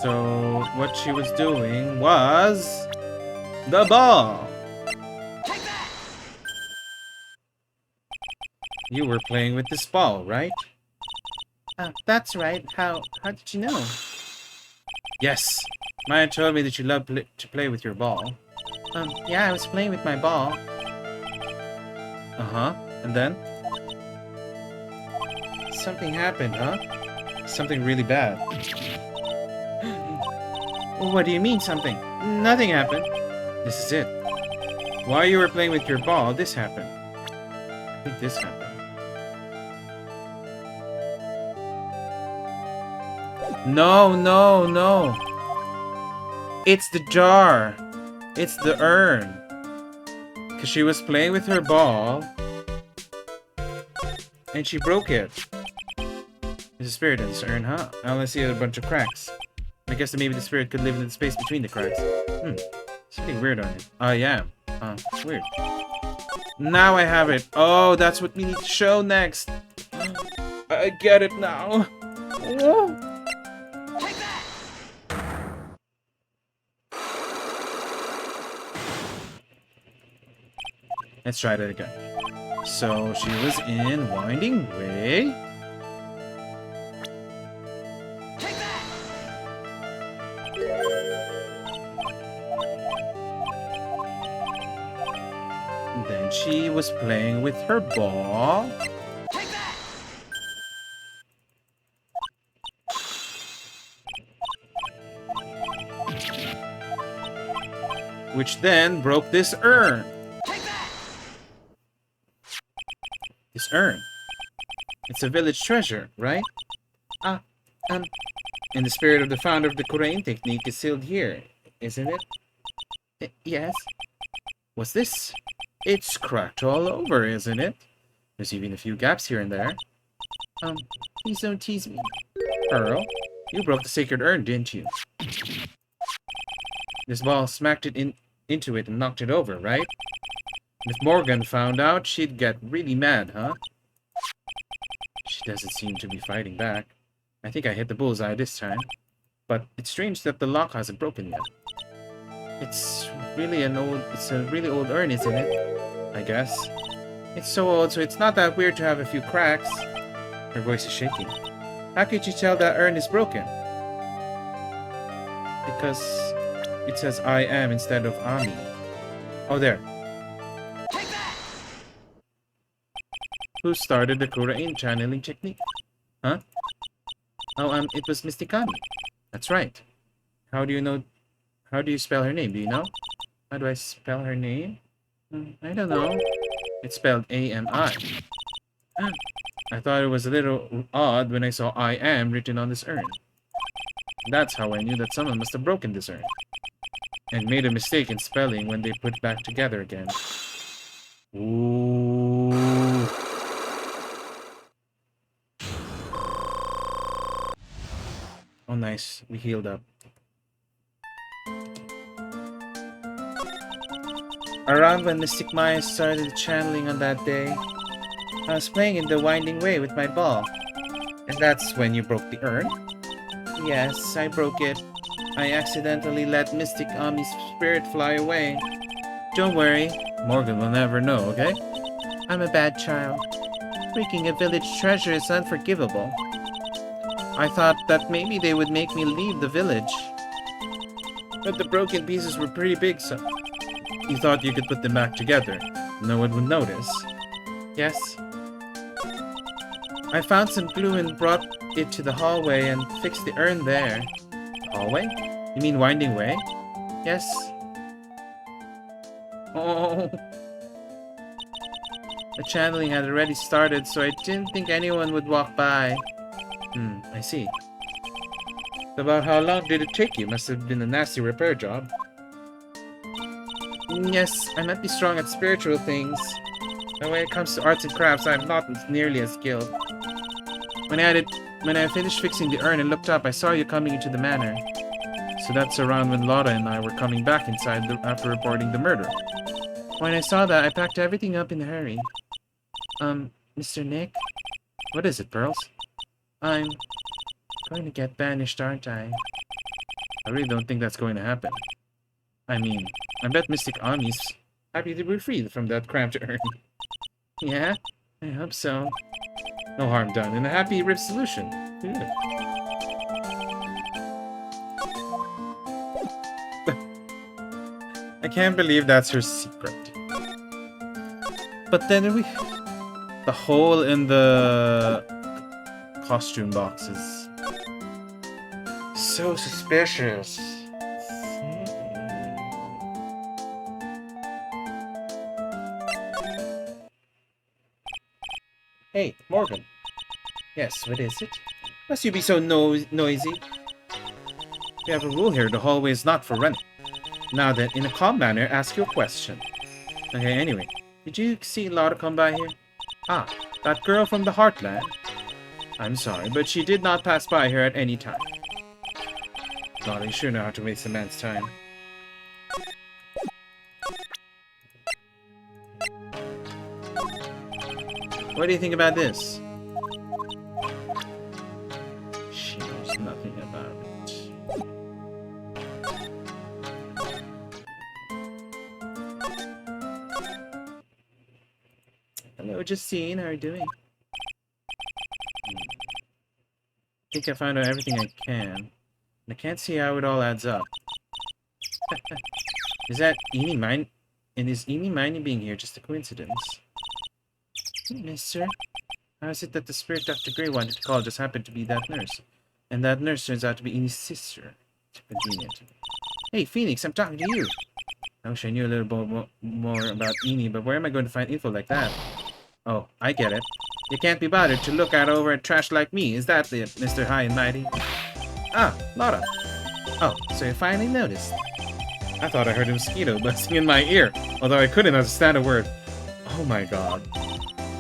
So, what she was doing was... the ball! You were playing with this ball, right? That's right. How did you know? Yes. Maya told me that you love to play with your ball. Yeah, I was playing with my ball. Uh-huh. And then? Something happened, huh? Something really bad. What do you mean, something? Nothing happened. This is it. While you were playing with your ball, this happened. I think this happened. No, no, no. It's the jar. It's the urn. Because she was playing with her ball. And she broke it. There's a spirit in this urn, huh? I only see a bunch of cracks. I guess that maybe the spirit could live in the space between the cracks. It's pretty weird on it. Oh, yeah. Weird. Now I have it. Oh, that's what we need to show next. I get it now. Oh. Let's try that again. So she was in Winding Way. Then she was playing with her ball. Which then broke this urn. This urn. It's a village treasure, right? And the spirit of the founder of the Korean technique is sealed here, isn't it? Yes. What's this? It's cracked all over, isn't it? There's even a few gaps here and there. Please don't tease me. Pearl, you broke the sacred urn, didn't you? This ball smacked it into it and knocked it over, right? If Morgan found out, she'd get really mad, huh? She doesn't seem to be fighting back. I think I hit the bullseye this time. But it's strange that the lock hasn't broken yet. It's a really old urn, isn't it? I guess. It's so old, so it's not that weird to have a few cracks. Her voice is shaking. How could you tell that urn is broken? Because it says I am instead of Ami. Oh, there. Who started the Korean channeling technique? Huh? Oh, it was Mysticami. That's right. How do you know? How do you spell her name? Do you know? How do I spell her name? I don't know. It's spelled A-M-I. I thought it was a little odd when I saw I am written on this urn. That's how I knew that someone must have broken this urn. And made a mistake in spelling when they put back together again. Ooh. Oh, nice. We healed up. Around when Mystic Maya started channeling on that day, I was playing in the Winding Way with my ball. And that's when you broke the urn? Yes, I broke it. I accidentally let Mystic Ami's spirit fly away. Don't worry, Morgan will never know, okay? I'm a bad child. Breaking a village treasure is unforgivable. I thought that maybe they would make me leave the village. But the broken pieces were pretty big, so you thought you could put them back together. No one would notice. Yes. I found some glue and brought it to the hallway and fixed the urn there. Hallway? You mean Winding Way? Yes. Oh. The channeling had already started, so I didn't think anyone would walk by. I see. About how long did it take you? Must have been a nasty repair job. Yes, I might be strong at spiritual things. But when it comes to arts and crafts, I'm not nearly as skilled. When I finished fixing the urn and looked up, I saw you coming into the manor. So that's around when Laura and I were coming back inside after reporting the murder. When I saw that, I packed everything up in a hurry. Mr. Nick? What is it, Pearls? I'm going to get banished, aren't I? I really don't think that's going to happen. I mean, I bet Mystic Ami's happy to be freed from that crime to earn. Yeah? I hope so. No harm done, and a happy resolution. Yeah. I can't believe that's her secret. But then the hole in the costume boxes. So suspicious. Hey, Morgan. Yes, what is it? Must you be so noisy? We have a rule here, the hallway is not for running. Now then, in a calm manner, ask your question. Okay, anyway, did you see Lotta come by here? Ah, that girl from the Heartland? I'm sorry, but she did not pass by here at any time. Lotta, you sure know how to waste a man's time. What do you think about this? She knows nothing about it. Hello, Justine. How are you doing? I think I found out everything I can. And I can't see how it all adds up. Is that Eenie Mine? And is Eenie Mine being here just a coincidence? Mister, how is it that the spirit Dr. Gray wanted to call just happened to be that nurse? And that nurse turns out to be Enie's sister. It's convenient. Hey, Phoenix, I'm talking to you. I wish I knew a little more about Eenie, but where am I going to find info like that? Oh, I get it. You can't be bothered to look out over at trash like me, is that it, Mr. High and Mighty? Ah, Lotta. Oh, so you finally noticed. I thought I heard a mosquito buzzing in my ear, although I couldn't understand a word. Oh my god.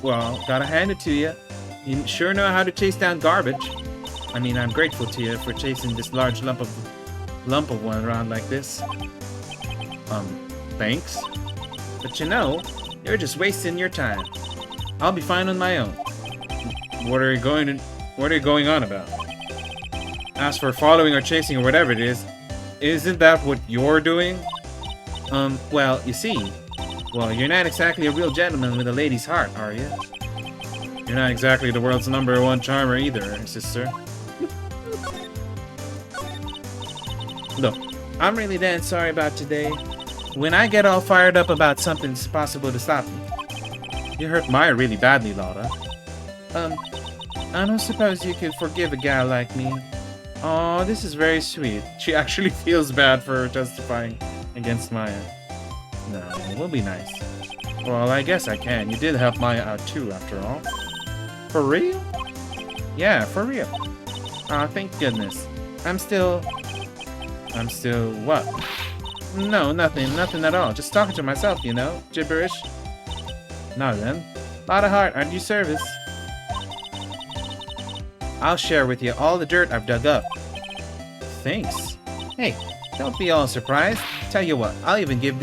Well, gotta hand it to you. You sure know how to chase down garbage. I mean, I'm grateful to you for chasing this large lump of one around like this. Thanks. But you know, you're just wasting your time. I'll be fine on my own. What are you going on about? As for following or chasing or whatever it is, isn't that what you're doing? Well, you see, you're not exactly a real gentleman with a lady's heart, are you? You're not exactly the world's #1 charmer either, sister. Look, I'm really damn sorry about today. When I get all fired up about something, it's possible to stop me. You hurt Maya really badly, Lotta. I don't suppose you could forgive a gal like me. Aw, this is very sweet. She actually feels bad for testifying against Maya. No, we'll be nice. Well, I guess I can. You did help Maya out too, after all. For real? Yeah, for real. Aw, thank goodness. I'm still what? No, nothing at all. Just talking to myself, you know? Gibberish. Now then, lot of heart at your service. I'll share with you all the dirt I've dug up. Thanks. Hey, don't be all surprised. Tell you what, I'll even give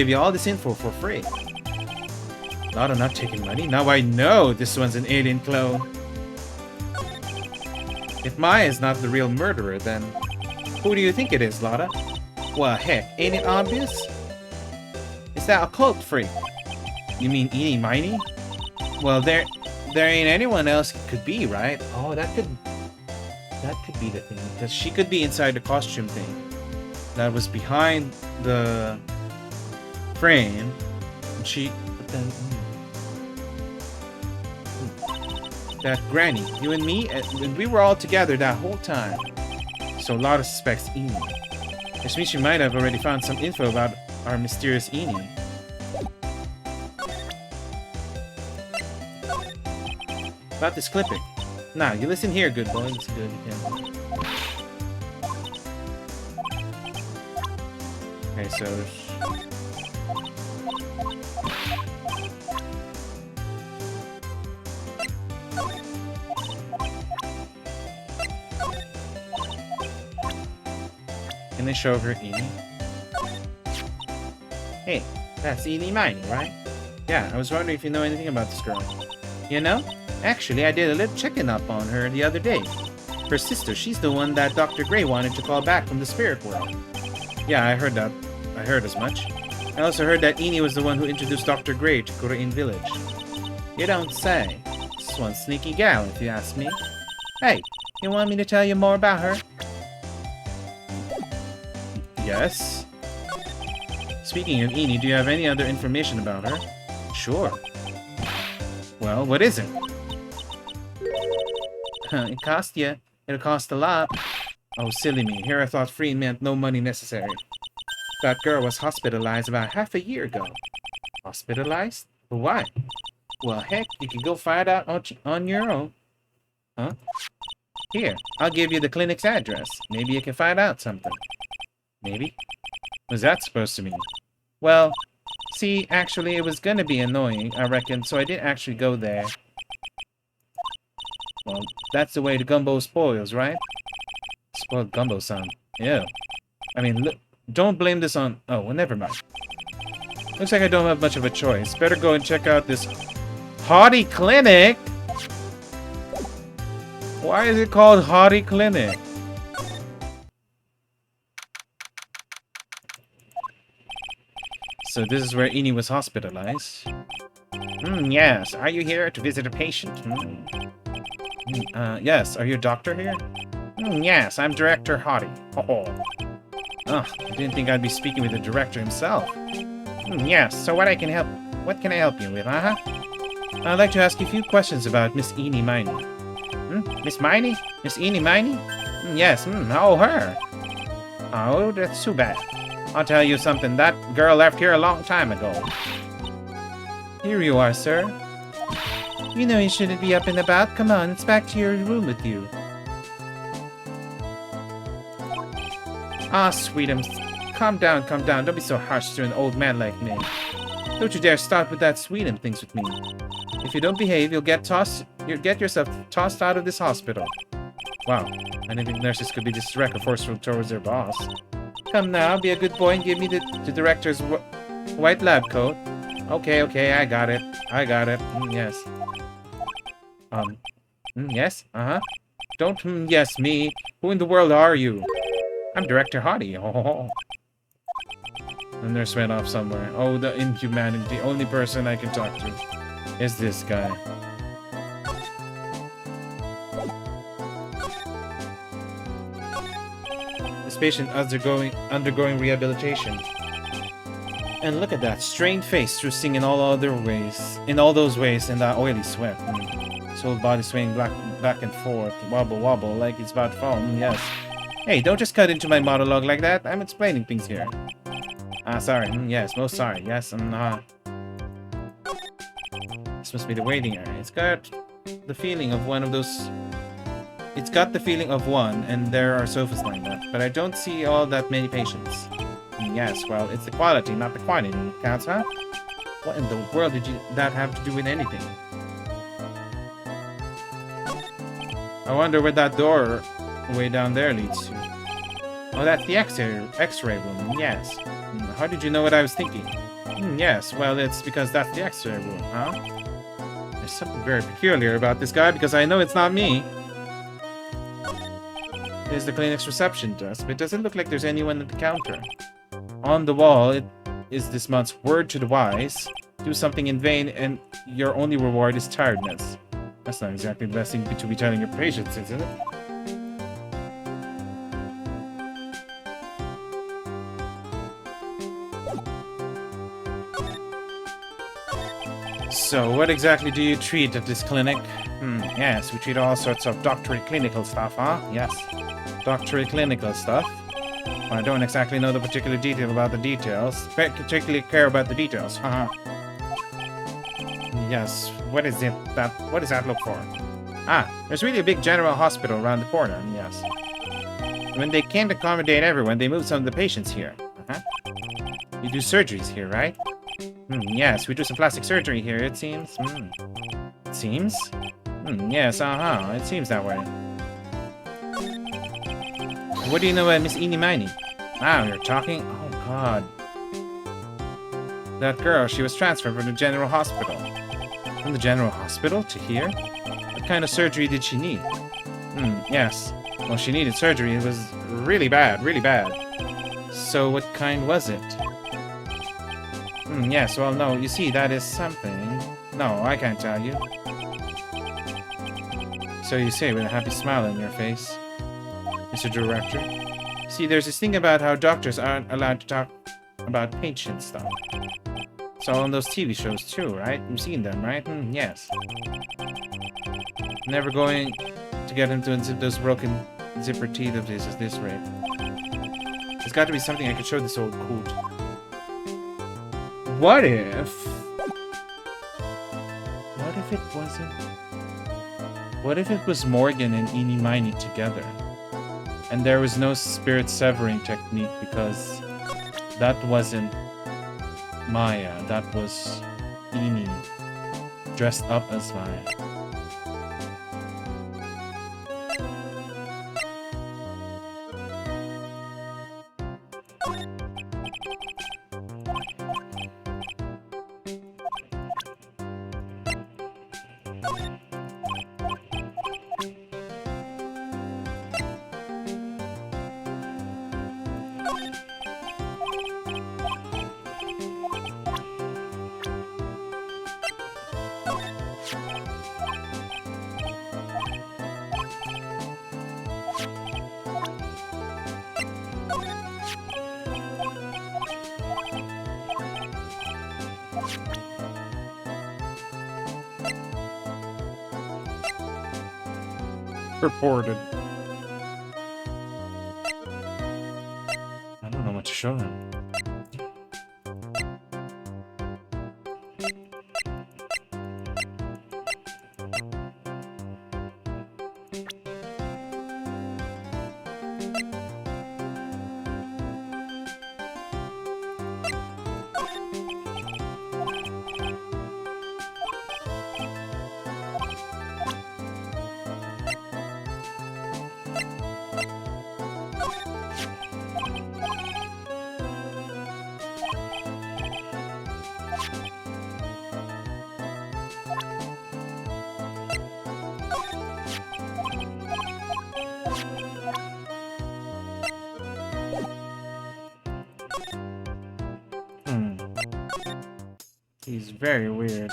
you all this info for free. Lotta not taking money. Now I know this one's an alien clone. If Maya is not the real murderer, then who do you think it is, Lotta? Well, heck, ain't it obvious? Is that a cult freak? You mean Eenie Miney? Well, there ain't anyone else it could be, right? Oh, that could be the thing, because she could be inside the costume thing that was behind the frame. And but then that granny, you and me, and we were all together that whole time. So Lotta suspects Eenie. Which means she might have already found some info about our mysterious Eenie. About this clipping. Now, you listen here, good boy. It's good. Yeah. Okay, so... Can they show her Eenie? Hey, that's Eenie Miney, right? Yeah, I was wondering if you know anything about this girl. You know? Actually, I did a little checking up on her the other day. Her sister, she's the one that Dr. Gray wanted to call back from the spirit world. Yeah, I heard that. I heard as much. I also heard that Eni was the one who introduced Dr. Gray to Korean Village. You don't say. This one sneaky gal, if you ask me. Hey, you want me to tell you more about her? Yes. Speaking of Eni, do you have any other information about her? Sure. Well, what is it? It cost you. It'll cost a lot. Oh, silly me. Here I thought free meant no money necessary. That girl was hospitalized about half a year ago. Hospitalized? But why? Well, heck, you can go find out on your own. Huh? Here, I'll give you the clinic's address. Maybe you can find out something. Maybe? What's that supposed to mean? Well, see, actually, it was gonna be annoying, I reckon, so I didn't actually go there. Well, that's the way the gumbo spoils, right? Spoiled gumbo sound. Yeah. I mean, look, don't blame this on... Oh, well, never mind. Looks like I don't have much of a choice. Better go and check out this Haughty Clinic! Why is it called Haughty Clinic? So this is where Eni was hospitalized. Yes. Are you here to visit a patient? Yes. Are you a doctor here? Yes, I'm Director Haughty. Oh. I didn't think I'd be speaking with the director himself. Yes, so what can I help you with, huh? I'd like to ask you a few questions about Miss Eni Miney. Miss Miney? Miss Eni Miney? Yes, oh, her. Oh, that's too bad. I'll tell you something, that girl left here a long time ago. Here you are, sir. You know you shouldn't be up and about. Come on, it's back to your room with you. Ah, sweetums. Calm down, calm down. Don't be so harsh to an old man like me. Don't you dare start with that sweetum things with me. If you don't behave, you'll get yourself tossed out of this hospital. Wow, I didn't think nurses could be this forceful towards their boss. Come now, be a good boy and give me the director's white lab coat. Okay, I got it. Yes. Yes? Don't yes me. Who in the world are you? I'm Director Haughty. Oh. The nurse went off somewhere. Oh, the inhumanity. The only person I can talk to is this guy. This patient undergoing rehabilitation. And look at that strained face twisting in all those ways, and that oily sweat. His whole body swaying back and forth, wobble, like it's about to fall. Yes. Hey, don't just cut into my monologue like that. I'm explaining things here. Sorry. Yes, most sorry. Yes, This must be the waiting area. It's got the feeling of one, and there are sofas lined up, but I don't see all that many patients. Yes, well, it's the quality, not the quantity. Counts, huh? What in the world did that have to do with anything? I wonder where that door way down there leads to. Oh, that's the X-ray room. Yes. How did you know what I was thinking? Yes, well, it's because that's the X-ray room, huh? There's something very peculiar about this guy because I know it's not me. There's the clinic's reception desk, but it doesn't look like there's anyone at the counter. On the wall, it is this month's word to the wise. Do something in vain and your only reward is tiredness. That's not exactly the best thing to be telling your patients, is it? So, what exactly do you treat at this clinic? Yes, we treat all sorts of doctorate clinical stuff, huh? Yes. Doctorate clinical stuff. Well, I don't exactly know the particular detail about the details. Particularly care about the details, haha. Yes, what does that look for? There's really a big general hospital around the corner, yes. When they can't accommodate everyone, they move some of the patients here. You do surgeries here, right? Yes, we do some plastic surgery here, it seems. It seems? Yes, it seems that way. What do you know about Miss Eni Miney? You're talking? Oh, God. That girl, she was transferred from the general hospital. From the general hospital to here? What kind of surgery did she need? Yes. Well, she needed surgery. It was really bad, really bad. So what kind was it? Yes, well, no, you see, that is something. No, I can't tell you. So you say with a happy smile on your face, Mr. Director. See, there's this thing about how doctors aren't allowed to talk about patient stuff. It's all on those TV shows too, right? You've seen them, right? Yes. Never going to get him to unzip those broken zipper teeth of his at this rate. There's got to be something I could show this old coot. What if... What if it wasn't... What if it was Morgan and Eenie Miney together? And there was no spirit severing technique because that wasn't Maya, that was Eenie dressed up as Maya. Reported. I don't know what to show him. He's very weird.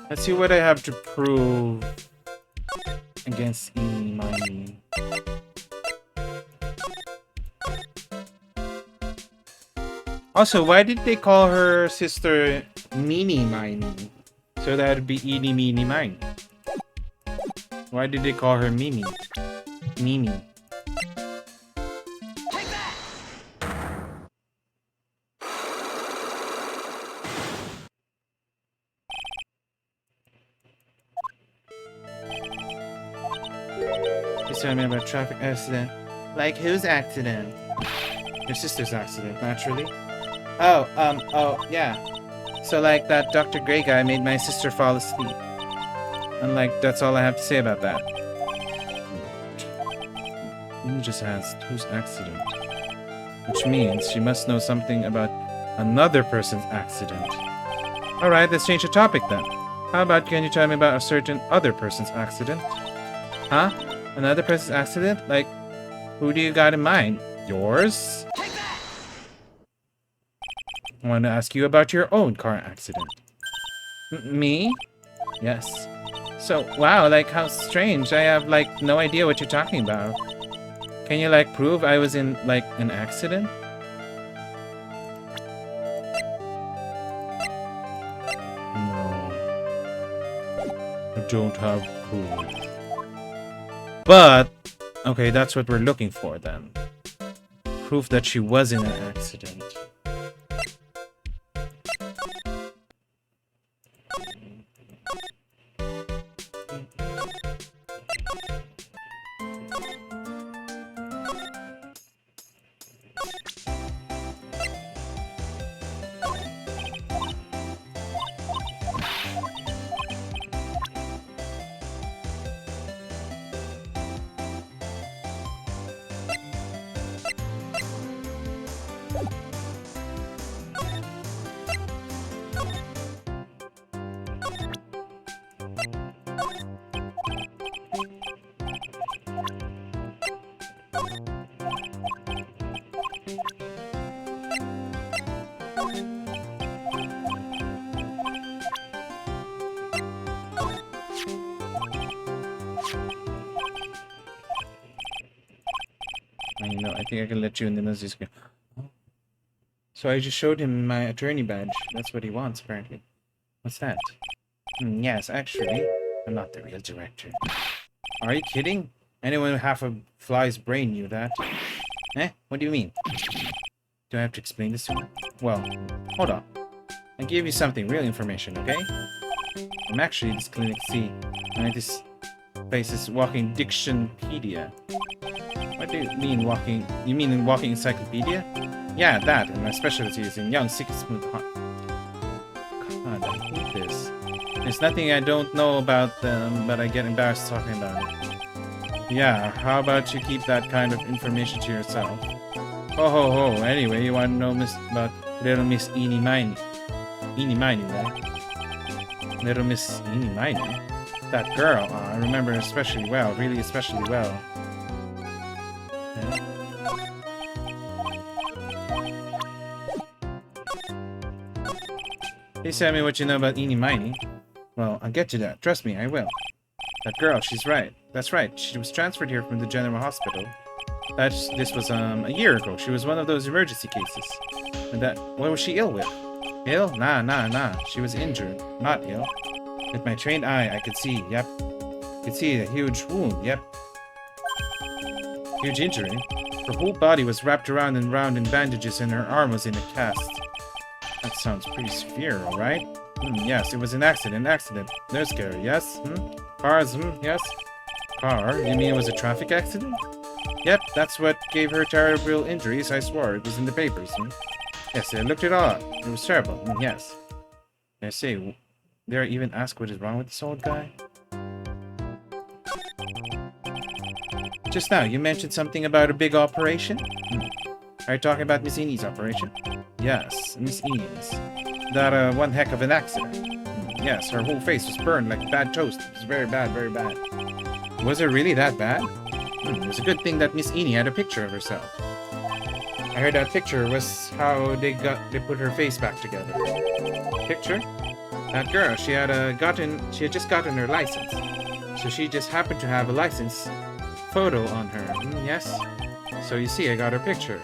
Let's see what I have to prove against Eenie Miney. Also, why did they call her sister Meanie Miney? So that would be Eenie Meenie Mine. Why did they call her Mimi? Mimi. He's telling me about a traffic accident. Like whose accident? Your sister's accident, naturally. Oh, yeah. So, like, that Dr. Grey guy made my sister fall asleep. And, like, that's all I have to say about that. You just asked, whose accident? Which means she must know something about another person's accident. Alright, let's change the topic then. How about can you tell me about a certain other person's accident? Huh? Another person's accident? Like, who do you got in mind? Yours? I want to ask you about your own car accident. Me? Yes. So, wow, like, how strange. I have, like, no idea what you're talking about. Can you, like, prove I was in, like, an accident? No. I don't have proof. But, okay, that's what we're looking for, then. Proof that she was in an accident. You know, I think I can let you in the nose. So I just showed him my attorney badge. That's what he wants, apparently. What's that? Yes, actually, I'm not the real director. Are you kidding? Anyone with half a fly's brain knew that. Eh? What do you mean? Do I have to explain this to you? Well, hold on. I gave you something, real information, okay? I'm actually this clinic C, and this place is walking dictionpedia. What do you mean walking? You mean walking encyclopedia? Yeah, that, and my specialty is in young, sick, smooth heart. God, I hate this. There's nothing I don't know about them, but I get embarrassed talking about it. Yeah, how about you keep that kind of information to yourself? Ho ho ho, anyway, you want to know about little Miss Eenie Miney? Eenie Miney, right? Little Miss Eenie Miney? That girl, I remember her especially well, really especially well. Yeah. Please tell me what you know about Eenie Miney. Well, I'll get to that. Trust me, I will. That girl, she's right. That's right. She was transferred here from the General Hospital. This was a year ago. She was one of those emergency cases. And what was she ill with? Ill? Nah. She was injured. Not ill. With my trained eye, I could see. Yep. Could see a huge wound. Yep. Huge injury. Her whole body was wrapped around and round in bandages, and her arm was in a cast. That sounds pretty severe, alright? Yes, it was an accident. They're scary, yes? Cars, yes? Car? You mean it was a traffic accident? Yep, that's what gave her terrible injuries, I swore. It was in the papers, Yes, I looked it all up. It was terrible, yes. I say, dare I even ask what is wrong with this old guy? Just now, you mentioned something about a big operation? Are you talking about Miss Enie's operation? Yes, Miss Enie's. That, one heck of an accident. Yes, her whole face was burned like bad toast. It was very bad, very bad. Was it really that bad? It was a good thing that Miss Eenie had a picture of herself. I heard that picture was how they put her face back together. Picture? That girl, she had just gotten her license. So she just happened to have a license photo on her. Yes. So you see, I got her picture.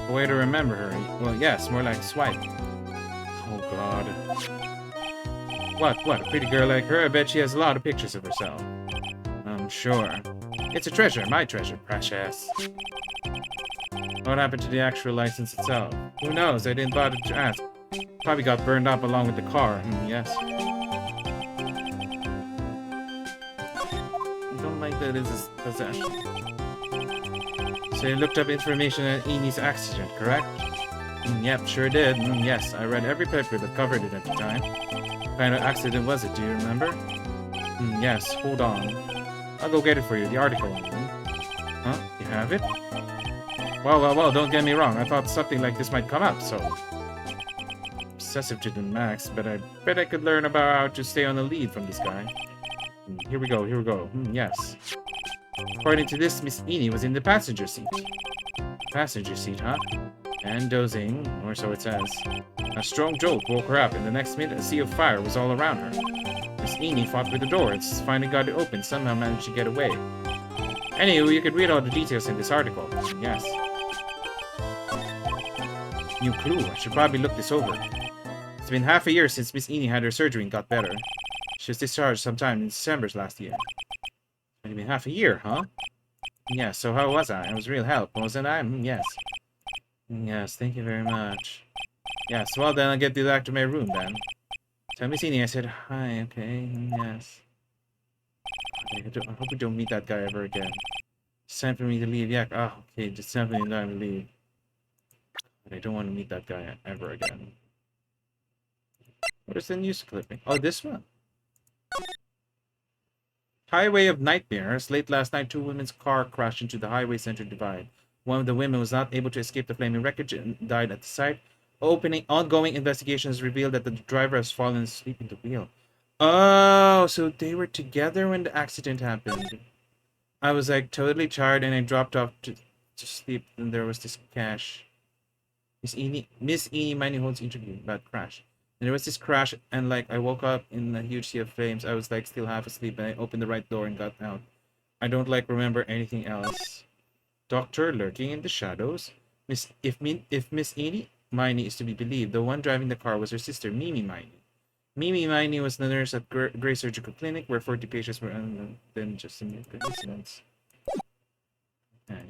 A way to remember her. Well, yes, more like swipe. Oh God. What? A pretty girl like her? I bet she has a lot of pictures of herself. I'm sure. It's a treasure, my treasure, precious. What happened to the actual license itself? Who knows? I didn't bother to ask. Probably got burned up along with the car. Yes. I don't like that it's a possession. So you looked up information on Enie's accident, correct? Yep, sure did. Yes, I read every paper that covered it at the time. What kind of accident was it, do you remember? Yes, hold on. I'll go get it for you, the article. Huh? You have it? Well, don't get me wrong. I thought something like this might come up, so... Obsessive to the max, but I bet I could learn about how to stay on the lead from this guy. Here we go. Yes. According to this, Miss Eenie was in the passenger seat. Passenger seat, huh? And dozing, or so it says. A strong jolt woke her up, and the next minute a sea of fire was all around her. Miss Eenie fought with the door and finally got it open, somehow managed to get away. Anyway, you could read all the details in this article. Yes. New clue. I should probably look this over. It's been half a year since Miss Eenie had her surgery and got better. She was discharged sometime in December last year. It's been half a year, huh? Yeah, so how was I? I was real help, wasn't I? Yes. Yes, thank you very much. Yes, well then I'll get you back to my room then. Tell Miss Eenie I said hi, okay? Yes. Okay, I hope we don't meet that guy ever again. It's time for me to leave. Yeah, okay, just time for me to leave. I don't want to meet that guy ever again. What is the news clipping? Oh, this one. Highway of Nightmares. Late last night, two women's car crashed into the highway center divide. One of the women was not able to escape the flaming wreckage and died at the site. Ongoing investigations revealed that the driver has fallen asleep in the wheel. Oh, so they were together when the accident happened. I was like totally tired and I dropped off to sleep, and there was this crash. Miss Eenie Miney holds interview about crash. And there was this crash, and like I woke up in a huge sea of flames. I was like still half asleep, and I opened the right door and got out. I don't like remember anything else. Doctor lurking in the shadows. If Miss Miney is to be believed, the one driving the car was her sister, Mimi Miney. Mimi Miney was the nurse at Gray Surgical Clinic, where 40 patients were then just a mere coincidence. Okay.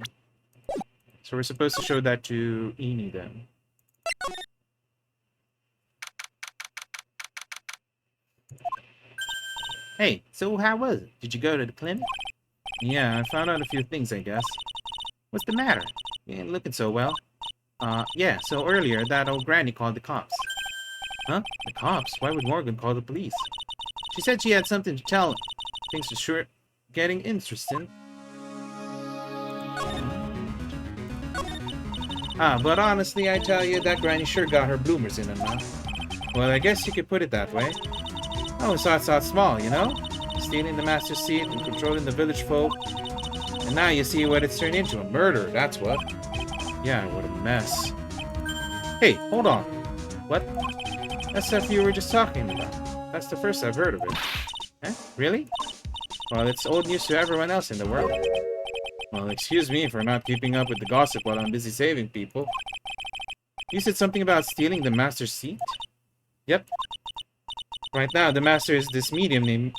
So we're supposed to show that to Eni then. Hey, so how was it? Did you go to the clinic? Yeah, I found out a few things, I guess. What's the matter? You ain't looking so well. Yeah, so earlier, that old granny called the cops. Huh? The cops? Why would Morgan call the police? She said she had something to tell him. Things are sure getting interesting. But honestly, I tell you, that granny sure got her bloomers in her mouth. Well, I guess you could put it that way. I always thought it's small, you know? Stealing the master's seat and controlling the village folk. And now you see what it's turned into, a murder, that's what. Yeah, what a mess. Hey, hold on. What? That stuff you were just talking about. That's the first I've heard of it. Eh? Really? Well, it's old news to everyone else in the world. Well, excuse me for not keeping up with the gossip while I'm busy saving people. You said something about stealing the master's seat? Yep. Right now, the master is this medium named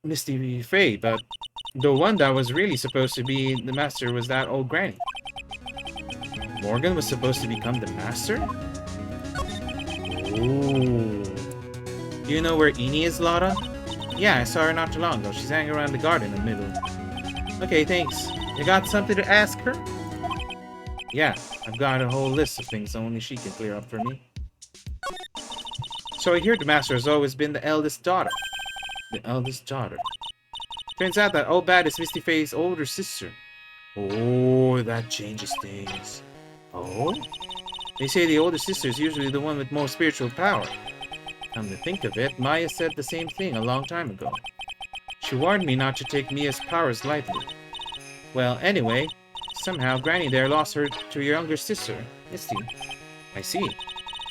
Misty Faye, but the one that was really supposed to be the master was that old granny. Morgan was supposed to become the master? Ooh. Do you know where Eni is, Lotta? Yeah, I saw her not too long ago. She's hanging around the garden in the middle. Okay, thanks. You got something to ask her? Yeah, I've got a whole list of things only she can clear up for me. So I hear the master has always been the eldest daughter. The eldest daughter. Turns out that old bat is Misty Faye's older sister. Oh, that changes things. Oh? They say the older sister is usually the one with more spiritual power. Come to think of it, Maya said the same thing a long time ago. She warned me not to take Mia's powers lightly. Well, anyway, somehow Granny there lost her to your younger sister, Misty. I see.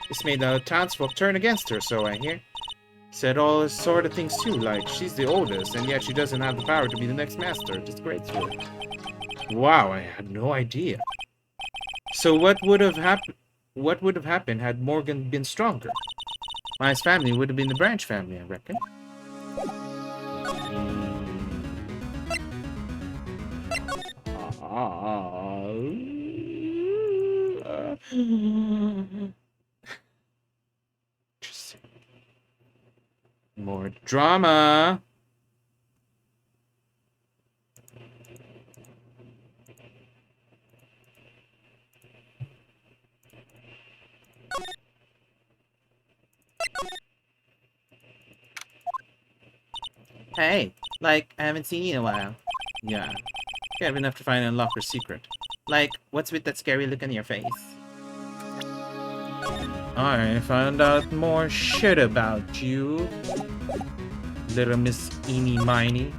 This made the townsfolk turn against her, so I hear. Said all sort of things too, like she's the oldest, and yet she doesn't have the power to be the next master. Disgraceful. Wow, I had no idea. So what would have happened? What would have happened had Morgan been stronger? Maya's family would have been the Branch family, I reckon. Interesting. More drama. Hey, like, I haven't seen you in a while. Yeah. You have enough to find and unlock her secret. Like, what's with that scary look on your face? I found out more shit about you, little Miss Eeny Miny.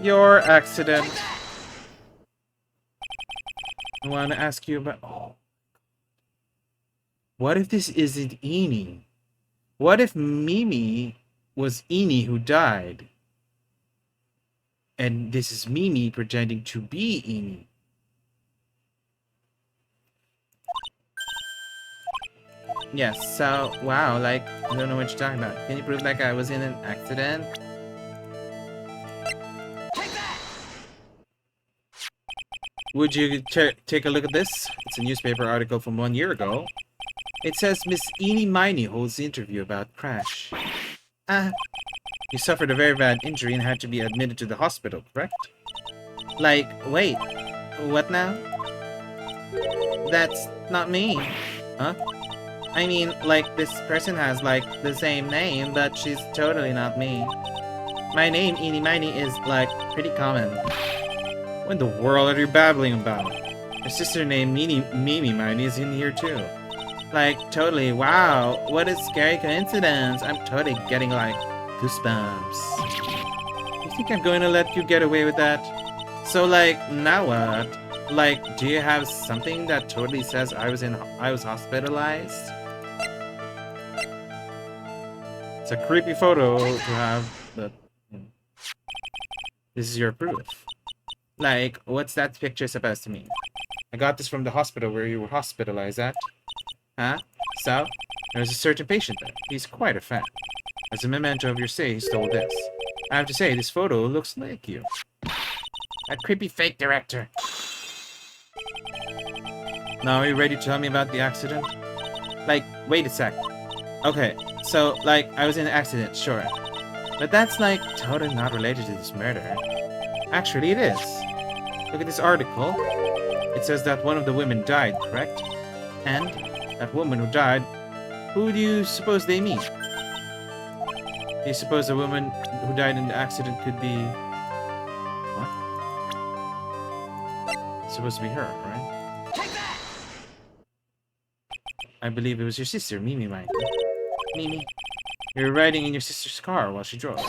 Your accident. I want to ask you about... Oh. What if this isn't Eeny? What if Mimi was Eeny who died? And this is Mimi pretending to be Eeny? Yes, so, wow, like, I don't know what you're talking about. Can you prove like I was in an accident? Would you take a look at this? It's a newspaper article from 1 year ago. It says Miss Eeny Miny holds the interview about crash. You suffered a very bad injury and had to be admitted to the hospital, correct? Like, wait, what now? That's not me. Huh? I mean, like, this person has, like, the same name, but she's totally not me. My name, Eeny Miny, is, like, pretty common. What in the world are you babbling about? Your sister named Mimi Miny is in here too. Like, totally, wow, what a scary coincidence. I'm totally getting, like, goosebumps. You think I'm going to let you get away with that? So, like, now what? Like, do you have something that totally says I was hospitalized? It's a creepy photo to have, but this is your proof. Like, what's that picture supposed to mean? I got this from the hospital where you were hospitalized at. Huh? So, there's a certain patient there. He's quite a fan. As a memento of your stay, he stole this. I have to say, this photo looks like you. That creepy fake director. Now, are you ready to tell me about the accident? Like, wait a sec. Okay, so, like, I was in an accident, sure. But that's, like, totally not related to this murder. Actually, it is. Look at this article. It says that one of the women died, correct? And that woman who died, who do you suppose they mean? Do you suppose the woman who died in the accident could be... What? It's supposed to be her, right? Take that! I believe it was your sister, Mimi, right? Mimi, you were riding in your sister's car while she drove.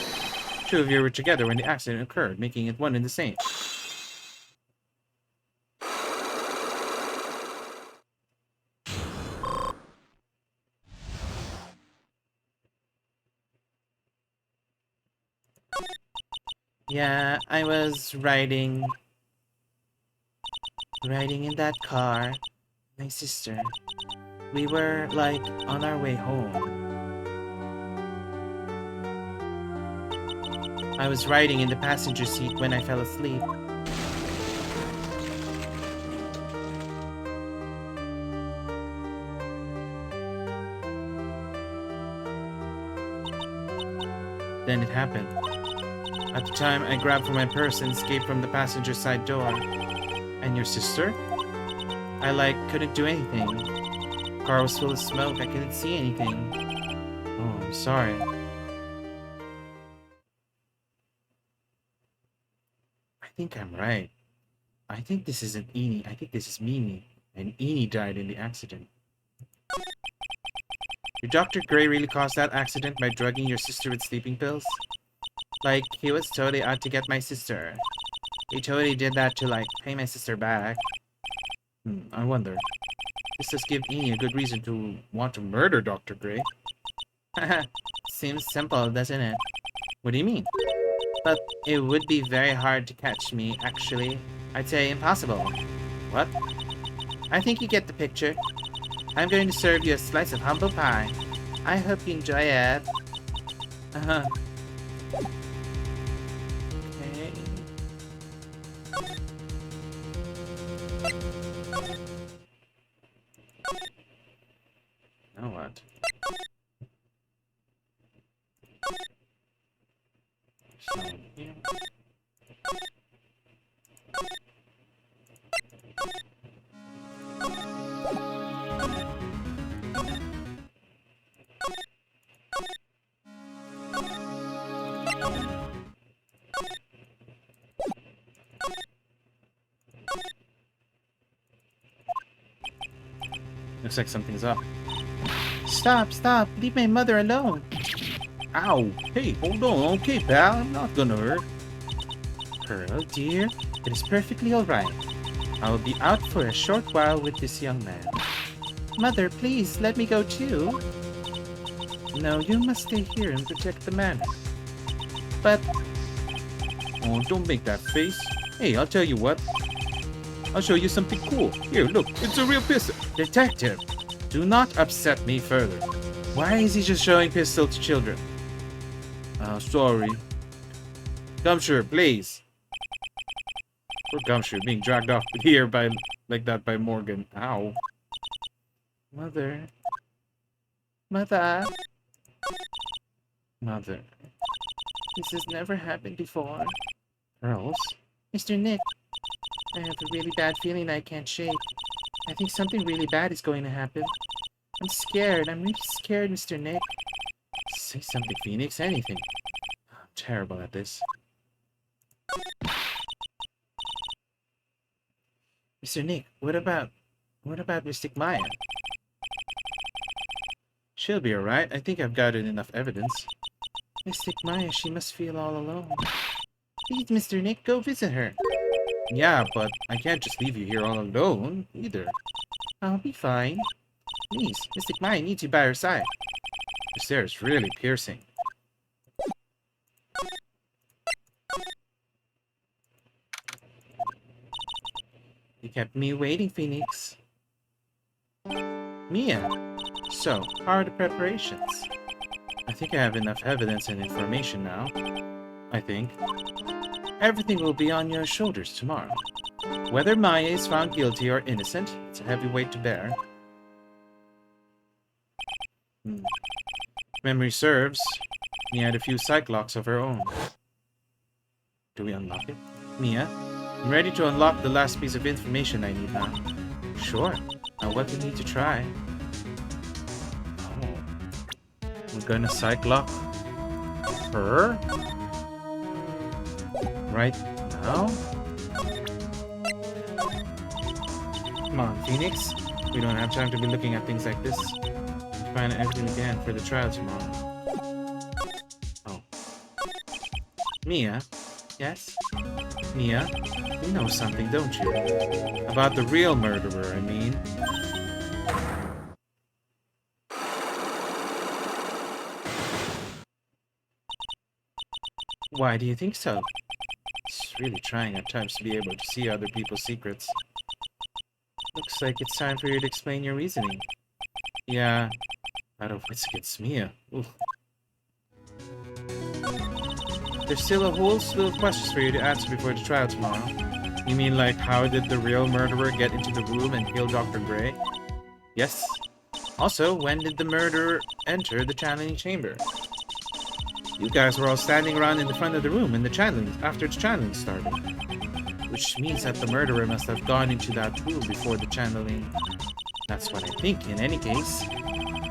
Two of you were together when the accident occurred, making it one and the same. Yeah, I was riding in that car. My sister. We were, like, on our way home. I was riding in the passenger seat when I fell asleep. Then it happened. At the time, I grabbed for my purse and escaped from the passenger side door. And your sister? I, like, couldn't do anything. The car was full of smoke. I couldn't see anything. Oh, I'm sorry. I think I'm right. I think this isn't Eenie. I think this is Mimi. And Eenie died in the accident. Did Dr. Gray really cause that accident by drugging your sister with sleeping pills? Like, he was totally out to get my sister. He totally did that to, like, pay my sister back. I wonder. This does give Eenie a good reason to want to murder Dr. Gray. Haha, seems simple, doesn't it? What do you mean? But it would be very hard to catch me, actually. I'd say impossible. What? I think you get the picture. I'm going to serve you a slice of humble pie. I hope you enjoy it. Uh-huh. Okay. Now what? So, yeah. Looks like something's up. Stop, stop! Leave my mother alone!
Ow! Hey, hold on. Okay, pal. I'm not gonna hurt.
Pearl, dear, it is perfectly alright. I will be out for a short while with this young man. Mother, please, let me go too. No, you must stay here and protect the manor. But...
Oh, don't make that face. Hey, I'll tell you what. I'll show you something cool. Here, look. It's a real pistol.
Detective, do not upset me further. Why is he just showing pistol to children?
Sorry.
Gumshoe, please. Poor Gumshoe being dragged off here by like that by Morgan. Ow. Mother. Mother. Mother. This has never happened before. Pearls? Mr. Nick, I have a really bad feeling I can't shake. I think something really bad is going to happen. I'm scared. I'm really scared, Mr. Nick. Say something, Phoenix. Anything. I'm terrible at this. Mr. Nick, what about Mystic Maya? She'll be alright. I think I've gathered enough evidence. Mystic Maya, she must feel all alone. Please, Mr. Nick, go visit her. Yeah, but I can't just leave you here all alone, either. I'll be fine. Please, Mystic Maya needs you by her side. The stare is really piercing. You kept me waiting, Phoenix. Mia, so, how are the preparations? I think I have enough evidence and information now. I think. Everything will be on your shoulders tomorrow. Whether Maya is found guilty or innocent, it's a heavy weight to bear. Hmm. Memory serves, Mia had a few cyclocks of her own. Do we unlock it? Mia, I'm ready to unlock the last piece of information I need now. Sure. Now what do we need to try? Oh. We're gonna cyclock her? Right now? Come on, Phoenix. We don't have time to be looking at things like this. Find everything we can for the trial tomorrow. Oh. Mia? Yes? Mia? You know something, don't you? About the real murderer, I mean. Why do you think so? It's really trying at times to be able to see other people's secrets. Looks like it's time for you to explain your reasoning. Yeah, out of wits against Mia. Oof. There's still a whole slew of questions for you to answer before the trial tomorrow. You mean like how did the real murderer get into the room and kill Dr. Gray? Yes. Also, when did the murderer enter the channeling chamber? You guys were all standing around in the front of the room in the channeling after the channeling started. Which means that the murderer must have gone into that room before the channeling. That's what I think in any case.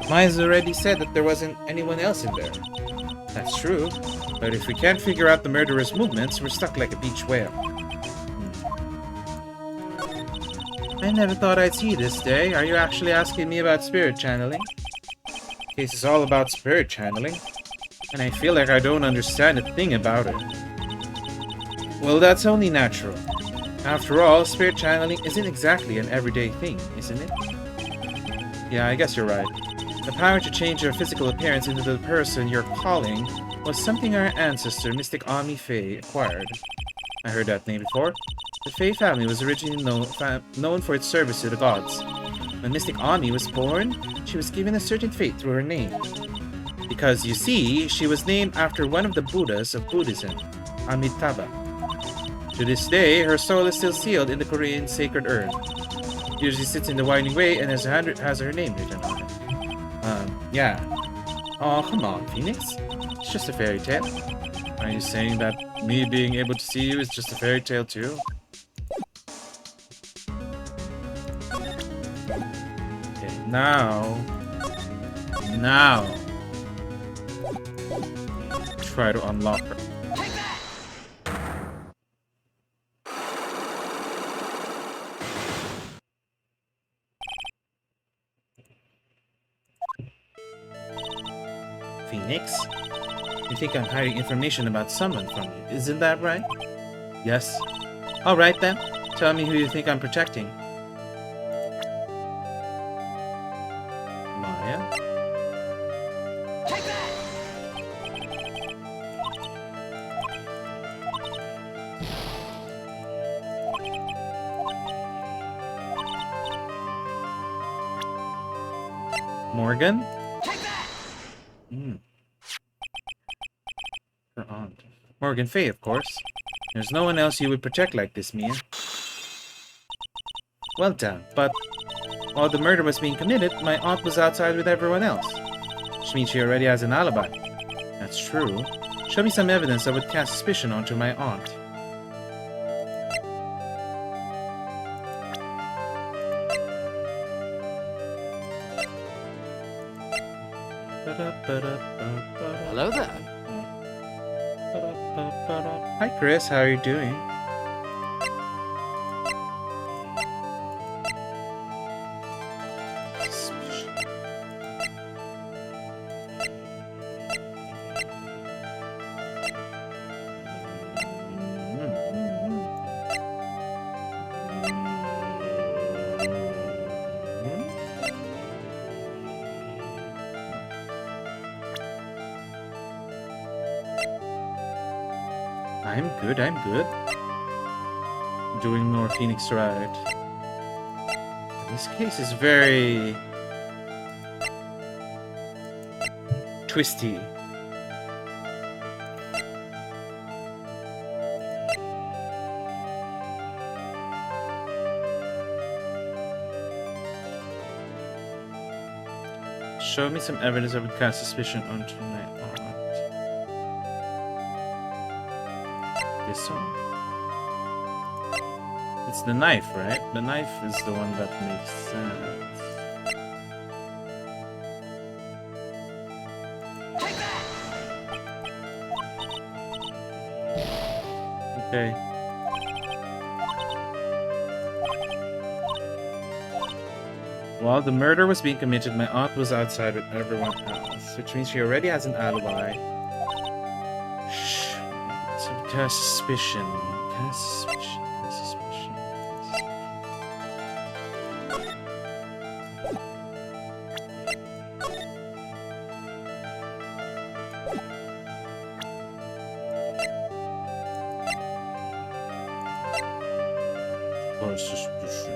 Maya's already said that there wasn't anyone else in there. That's true, but if we can't figure out the murderer's movements, we're stuck like a beach whale. I never thought I'd see this day. Are you actually asking me about spirit channeling? The case is all about spirit channeling, and I feel like I don't understand a thing about it. Well, that's only natural. After all, spirit channeling isn't exactly an everyday thing, isn't it? Yeah, I guess you're right. The power to change your physical appearance into the person you're calling was something our ancestor, Mystic Ami Faye, acquired. I heard that name before. The Faye family was originally known for its service to the gods. When Mystic Ami was born, she was given a certain fate through her name. Because, you see, she was named after one of the Buddhas of Buddhism, Amitabha. To this day, her soul is still sealed in the Korean sacred urn. It usually sits in the winding way and has her name written on it. Yeah. Oh, come on, Phoenix. It's just a fairy tale. Are you saying that me being able to see you is just a fairy tale too? Okay, now... Try to unlock her. Phoenix? You think I'm hiding information about someone from you, isn't that right? Yes. Alright then. Tell me who you think I'm protecting. Maya? Morgan? Her aunt. Morgan Faye, of course. There's no one else you would protect like this, Mia. Well done, but while the murder was being committed, my aunt was outside with everyone else. Which means she already has an alibi. That's true. Show me some evidence that would cast suspicion onto my aunt.
Hello there.
Hi Chris, how are you doing? I'm good, I'm good. Doing more Phoenix Wright. This case is very twisty. Show me some evidence that would cast suspicion onto my aunt. This one? It's the knife, right? The knife is the one that makes sense. Okay. While the murder was being committed, my aunt was outside with everyone else, which means she already has an alibi. Shh. So cast suspicion. Cast suspicion. Cast suspicion. Cast suspicion.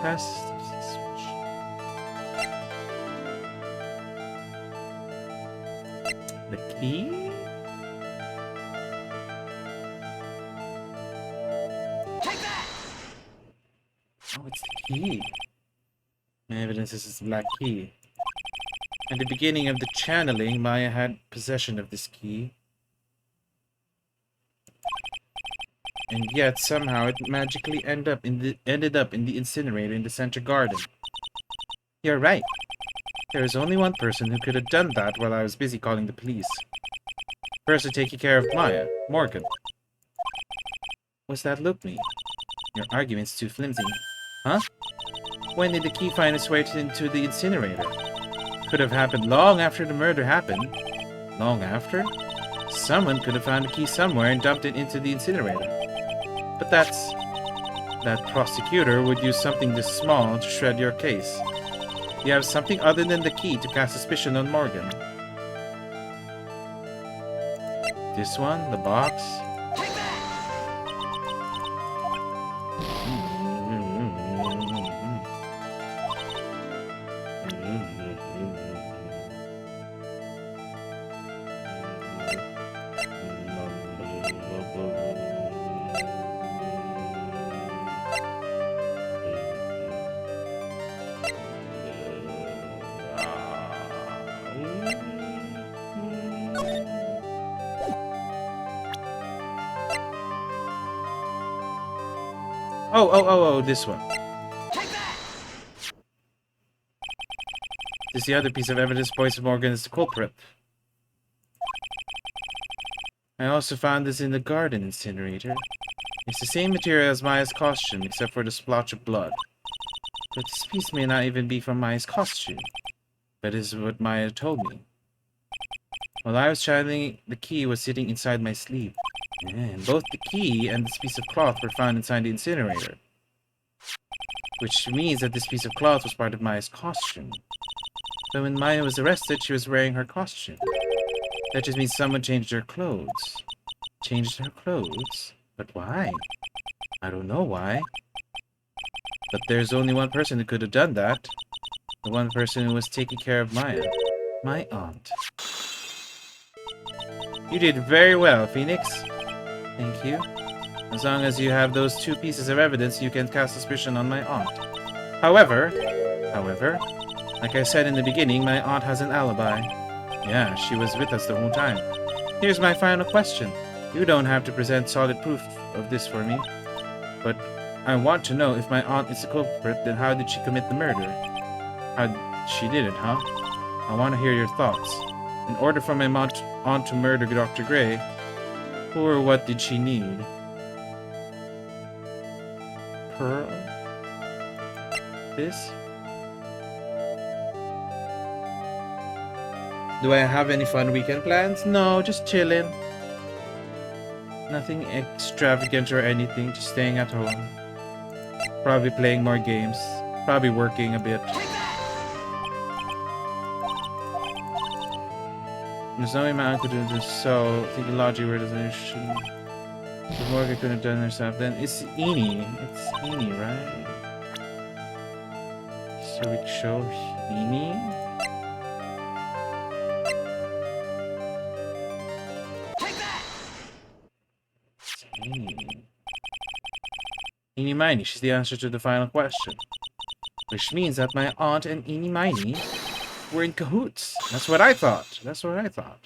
Cast suspicion. The key? Oh, it's the key. My evidence is this black key. At the beginning of the channeling, Maya had possession of this key. And yet, somehow, it magically ended up in the incinerator in the center garden. You're right. There is only one person who could have done that while I was busy calling the police. Person taking care of Maya, Morgan. What's that look me? Your argument's too flimsy. Huh? When did the key find its way into the incinerator? Could have happened long after the murder happened. Long after? Someone could have found the key somewhere and dumped it into the incinerator. But that prosecutor would use something this small to shred your case. You have something other than the key to cast suspicion on Morgan. This one? The box? Oh, this one. This is the other piece of evidence points Morgan as the culprit. I also found this in the garden incinerator. It's the same material as Maya's costume, except for the splotch of blood. But this piece may not even be from Maya's costume. That is what Maya told me. While I was channeling, the key was sitting inside my sleeve. And both the key and this piece of cloth were found inside the incinerator. Which means that this piece of cloth was part of Maya's costume. But when Maya was arrested, she was wearing her costume. That just means someone changed her clothes. Changed her clothes? But why? I don't know why. But there's only one person who could have done that. The one person who was taking care of Maya. My aunt. You did very well, Phoenix. Thank you. As long as you have those two pieces of evidence, you can cast suspicion on my aunt. However, like I said in the beginning, my aunt has an alibi. Yeah, she was with us the whole time. Here's my final question. You don't have to present solid proof of this for me. But
I want to know if my aunt is the culprit, then how did she commit the murder? How she did it, huh? I want to hear your thoughts. In order for my aunt to murder Dr. Gray, who or what did she need? Pearl? This?
Do I have any fun weekend plans?
No, just chilling. Nothing extravagant or anything, just staying at home. Probably playing more games. Probably working a bit. There's no way my uncle could do this, so thinking logically where does it should. If Morgan couldn't have done it herself, then it's Eenie. It's Eenie, right? So we show Eenie. Eenie Miney, she's the answer to the final question. Which means that my aunt and Eenie Miney were in cahoots. That's what I thought. That's what I thought.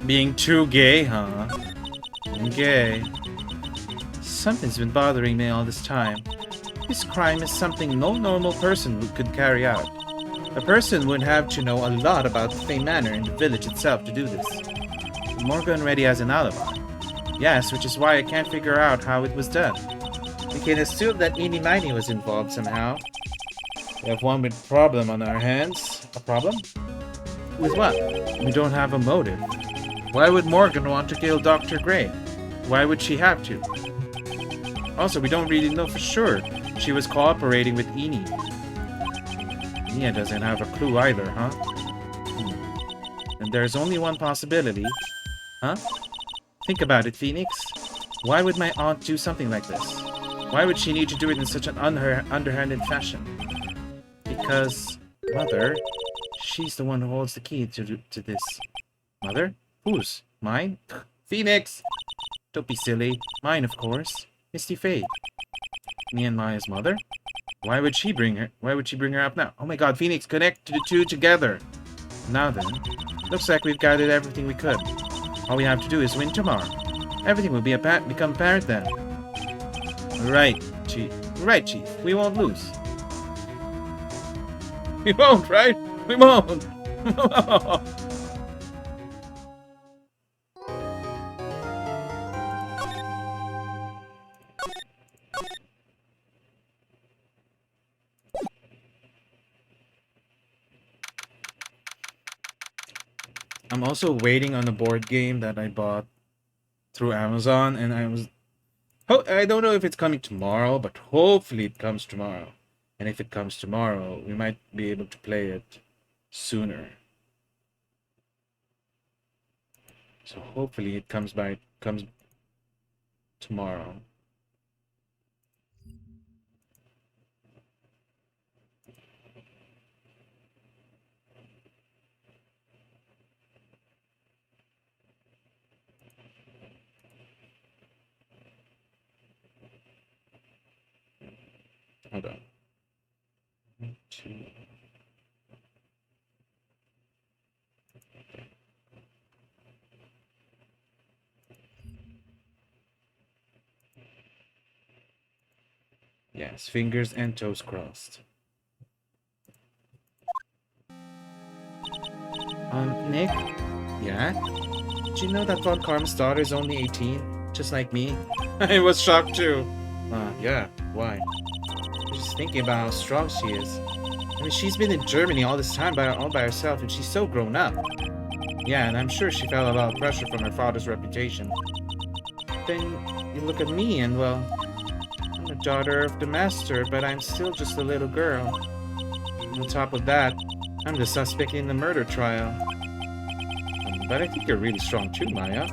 Being too gay, huh? I'm gay. Something's been bothering me all this time. This crime is something no normal person could carry out. A person would have to know a lot about the Fame Manor and the village itself to do this. Morgan already has an alibi. Yes, which is why I can't figure out how it was done. We can assume that Eenie Miney was involved somehow. We have one big problem on our hands. A problem? With what? We don't have a motive. Why would Morgan want to kill Dr. Gray? Why would she have to? Also, we don't really know for sure. She was cooperating with Eenie. Nia doesn't have a clue either, huh? And there's only one possibility. Huh? Think about it, Phoenix. Why would my aunt do something like this? Why would she need to do it in such an underhanded fashion? Because, Mother, she's the one who holds the key to this. Mother? Whose? Mine? Phoenix! Don't be silly. Mine, of course. Misty Faye. Me and Maya's mother? Why would she bring her up now? Oh my god, Phoenix, connect the two together. Now then, looks like we've gathered everything we could. All we have to do is win tomorrow. Everything will become apparent then. Right, Chief. Right, Chief. We won't lose. We won't, right? We won't. I'm also waiting on a board game that I bought through Amazon, and I don't know if it's coming tomorrow, but hopefully it comes tomorrow. And if it comes tomorrow, we might be able to play it sooner. So hopefully it comes tomorrow. Hold on. 2. Yes, fingers and toes crossed. Nick? Yeah? Did you know that Von Karm's daughter is only 18? Just like me? I was shocked too. Yeah, why? I'm just thinking about how strong she is. I mean, she's been in Germany all this time all by herself, and she's so grown up. Yeah, and I'm sure she felt a lot of pressure from her father's reputation. Then you look at me, and well, I'm the daughter of the master, but I'm still just a little girl. And on top of that, I'm the suspect in the murder trial. But I think you're really strong too, Maya.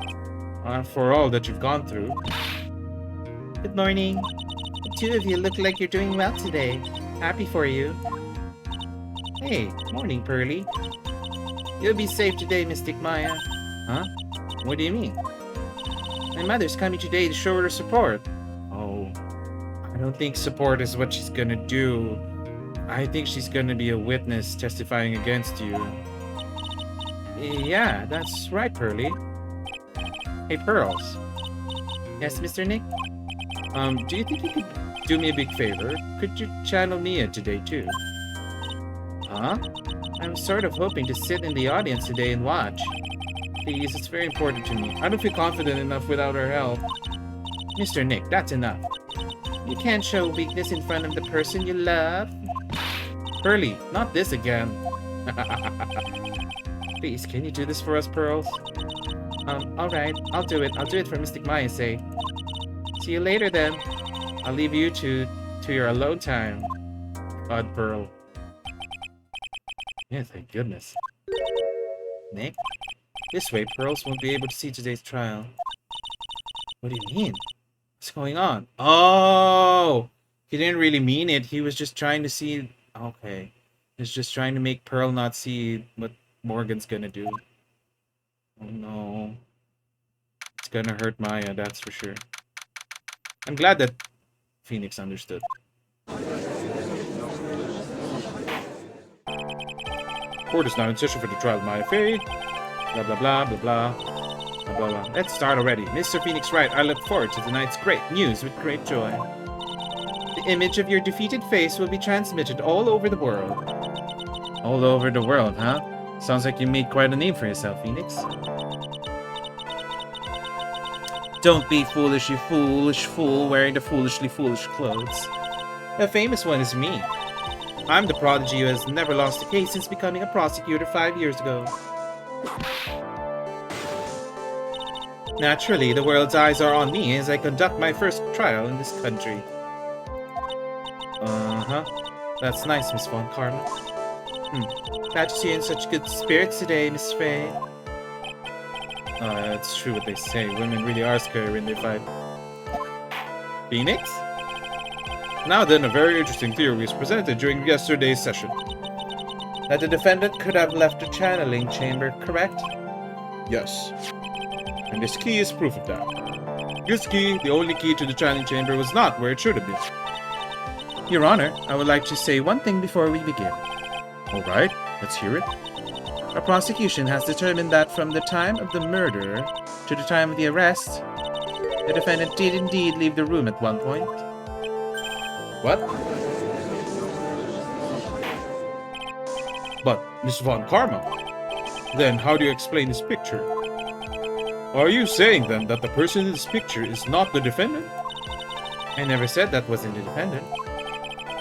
For all that you've gone through. Good morning. The two of you look like you're doing well today. Happy for you. Hey, morning, Pearly. You'll be safe today, Mystic Maya. Huh? What do you mean? My mother's coming today to show her support. Oh, I don't think support is what she's gonna do.
I think she's gonna be a witness testifying against you. Yeah, that's right, Pearly. Hey, Pearls. Yes, Mr. Nick? Do you think you could do me a big favor? Could you channel Mia today, too? Huh? I'm sort of hoping to sit in the audience today and watch. Please, it's very important to me. I don't feel confident enough without her help. Mr. Nick, that's enough. You can't show weakness in front of the person you love. Pearly, not this again. Please, can you do this for us, Pearls? Alright, I'll do it. I'll do it for Mystic Maya's sake. See you later, then. I'll leave you to your alone time. Odd Pearl. Yeah, thank goodness. Nick? This way, Pearls won't be able to see today's trial. What do you mean? What's going on? Oh! He didn't really mean it. He was just trying to see... Okay. He's just trying to make Pearl not see what Morgan's gonna do. Oh no. It's gonna hurt Maya, that's for sure. I'm glad that Phoenix understood. Court is now in session for the trial of Maya Fey. Blah blah blah blah blah. Blah blah blah. Let's start already. Mr. Phoenix Wright, I look forward to tonight's great news with great joy. The image of your defeated face will be transmitted all over the world. All over the world, huh? Sounds like you made quite a name for yourself, Phoenix. Don't be foolish, you foolish fool wearing the foolishly foolish clothes. The famous one is me. I'm the prodigy who has never lost a case since becoming a prosecutor 5 years ago. Naturally, the world's eyes are on me as I conduct my first trial in this country. Uh-huh. That's nice, Miss Von Karma. Glad to see you in such good spirits today, Miss Fey. It's true what they say. Women really are scary when they fight. Phoenix? Now then, a very interesting theory was presented during yesterday's session. That the defendant could have left the channeling chamber, correct? Yes. And this key is proof of that. This key, the only key to the channeling chamber, was not where it should have been. Your Honor, I would like to say one thing before we begin. Alright, let's hear it. Our prosecution has determined that from the time of the murder to the time of the arrest, the defendant did indeed leave the room at one point. What? But, Miss Von Karma, then how do you explain this picture? Are you saying then that the person in this picture is not the defendant? I never said that wasn't the defendant.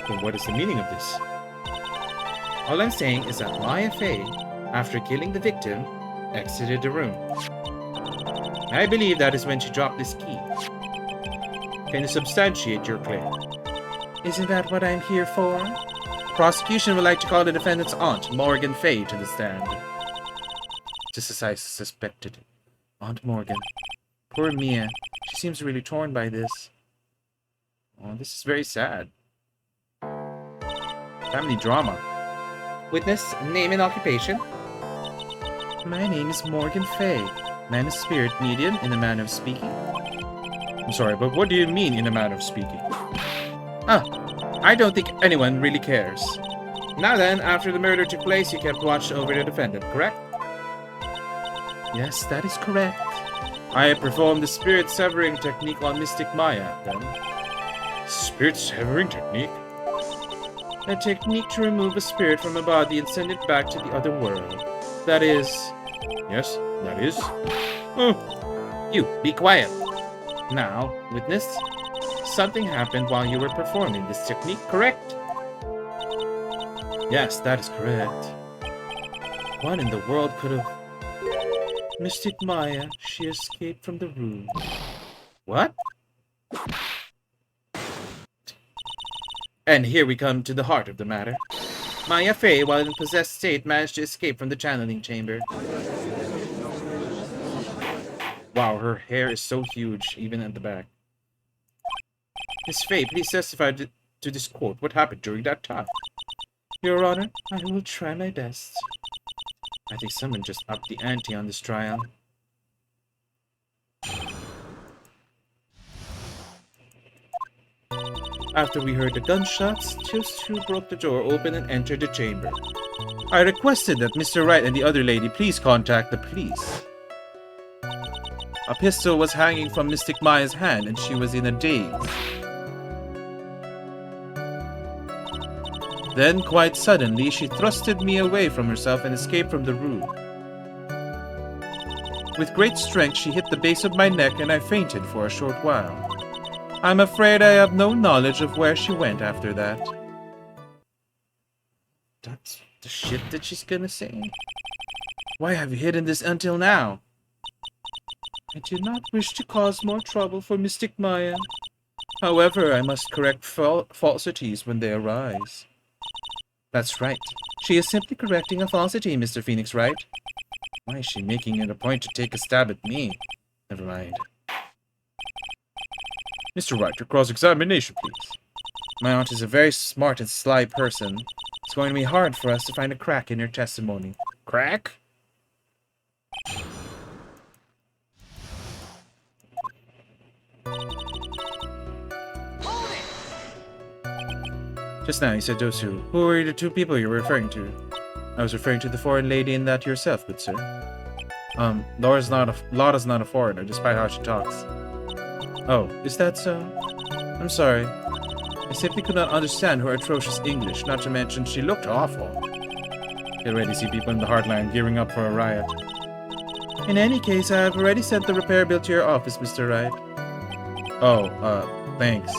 Then what is the meaning of this? All I'm saying is that Maya Fey, after killing the victim, exited the room. I believe that is when she dropped this key. Can you substantiate your claim? Isn't that what I'm here for? The prosecution would like to call the defendant's aunt, Morgan Fey, to the stand. Just as I suspected. Aunt Morgan. Poor Mia. She seems really torn by this. Oh, this is very sad. Family drama. Witness, name and occupation. My name is Morgan Fey. Man of spirit, medium, in a manner of speaking. I'm sorry, but what do you mean in a manner of speaking? I don't think anyone really cares. Now then, after the murder took place, you kept watch over the defendant, correct? Yes, that is correct. I performed the spirit severing technique on Mystic Maya, then. Spirit severing technique? A technique to remove a spirit from a body and send it back to the other world. That is... Yes, that is... You, be quiet. Now, witness, something happened while you were performing this technique, correct? Yes, that is correct. What in the world could have... Mystic Maya, she escaped from the room. What? And here we come to the heart of the matter. Maya Fey, while in possessed state, managed to escape from the channeling chamber. Wow, her hair is so huge, even at the back. Miss Fey, please testify to this court. What happened during that time? Your Honor, I will try my best. I think someone just upped the ante on this trial. After we heard the gunshots, those two broke the door open and entered the chamber. I requested that Mr. Wright and the other lady please contact the police. A pistol was hanging from Mystic Maya's hand and she was in a daze. Then, quite suddenly, she thrusted me away from herself and escaped from the room. With great strength, she hit the base of my neck and I fainted for a short while. I'm afraid I have no knowledge of where she went after that. That's the shit that she's gonna say? Why have you hidden this until now? I did not wish to cause more trouble for Mystic Maya. However, I must correct falsities when they arise. That's right. She is simply correcting a falsity, Mr. Phoenix Wright. Why is she making it a point to take a stab at me? Never mind. Mr. Wright, your cross-examination, please. My aunt is a very smart and sly person. It's going to be hard for us to find a crack in her testimony. Crack? Just now you said those two. Who were the two people you were referring to? I was referring to the foreign lady and that yourself, good sir. Lotta's not a foreigner, despite how she talks. Oh, is that so? I'm sorry. I simply could not understand her atrocious English, not to mention she looked awful. You already see people in the Heartland gearing up for a riot. In any case, I have already sent the repair bill to your office, Mr. Wright. Oh, thanks.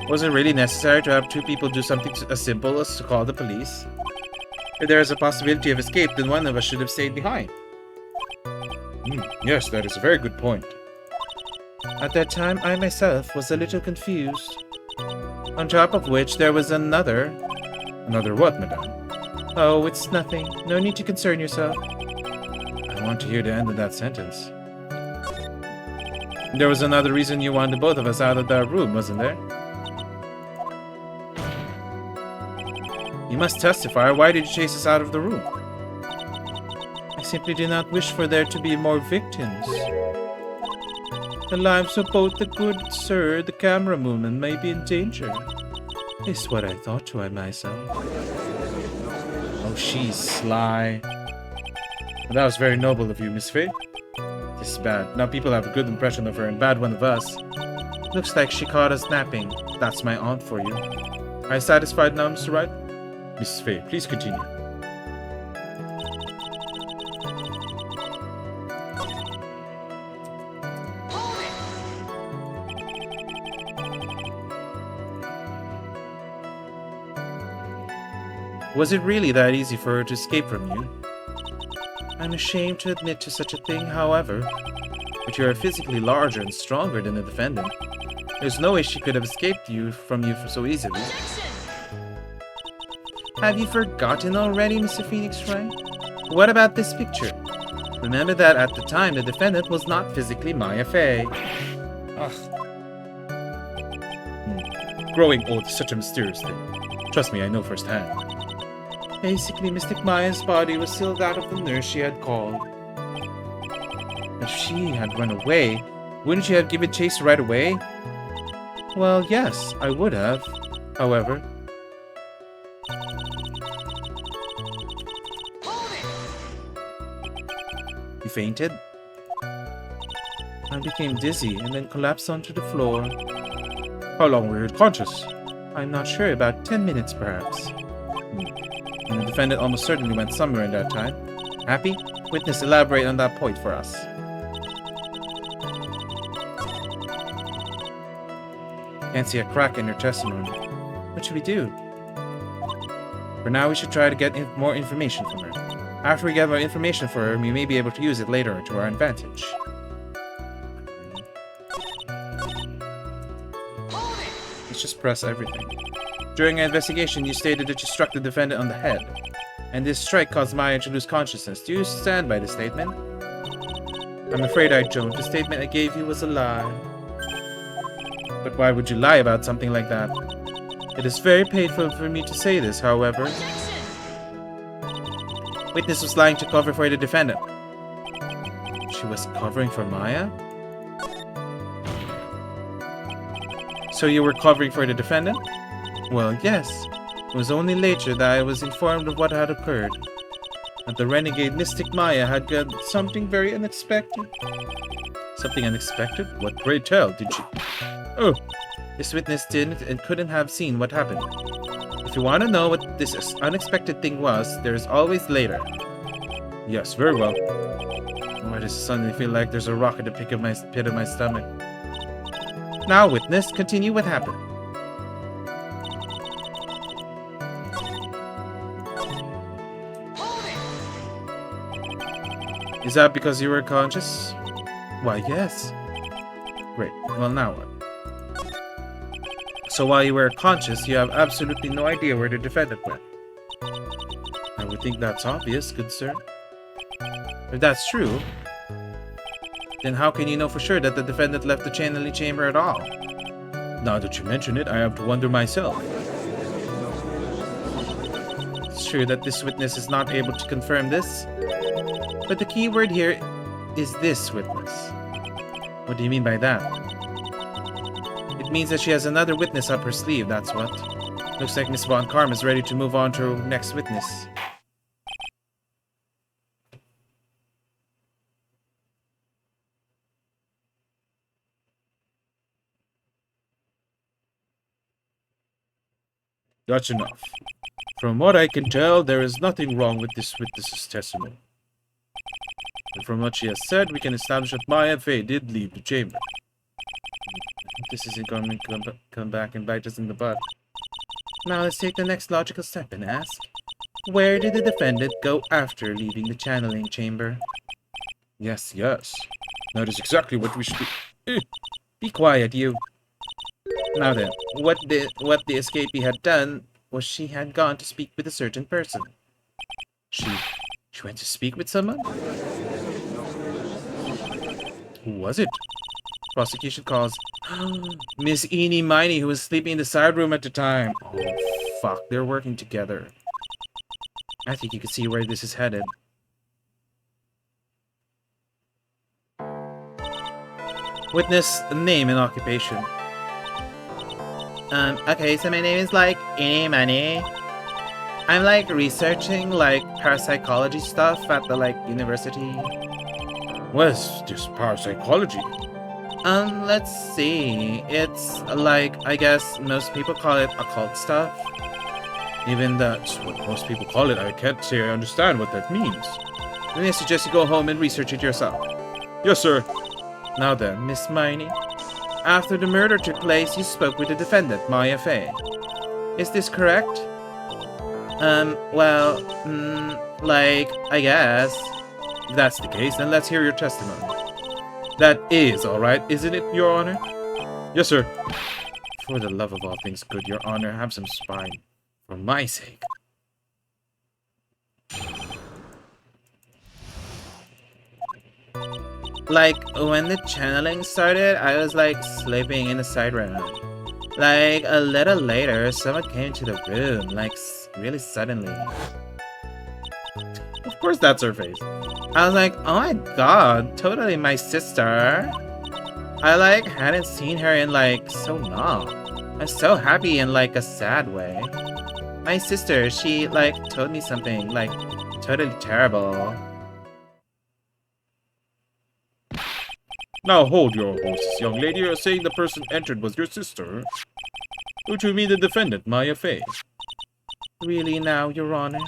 Was it really necessary to have two people do something as simple as to call the police? If there is a possibility of escape, then one of us should have stayed behind. Yes, that is a very good point. At that time, I myself was a little confused. On top of which, there was another... Another what, madame? Oh, it's nothing. No need to concern yourself. I want to hear the end of that sentence. There was another reason you wanted both of us out of that room, wasn't there? You must testify. Why did you chase us out of the room? I simply did not wish for there to be more victims. The lives of both the good sir and the camera woman may be in danger. Is what I thought to myself. Oh, she's sly. Well, that was very noble of you, Miss Faye. This is bad. Now people have a good impression of her and bad one of us. Looks like she caught us napping. That's my aunt for you. Are you satisfied now, Mr. Wright? Mrs. Faye, please continue. Was it really that easy for her to escape from you? I'm ashamed to admit to such a thing, however. But you are physically larger and stronger than the defendant. There's no way she could have escaped from you so easily. Have you forgotten already, Mr. Phoenix Wright? What about this picture? Remember that at the time the defendant was not physically Maya Fey. Ugh. Growing old is such a mysterious thing. Trust me, I know firsthand. Basically, Mystic Maya's body was still that of the nurse she had called. If she had run away, wouldn't you have given chase right away? Well, yes, I would have. However... You fainted? I became dizzy and then collapsed onto the floor. How long were you unconscious? I'm not sure, about 10 minutes perhaps. And the defendant almost certainly went somewhere in that time. Happy? Witness, elaborate on that point for us. Can't see a crack in her testimony. What should we do? For now, we should try to get more information from her. After we get more information for her, we may be able to use it later to our advantage. Let's just press everything. During our investigation, you stated that you struck the defendant on the head, and this strike caused Maya to lose consciousness. Do you stand by the statement? I'm afraid I don't. The statement I gave you was a lie. But why would you lie about something like that? It is very painful for me to say this, however. Witness was lying to cover for the defendant. She was covering for Maya? So you were covering for the defendant? Well, yes. It was only later that I was informed of what had occurred. That the renegade mystic Maya had got something very unexpected. Something unexpected? What, pray tell, did she... Oh! This witness didn't and couldn't have seen what happened. If you want to know what this unexpected thing was, there is always later. Yes, very well. Why does it suddenly feel like there's a rock at the pit of my stomach? Now, witness, continue what happened. Is that because you were conscious? Why, yes. Great. Well, now what? So while you were conscious, you have absolutely no idea where the defendant went. I would think that's obvious, good sir. If that's true, then how can you know for sure that the defendant left the channeling chamber at all? Now that you mention it, I have to wonder myself. It's true that this witness is not able to confirm this, but the key word here is this witness. What do you mean by that? It means that she has another witness up her sleeve, that's what. Looks like Miss Von Karma is ready to move on to her next witness. That's enough. From what I can tell, there is nothing wrong with this witness's testimony. And from what she has said, we can establish that Maya Fey did leave the chamber. This isn't going to come back and bite us in the butt. Now let's take the next logical step and ask, where did the defendant go after leaving the channeling chamber? Yes, yes. That is exactly what we should do. Be quiet, you. Now then, what the escapee had done was she had gone to speak with a certain person. She went to speak with someone? Who was it? Prosecution calls Miss Eenie Miney, who was sleeping in the side room at the time. Oh, fuck, they're working together. I think you can see where this is headed. Witness, name and occupation. Okay, so my name is Eenie Miney. I'm researching parapsychology stuff at the university. What's this parapsychology? Let's see. It's I guess most people call it occult stuff. Even that's what most people call it. I can't say I understand what that means. Then I suggest you go home and research it yourself. Yes, sir. Now then, Miss Miney. After the murder took place, you spoke with the defendant, Maya Fey. Is this correct? I guess. If that's the case, then let's hear your testimony. That is alright, isn't it, Your Honor? Yes, sir. For the love of all things good, Your Honor, have some spine. For my sake. When the channeling started, I was sleeping in the side room. A little later, someone came to the room, really suddenly. Of course that's her face. I was oh my god, totally my sister. I hadn't seen her in so long. I'm so happy in a sad way. My sister, she told me something totally terrible.
Now hold your horses, young lady. You're saying the person entered was your sister? Don't you mean the defendant, Maya Fey?
Really now, Your Honor?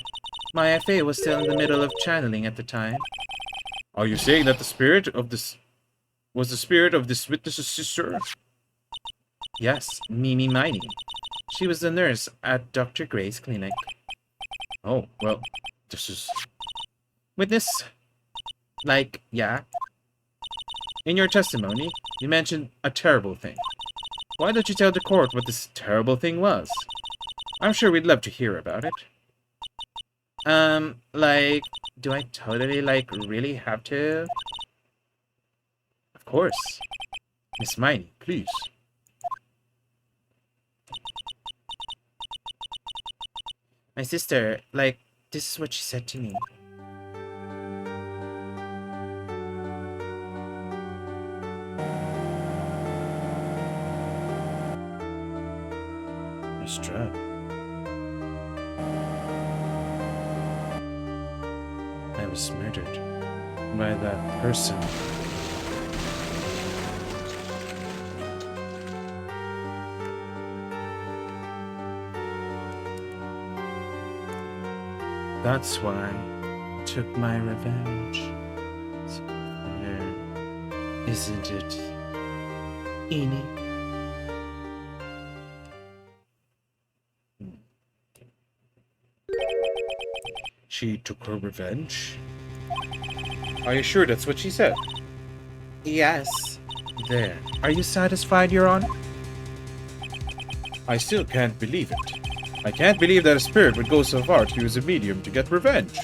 Maya Fey was still in the middle of channeling at the time.
Are you saying that the spirit of this was the spirit of this witness's sister?
Yes, Mimi Miney. She was the nurse at Dr. Gray's clinic.
Oh, well, this is...
Witness? Yeah? In your testimony, you mentioned a terrible thing. Why don't you tell the court what this terrible thing was? I'm sure we'd love to hear about it. Do I totally, really have to? Of course. Miss Miney, please. My sister, this is what she said to me. Struck. I was murdered by that person. That's why I took my revenge. So fair, isn't it, Eni? She took her revenge? Are you sure that's what she said? Yes. There. Are you satisfied, Your Honor? I still can't believe it. I can't believe that a spirit would go so far to use a medium to get revenge.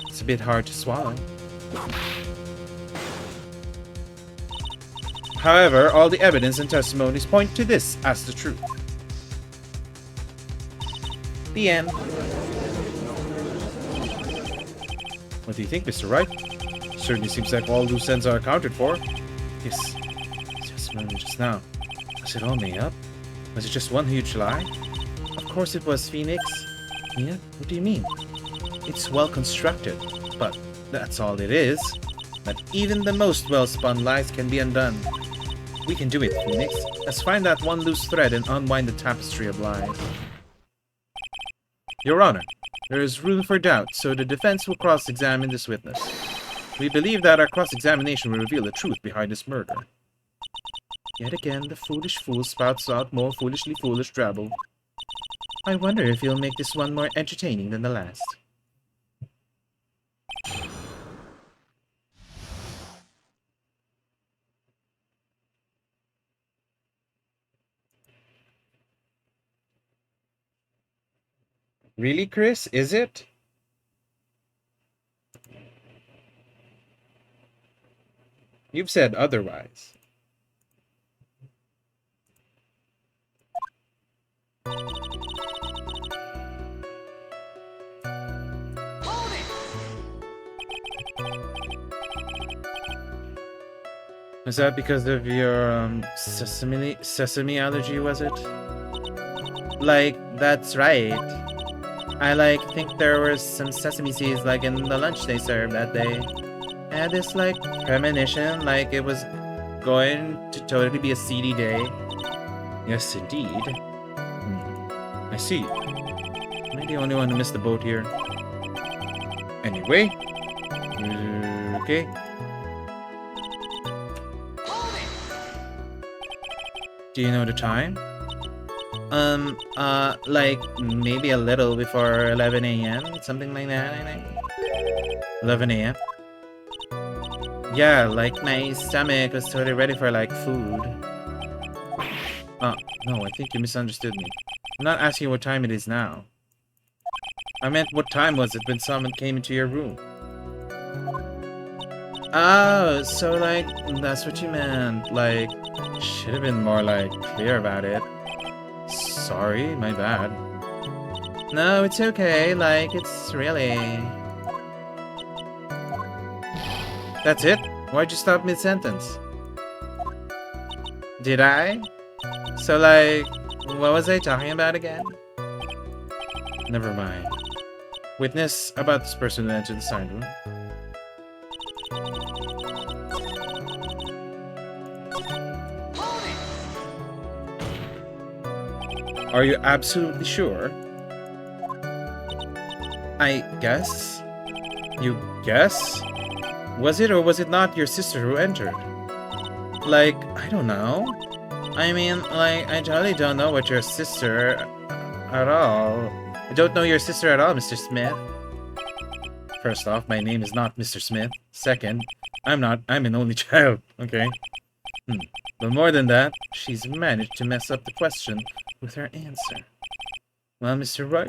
It's a bit hard to swallow. However, all the evidence and testimonies point to this as the truth. The end. What do you think, Mr. Wright? Certainly seems like all loose ends are accounted for. Yes. Testimony just now. Was it all made up? Was it just one huge lie? Of course it was, Phoenix. Yeah? What do you mean? It's well constructed, but that's all it is. But even the most well-spun lies can be undone. We can do it, Phoenix. Let's find that one loose thread and unwind the tapestry of lies. Your Honor, there is room for doubt, so the defense will cross-examine this witness. We believe that our cross-examination will reveal the truth behind this murder. Yet again, the foolish fool spouts out more foolishly foolish drabble. I wonder if he'll make this one more entertaining than the last. Really, Chris? Is it? You've said otherwise. Is that because of your sesame allergy, was it? Like, that's right. I think there were some sesame seeds in the lunch they served that day. I had this premonition it was going to totally be a seedy day. Yes, indeed. I see. Am I the only one who missed the boat here? Anyway. Okay. Do you know the time? Maybe a little before 11 a.m., something like that, I think. 11 a.m.? Yeah, my stomach was totally ready for, food. Oh, no, I think you misunderstood me. I'm not asking you what time it is now. I meant what time was it when someone came into your room? Oh, so, that's what you meant. Should have been more, clear about it. Sorry, my bad. No, it's okay. It's really... That's it? Why'd you stop mid-sentence? Did I? So, what was I talking about again? Never mind. Witness about this person who entered the sign room. Are you absolutely sure? I guess? You guess? Was it or was it not your sister who entered? I don't know. I mean, I totally don't know what your sister at all. I don't know your sister at all, Mr. Smith. First off, my name is not Mr. Smith. Second, I'm an only child, okay? But more than that, she's managed to mess up the question with her answer. Well, Mr. Wright,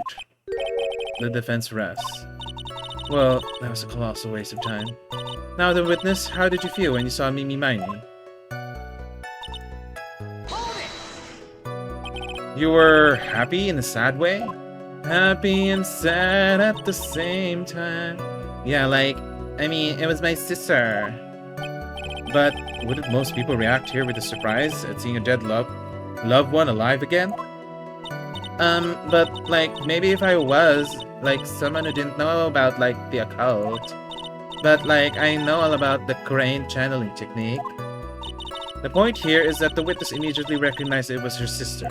the defense rests. Well, that was a colossal waste of time. Now the witness, how did you feel when you saw Mimi Miney? You were happy in a sad way? Happy and sad at the same time. Yeah, I mean, it was my sister. But wouldn't most people react here with a surprise at seeing a dead loved one alive again? But, like, maybe if I was, like, someone who didn't know about, like, the occult. But, like, I know all about the crane channeling technique. The point here is that the witness immediately recognized it was her sister.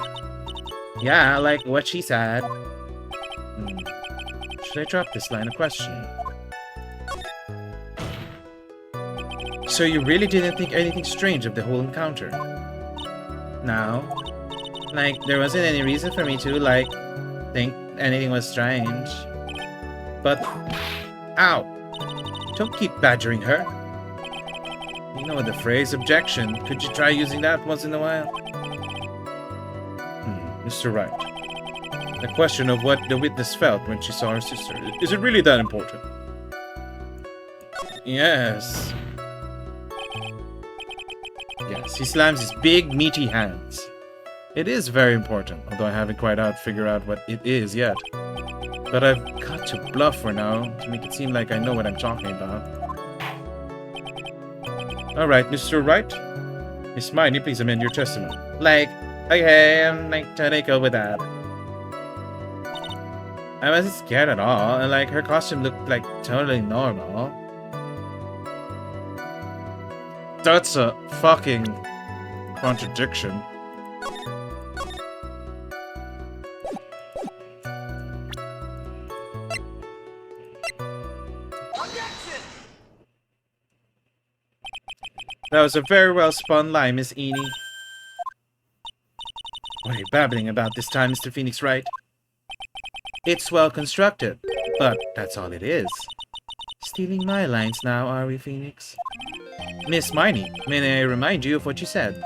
Yeah, like what she said. Should I drop this line of questioning? So you really didn't think anything strange of the whole encounter? No. Like, there wasn't any reason for me to, like, think anything was strange. But, ow! Don't keep badgering her. You know the phrase objection. Could you try using that once in a while? Mr. Wright. The question of what the witness felt when she saw her sister. Is it really that important? Yes. Yes, he slams his big, meaty hands. It is very important, although I haven't quite figured out what it is yet. But I've got to bluff for now, to make it seem like I know what I'm talking about. Alright, Mr. Wright. Miss Miney, please amend your testimony. Like, okay, I'm like totally cool with that. I wasn't scared at all, and like her costume looked like totally normal. That's a fucking contradiction. That was a very well spun lie, Miss Eenie. What are you babbling about this time, Mr. Phoenix Wright? It's well constructed, but that's all it is. Stealing my lines now, are we, Phoenix? Miss Miney, may I remind you of what you said?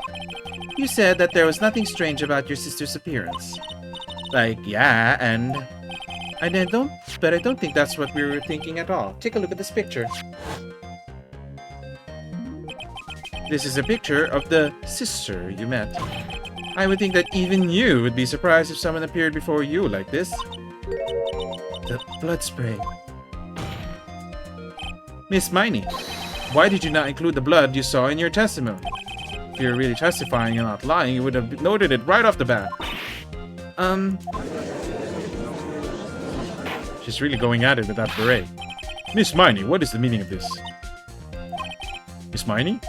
You said that there was nothing strange about your sister's appearance. Like, yeah, and I don't think that's what we were thinking at all. Take a look at this picture. This is a picture of the sister you met. I would think that even you would be surprised if someone appeared before you like this. The blood spray. Miss Miney, why did you not include the blood you saw in your testimony? If you're really testifying and not lying, you would have noted it right off the bat. She's really going at it with that beret. Miss Miney, what is the meaning of this? Miss Miney?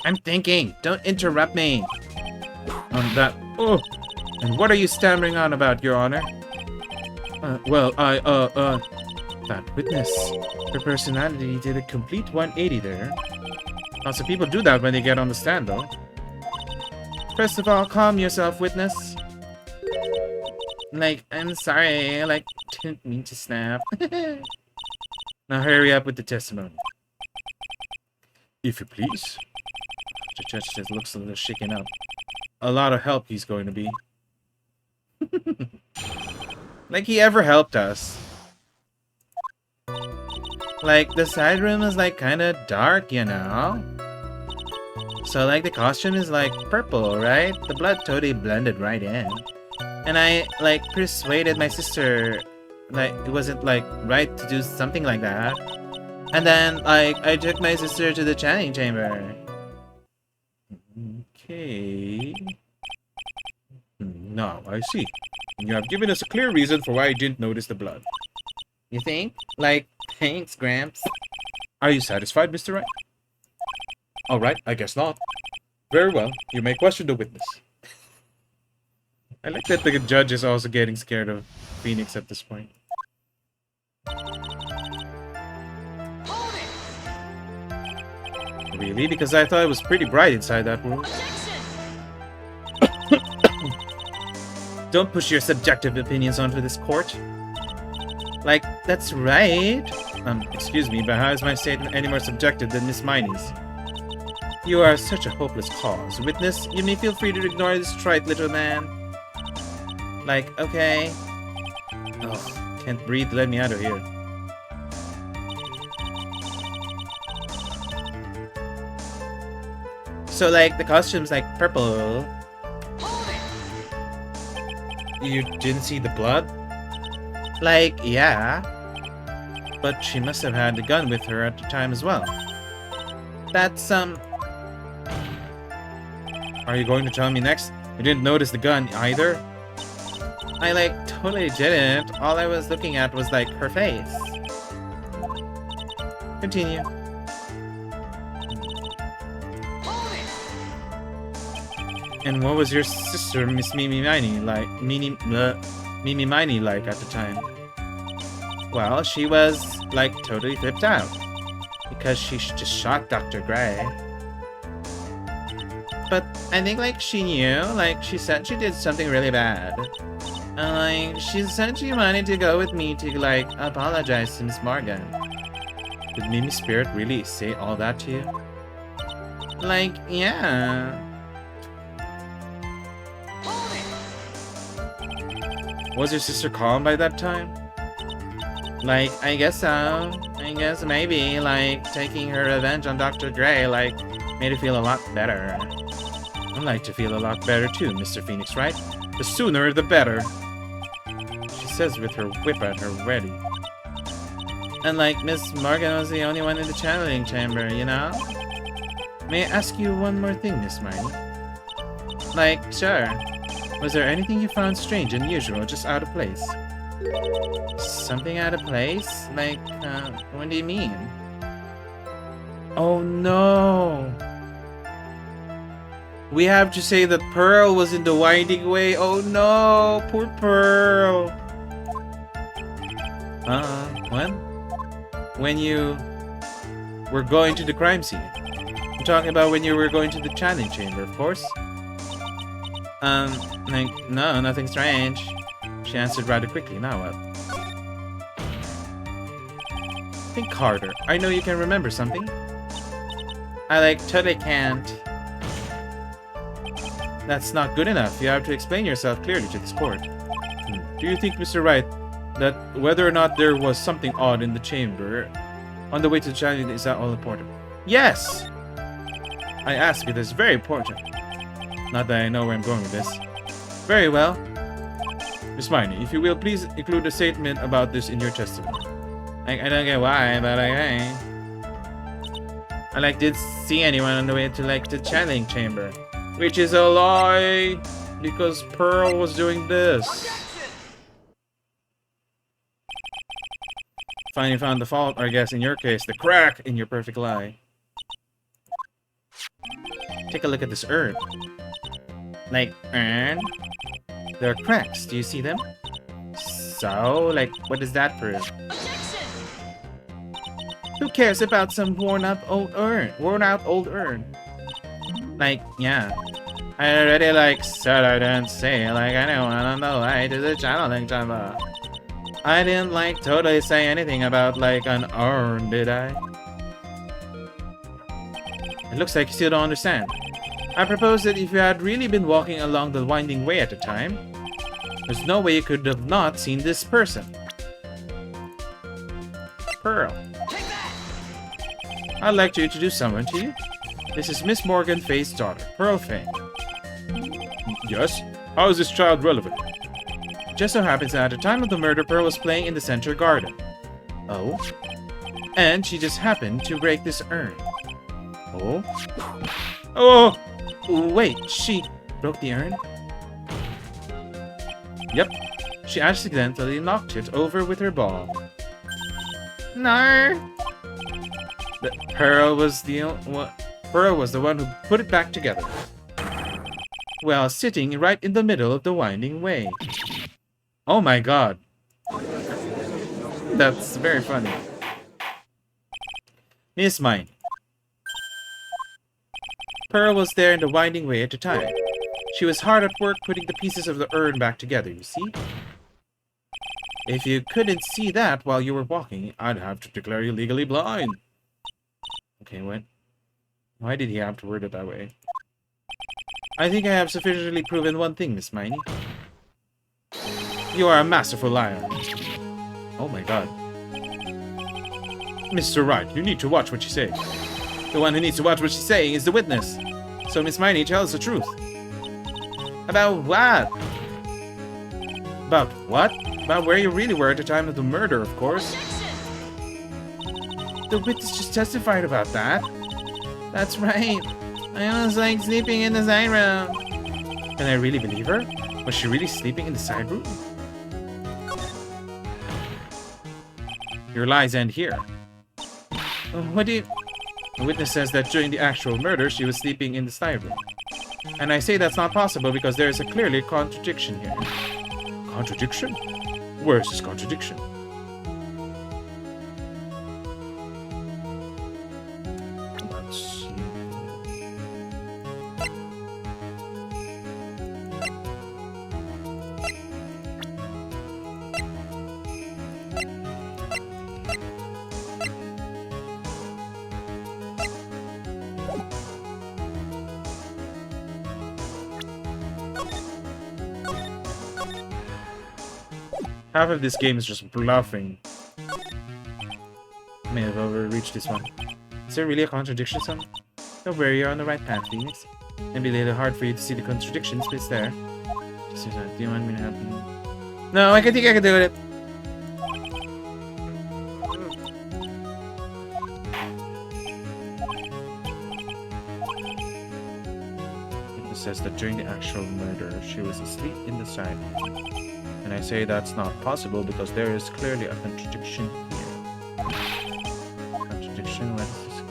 I'm thinking. Don't interrupt me. Oh. And what are you stammering on about, Your Honor? That witness. Her personality did a complete 180 there. Lots of people do that when they get on the stand, though. First of all, calm yourself, witness. Like, I'm sorry. Like, didn't mean to snap. Now hurry up with the testimony. If you please. The judge just looks a little shaken up. A lot of help he's going to be. Like he ever helped us. Like, the side room is like kind of dark, you know? So like the costume is like purple, right? The blood totally blended right in. And I like persuaded my sister like it wasn't like right to do something like that. And then like I took my sister to the chanting chamber. Okay. Now I see. You have given us a clear reason for why you didn't notice the blood. You think? Like, thanks, Gramps. Are you satisfied, Mr. Wright? Alright, I guess not. Very well, you may question the witness. I like that the judge is also getting scared of Phoenix at this point. Really? Because I thought it was pretty bright inside that room. Don't push your subjective opinions onto this court. Like, that's right. Excuse me, but how is my statement any more subjective than Miss Miney's? You are such a hopeless cause. Witness, you may feel free to ignore this trite little man. Like, okay. Oh, can't breathe, let me out of here. So, like, the costume's like purple. You didn't see the blood? Like, yeah. But she must have had the gun with her at the time as well. That's, Are you going to tell me next? You didn't notice the gun either? I like totally didn't. All I was looking at was like her face. Continue. And what was your sister, Miss Mimi Miney, like Mimi Miney like at the time? Well, she was like totally flipped out because she just shot Dr. Gray. But I think like she knew, like she said she did something really bad. And like she said she wanted to go with me to like apologize to Miss Morgan. Did Mimi Spirit really say all that to you? Like, yeah. Was your sister calm by that time? Like, I guess so. I guess maybe, like, taking her revenge on Dr. Gray, like, made her feel a lot better. I'd like to feel a lot better too, Mr. Phoenix, right? The sooner the better. She says with her whip at her ready. And like, Miss Morgan was the only one in the channeling chamber, you know? May I ask you one more thing, Miss Miney? Like, sure. Was there anything you found strange, unusual, just out of place? Something out of place? Like, what do you mean? Oh no! We have to say that Pearl was in the winding way. Oh no! Poor Pearl! When? When you were going to the crime scene. I'm talking about when you were going to the channeling chamber, of course. Like, no, nothing strange. She answered rather quickly. Now what? Think harder. I know you can remember something. I like totally can't. That's not good enough. You have to explain yourself clearly to this court. Do you think, Mr. Wright, that whether or not there was something odd in the chamber on the way to the channeling, is that all important? Yes! I ask it is very important. Not that I know where I'm going with this. Very well. Miss Miney, if you will, please include a statement about this in your testimony. I don't get why, but okay. I like didn't see anyone on the way to like the channeling chamber. Which is a lie! Because Pearl was doing this. Finally found the fault, or I guess in your case, the crack in your perfect lie. Take a look at this urn. Like, urn? There are cracks, do you see them? So, like, what does that prove? Who cares about some worn out old urn? Like, yeah. I already, like, said I didn't say, like, anyone on the way to the channeling chamber. I didn't, like, totally say anything about, like, an urn, did I? It looks like you still don't understand. I propose that if you had really been walking along the winding way at the time, there's no way you could have not seen this person. Pearl. I'd like to introduce someone to you. This is Miss Morgan Faye's daughter, Pearl Faye.
Yes? How is this child relevant?
Just so happens that at the time of the murder, Pearl was playing in the center garden. Oh? And she just happened to break this urn. Oh? Oh! Wait, she broke the urn? Yep. She accidentally knocked it over with her ball. No! Pearl was the one who put it back together. Well, sitting right in the middle of the winding way. Oh my god. That's very funny. Miss Mine. Pearl was there in the winding way at the time. She was hard at work putting the pieces of the urn back together, you see? If you couldn't see that while you were walking, I'd have to declare you legally blind. Okay, what? Why did he have to word it that way? I think I have sufficiently proven one thing, Miss Miney. You are a masterful liar. Oh my god.
Mr. Wright, you need to watch what you say.
The one who needs to watch what she's saying is the witness. So Miss Miney, tell us the truth. About what? About what? About where you really were at the time of the murder, of course. The witness just testified about that. That's right. I was like sleeping in the side room. Can I really believe her? Was she really sleeping in the side room? Your lies end here. What do you... The witness says that during the actual murder, she was sleeping in the side room. And I say that's not possible because there is a clearly contradiction here. Contradiction? Where is this contradiction? Let's see. Half of this game is just bluffing. May have overreached this one. Is there really a contradiction, son? Don't worry, you're on the right path, Phoenix. Maybe a little hard for you to see the contradictions, but it's there. Just do you want me to help you? No, I think I can do it. It says that during the actual murder, she was asleep in the side room. And I say that's not possible because there is clearly a contradiction here. Contradiction? What is this?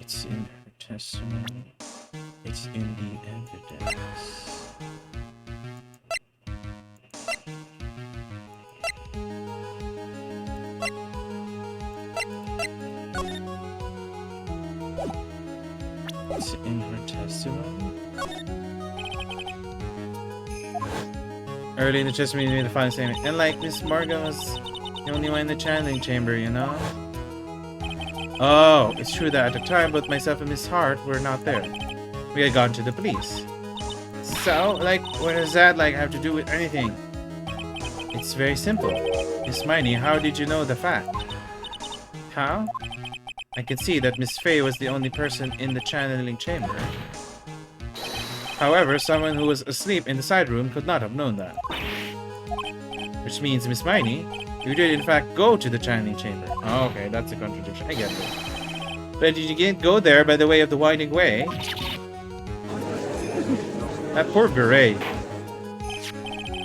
It's in her testimony. It's in the evidence. It's in her testimony. Early in the testimony, made the final statement. And like Miss Morgan was the only one in the channeling chamber, you know? Oh, it's true that at the time, both myself and Miss Hart were not there. We had gone to the police. So, like, what does that have to do with anything? It's very simple. Miss Miney, how did you know the fact? How? I could see that Miss Fey was the only person in the channeling chamber. However, someone who was asleep in the side room could not have known that. Which means, Miss Miney, you did in fact go to the channeling chamber. Oh, okay, that's a contradiction. I get it. But did you go there by the way of the winding way? That poor beret.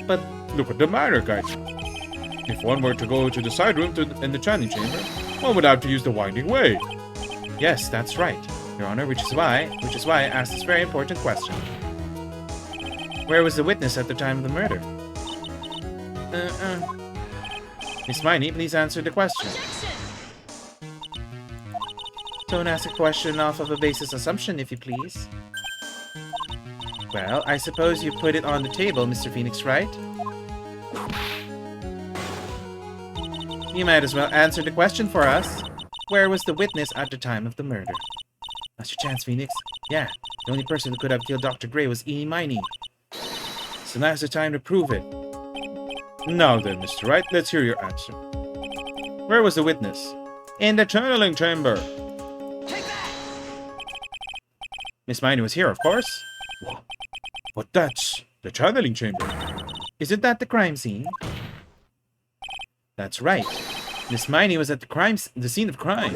But look at the matter, guys. If one were to go to the side room in the channeling chamber, one would have to use the winding way. Yes, that's right, Your Honor, which is why I asked this very important question. Where was the witness at the time of the murder? Miss Miney, please answer the question. Don't ask a question off of a basis assumption, if you please. Well, I suppose you put it on the table, Mr. Phoenix, right? You might as well answer the question for us. Where was the witness at the time of the murder? That's your chance, Phoenix. Yeah, the only person who could have killed Dr. Gray was E. Miney. So now's the time to prove it. Now then, Mr. Wright, let's hear your answer. Where was the witness? In the channeling chamber. Take that! Miss Miney was here, of course. But that's the channeling chamber. Isn't that the crime scene? That's right. Miss Miney was at the scene of crime.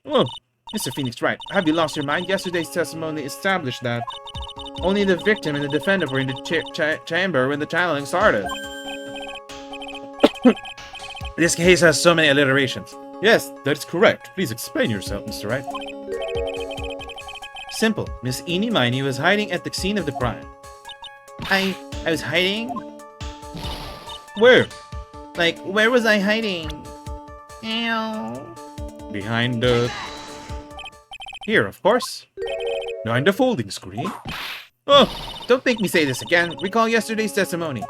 Oh, Mr. Phoenix Wright, have you lost your mind? Yesterday's testimony established that only the victim and the defendant were in the chamber when the channeling started. This case has so many alliterations. Yes, that's correct. Please explain yourself, Mr. Wright. Simple. Miss Eenie Miney was hiding at the scene of the crime. I was hiding? Where? Like, where was I hiding? Ew. Behind the... Here, of course. Behind the folding screen. Oh, don't make me say this again. Recall yesterday's testimony.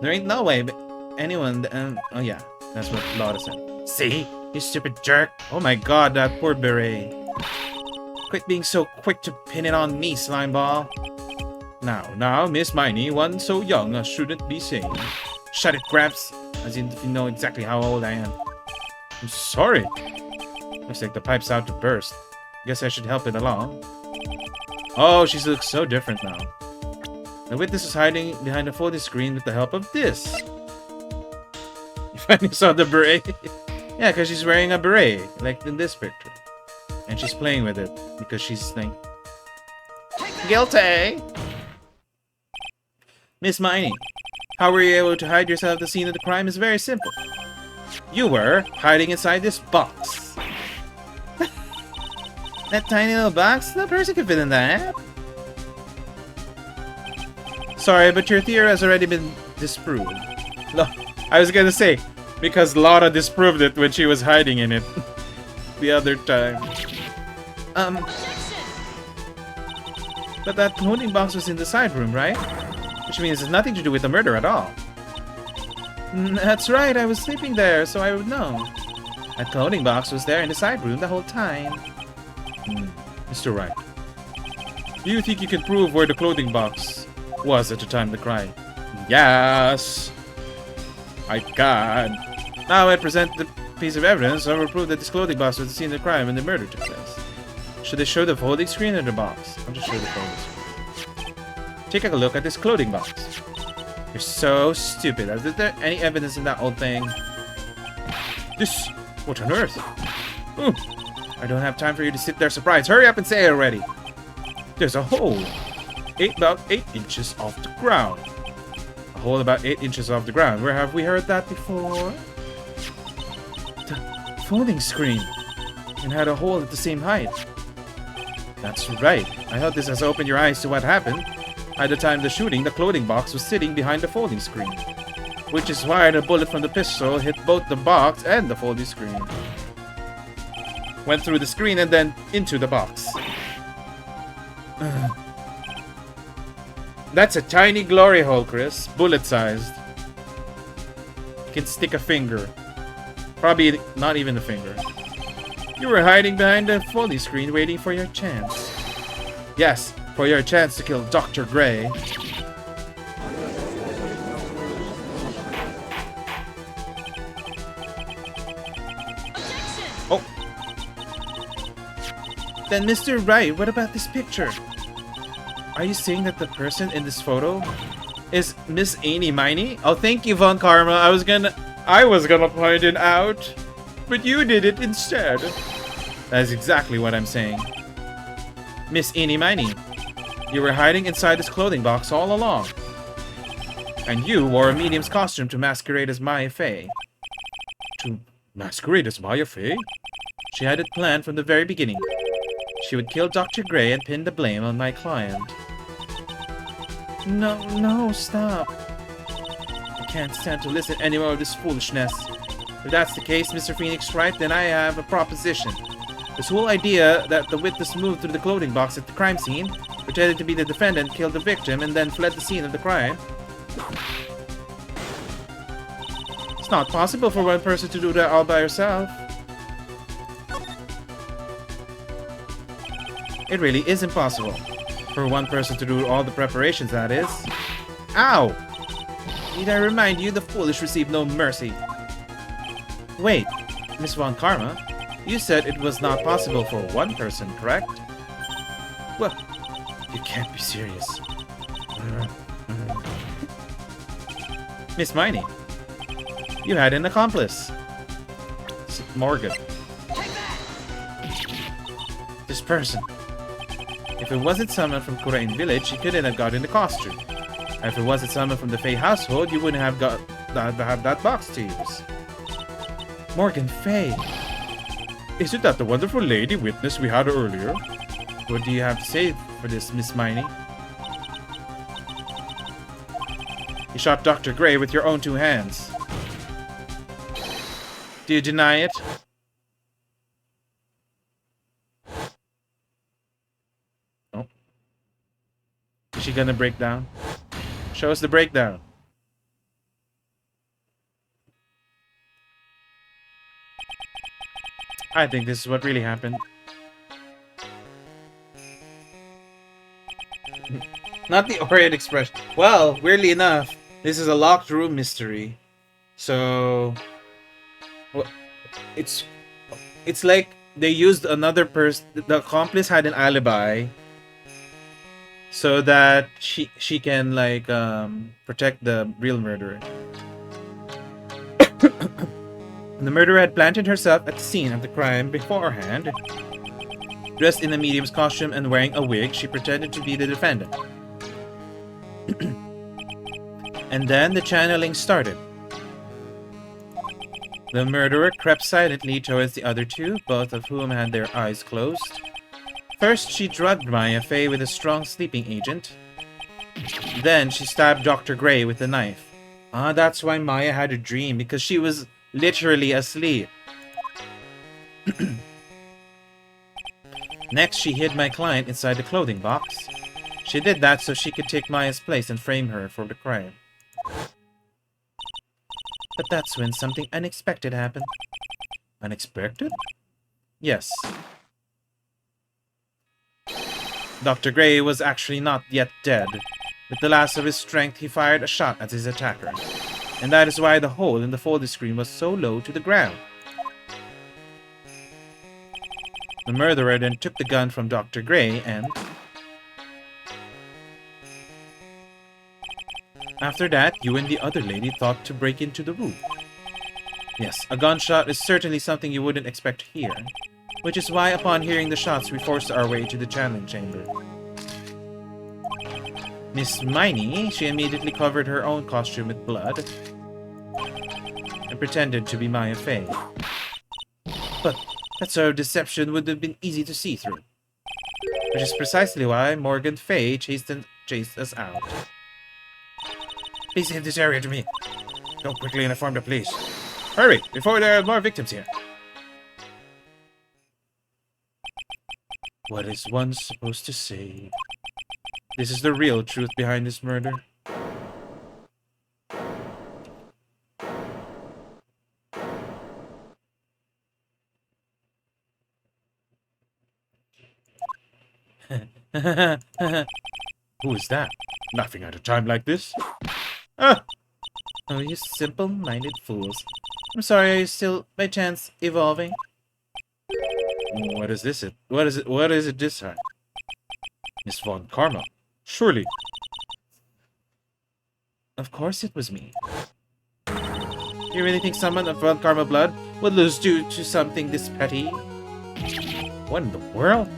There ain't no way, but anyone... oh yeah, that's what Lotta said. See? You stupid jerk. Oh my god, that poor beret. Quit being so quick to pin it on me, slimeball. Now, Miss Miney, one so young shouldn't be saying. Shut it, Gramps. As if you know exactly how old I am. I'm sorry. Looks like the pipe's out to burst. Guess I should help it along. Oh, she looks so different now. The witness is hiding behind a folding screen with the help of this. You finally saw the beret? Yeah, because she's wearing a beret, like in this picture. And she's playing with it because she's like, guilty! Miss Miney, how were you able to hide yourself at the scene of the crime is very simple. You were hiding inside this box. That tiny little box? No person could fit in that. Sorry, but your theory has already been disproved. No, I was gonna say, because Laura disproved it when she was hiding in it the other time. But that clothing box was in the side room, right? Which means it's nothing to do with the murder at all. That's right, I was sleeping there, so I would know. That clothing box was there in the side room the whole time. Mr. Wright, do you think you can prove where the clothing box was at the time of the crime? Yes! I can. Now I present the piece of evidence that will prove that this clothing box was the scene of the crime when the murder took place. Should I show the folding screen or the box? I'll just show the folding screen. Take a look at this clothing box. You're so stupid. Is there any evidence in that old thing? This... What on earth? Ooh. I don't have time for you to sit there surprised. Hurry up and say it already. There's a hole. About 8 inches off the ground. A hole about 8 inches off the ground. Where have we heard that before? The folding screen. And had a hole at the same height. That's right. I hope this has opened your eyes to what happened. At the time of the shooting, the clothing box was sitting behind the folding screen. Which is why the bullet from the pistol hit both the box and the folding screen. Went through the screen and then into the box. That's a tiny glory hole, Chris. Bullet-sized. You can stick a finger. Probably not even a finger. You were hiding behind the folding screen waiting for your chance. Yes, for your chance to kill Dr. Gray. Oh. Then Mr. Wright, what about this picture? Are you saying that the person in this photo is Miss Eenie Miney? Oh, thank you, Von Karma. I was gonna point it out, but you did it instead. That's exactly what I'm saying. Miss Eenie Miney, you were hiding inside this clothing box all along. And you wore a medium's costume to masquerade as Maya Fey. To masquerade as Maya Fey? She had it planned from the very beginning. She would kill Dr. Gray and pin the blame on my client. No, stop. I can't stand to listen any more of this foolishness. If that's the case, Mr. Phoenix Wright, then I have a proposition. This whole idea that the witness moved through the clothing box at the crime scene, pretended to be the defendant, killed the victim, and then fled the scene of the crime. It's not possible for one person to do that all by herself. It really is impossible. For one person to do all the preparations, that is. Ow! Need I remind you, the foolish receive no mercy. Wait, Miss Von Karma, you said it was not possible for one person, correct? Well, you can't be serious. Miss Miney, you had an accomplice. Morgan. This person. If it wasn't someone from Kurain village, he couldn't have gotten the costume. And if it wasn't someone from the Fey household, you wouldn't have got that box to use. Morgan Fey. Isn't that the wonderful lady witness we had earlier? What do you have to say for this, Miss Miney? You shot Dr. Gray with your own 2 hands. Do you deny it? Oh. Is she gonna break down? Show us the breakdown. I think this is what really happened. Not the Orient Express. Well, weirdly enough, this is a locked room mystery. So... well, it's like they used another person. The accomplice had an alibi. So that she can, like, protect the real murderer. The murderer had planted herself at the scene of the crime beforehand. Dressed in a medium's costume and wearing a wig, she pretended to be the defendant. And then the channeling started. The murderer crept silently towards the other two, both of whom had their eyes closed. First, she drugged Maya Fey with a strong sleeping agent. Then, she stabbed Dr. Gray with a knife. Ah, that's why Maya had a dream, because she was literally asleep. Next, she hid my client inside the clothing box. She did that so she could take Maya's place and frame her for the crime. But that's when something unexpected happened. Unexpected? Yes. Dr. Gray was actually not yet dead. With the last of his strength, he fired a shot at his attacker. And that is why the hole in the folder screen was so low to the ground. The murderer then took the gun from Dr. Gray and... After that, you and the other lady thought to break into the room. Yes, a gunshot is certainly something you wouldn't expect to hear. Which is why upon hearing the shots, we forced our way to the channeling chamber. Miss Miney, she immediately covered her own costume with blood and pretended to be Maya Fey. But that sort of deception would have been easy to see through. Which is precisely why Morgan Fey chased us out. Please leave this area to me. Go quickly and inform the police. Hurry, before there are more victims here. What is one supposed to say? This is the real truth behind this murder. Who is that? Laughing at a time like this? Ah! Oh, you simple-minded fools. I'm sorry, are you still, by chance, evolving? What is this? What is it this time? Miss Von Karma. Surely. Of course it was me. You really think someone of Von Karma blood would lose due to something this petty? What in the world?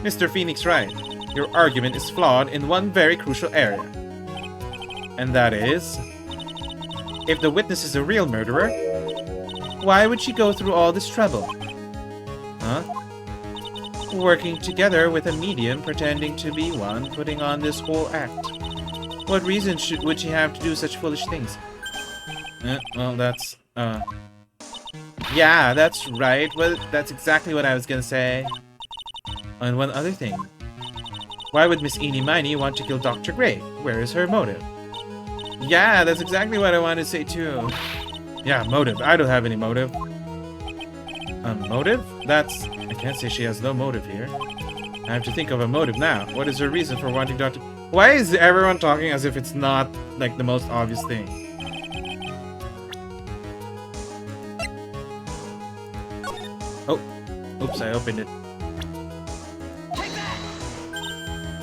Mr. Phoenix Wright, your argument is flawed in one very crucial area. And that is... if the witness is a real murderer, why would she go through all this trouble? Huh? Working together with a medium pretending to be one, putting on this whole act. What reason would she have to do such foolish things? Well, that's, yeah, that's right. Well, that's exactly what I was gonna say. And one other thing. Why would Miss Eenie Miney want to kill Dr. Gray? Where is her motive? Yeah, that's exactly what I wanted to say too. Yeah, motive. I don't have any motive. Motive? That's... I can't say she has no motive here. I have to think of a motive now. What is her reason for wanting Dr... Why is everyone talking as if it's not, like, the most obvious thing? Oh. Oops, I opened it.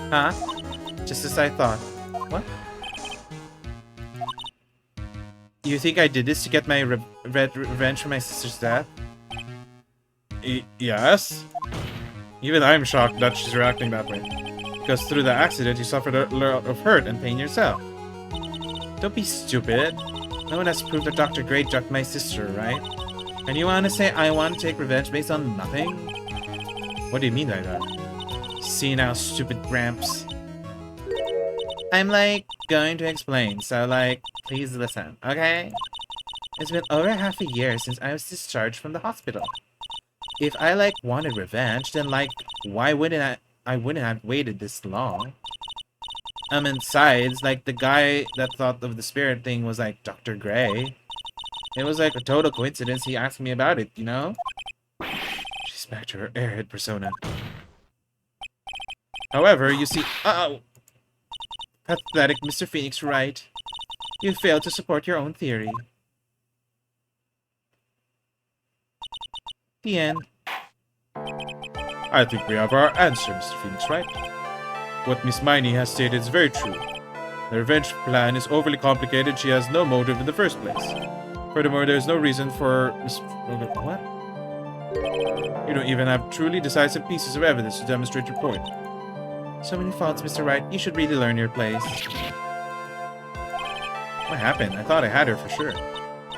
Huh? Just as I thought. What? You think I did this to get my revenge for my sister's death? Yes? Even I'm shocked that she's reacting that way. Because through the accident, you suffered a lot of hurt and pain yourself. Don't be stupid. No one has proved that Dr. Gray drugged my sister, right? And you want to say I want to take revenge based on nothing? What do you mean by that? See now, stupid Gramps. I'm, like, going to explain, so, like, please listen, okay? It's been over half a year since I was discharged from the hospital. If I, like, wanted revenge, then, like, why wouldn't I wouldn't have waited this long. And besides, like, the guy that thought of the spirit thing was, like, Dr. Gray. It was, like, a total coincidence he asked me about it, you know? She's back to her airhead persona. However, you see... Uh-oh! Pathetic Mr. Phoenix Wright. You failed to support your own theory. The end.
I think we have our answer, Mr. Phoenix Wright. What Miss Miney has stated is very true. The revenge plan is overly complicated. She has no motive in the first place. Furthermore, there is no reason for Miss... What? You don't even have truly decisive pieces of evidence to demonstrate your point.
So many faults, Mr. Wright. You should really learn your place. What happened? I thought I had her for sure.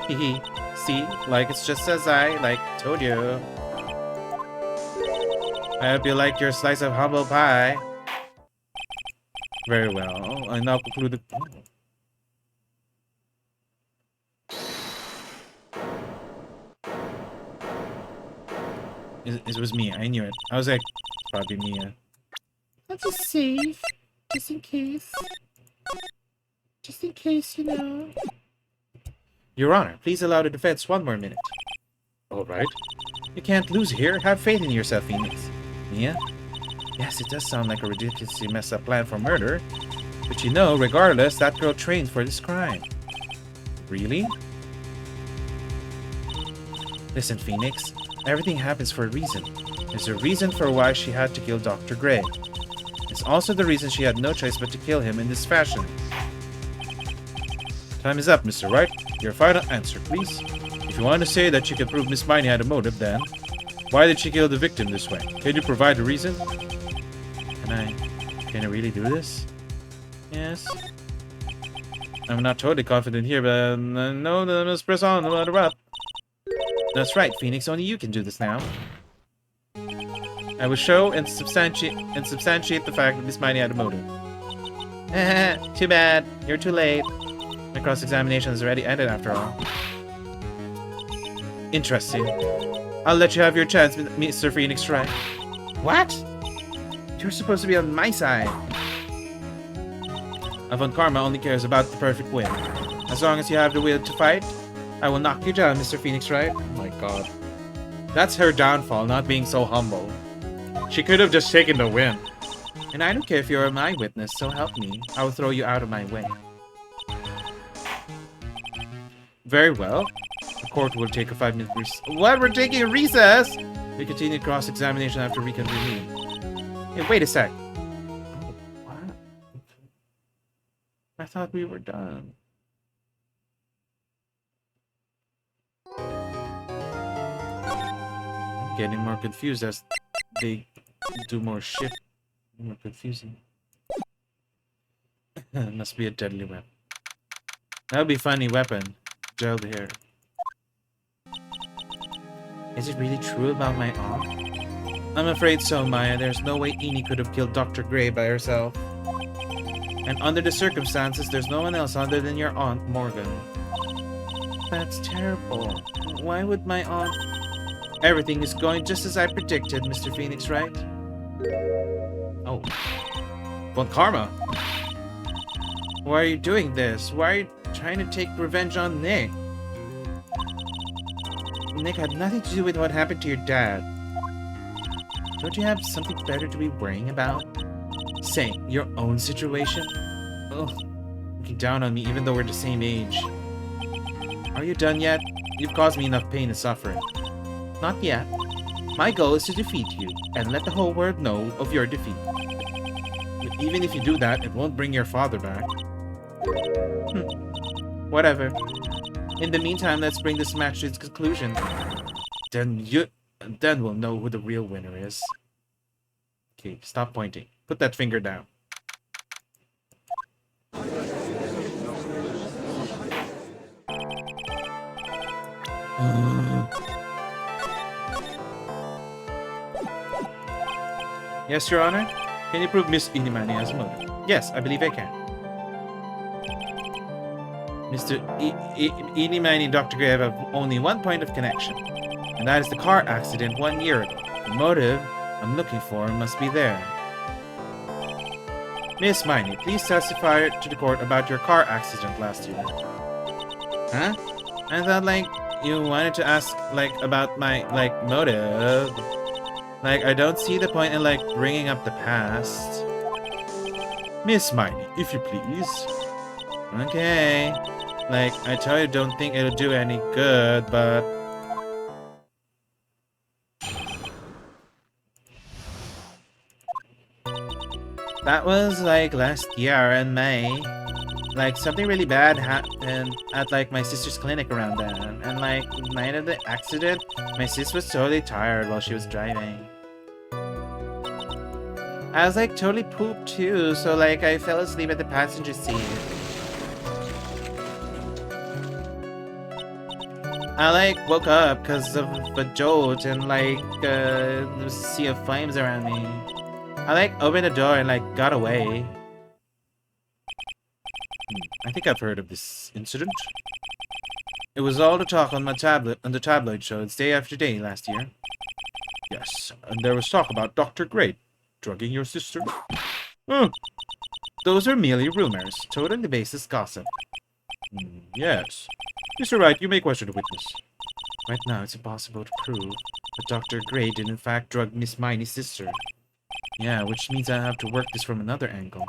Hehe. See? Like it's just as I, told you. I hope you like your slice of humble pie.
Very well. I now conclude the...
It was me. I knew it. I was like, probably Mia.
I'll just save. Just in case. Just in case, you know.
Your Honor, please allow the defense one more minute.
All right.
You can't lose here. Have faith in yourself, Phoenix. Mia? Yes, it does sound like a ridiculously messed up plan for murder. But you know, regardless, that girl trained for this crime. Really? Listen, Phoenix. Everything happens for a reason. There's a reason for why she had to kill Dr. Gray. It's also the reason she had no choice but to kill him in this fashion. Time is up, Mr. Wright. Your final answer, please. If you want to say that you can prove Miss Miney had a motive, then why did she kill the victim this way? Can you provide a reason? Can I really do this? Yes. I'm not totally confident here, but no, let's press on no matter what. That's right, Phoenix. Only you can do this now. I will show and substantiate the fact that Miss Miney had a motive. Too bad. You're too late. My cross-examination has already ended after all. Interesting. I'll let you have your chance, Mr. Phoenix Wright. What? You're supposed to be on my side. Avant Karma only cares about the perfect win. As long as you have the will to fight, I will knock you down, Mr. Phoenix Wright.
Oh my god.
That's her downfall, not being so humble.
She could have just taken the win.
And I don't care if you're my witness, so help me. I will throw you out of my way. Very well. The court will take a 5-minute recess. What? We're taking a recess? We continue cross-examination after reconvening. Hey, wait a sec. Oh, what? I thought we were done. I'm getting more confused as they do more shit. More confusing. Must be a deadly weapon. That would be a funny weapon. Gelled hair. Is it really true about my aunt? I'm afraid so, Maya. There's no way Eni could have killed Dr. Gray by herself. And under the circumstances, there's no one else other than your aunt, Morgan. That's terrible. Why would my aunt... Everything is going just as I predicted, Mr. Phoenix Wright. Oh. Well, Karma. Why are you doing this? Why are you trying to take revenge on Nick? Nick had nothing to do with what happened to your dad. Don't you have something better to be worrying about? Say, your own situation? Ugh, looking down on me even though we're the same age. Are you done yet? You've caused me enough pain and suffering. Not yet. My goal is to defeat you, and let the whole world know of your defeat. But even if you do that, it won't bring your father back. Whatever. In the meantime, let's bring this match to its conclusion. Then we'll know who the real winner is. Okay, stop pointing. Put that finger down. Yes, Your Honor? Can you prove Miss Inimani has a motive? Yes, I believe I can. Mr. Inimani and Dr. Gray have only one point of connection, and that is the car accident 1 year ago. The motive I'm looking for must be there. Miss Miney, please testify to the court about your car accident last year. Huh? I thought, you wanted to ask, about my, motive. I don't see the point in, bringing up the past.
Miss Miney, if you please.
Okay. I tell you, don't think it'll do any good, but... That was, last year in May. like something really bad happened at like my sister's clinic around then, and like the night of the accident, my sis was totally tired while she was driving. I was like totally pooped too, so like I fell asleep at the passenger seat. I like woke up because of a jolt and like there was a sea of flames around me. I like opened the door and like got away. I think I've heard of this incident. It was all the talk on the tabloid shows day after day last year. Yes, and there was talk about Dr. Great drugging your sister. Those were merely rumors, totally baseless gossip. Yes. Mr. Wright, you may question the witness. Right now, it's impossible to prove, but Dr. Gray did in fact drug Miss Miney's sister. Yeah, which means I have to work this from another angle.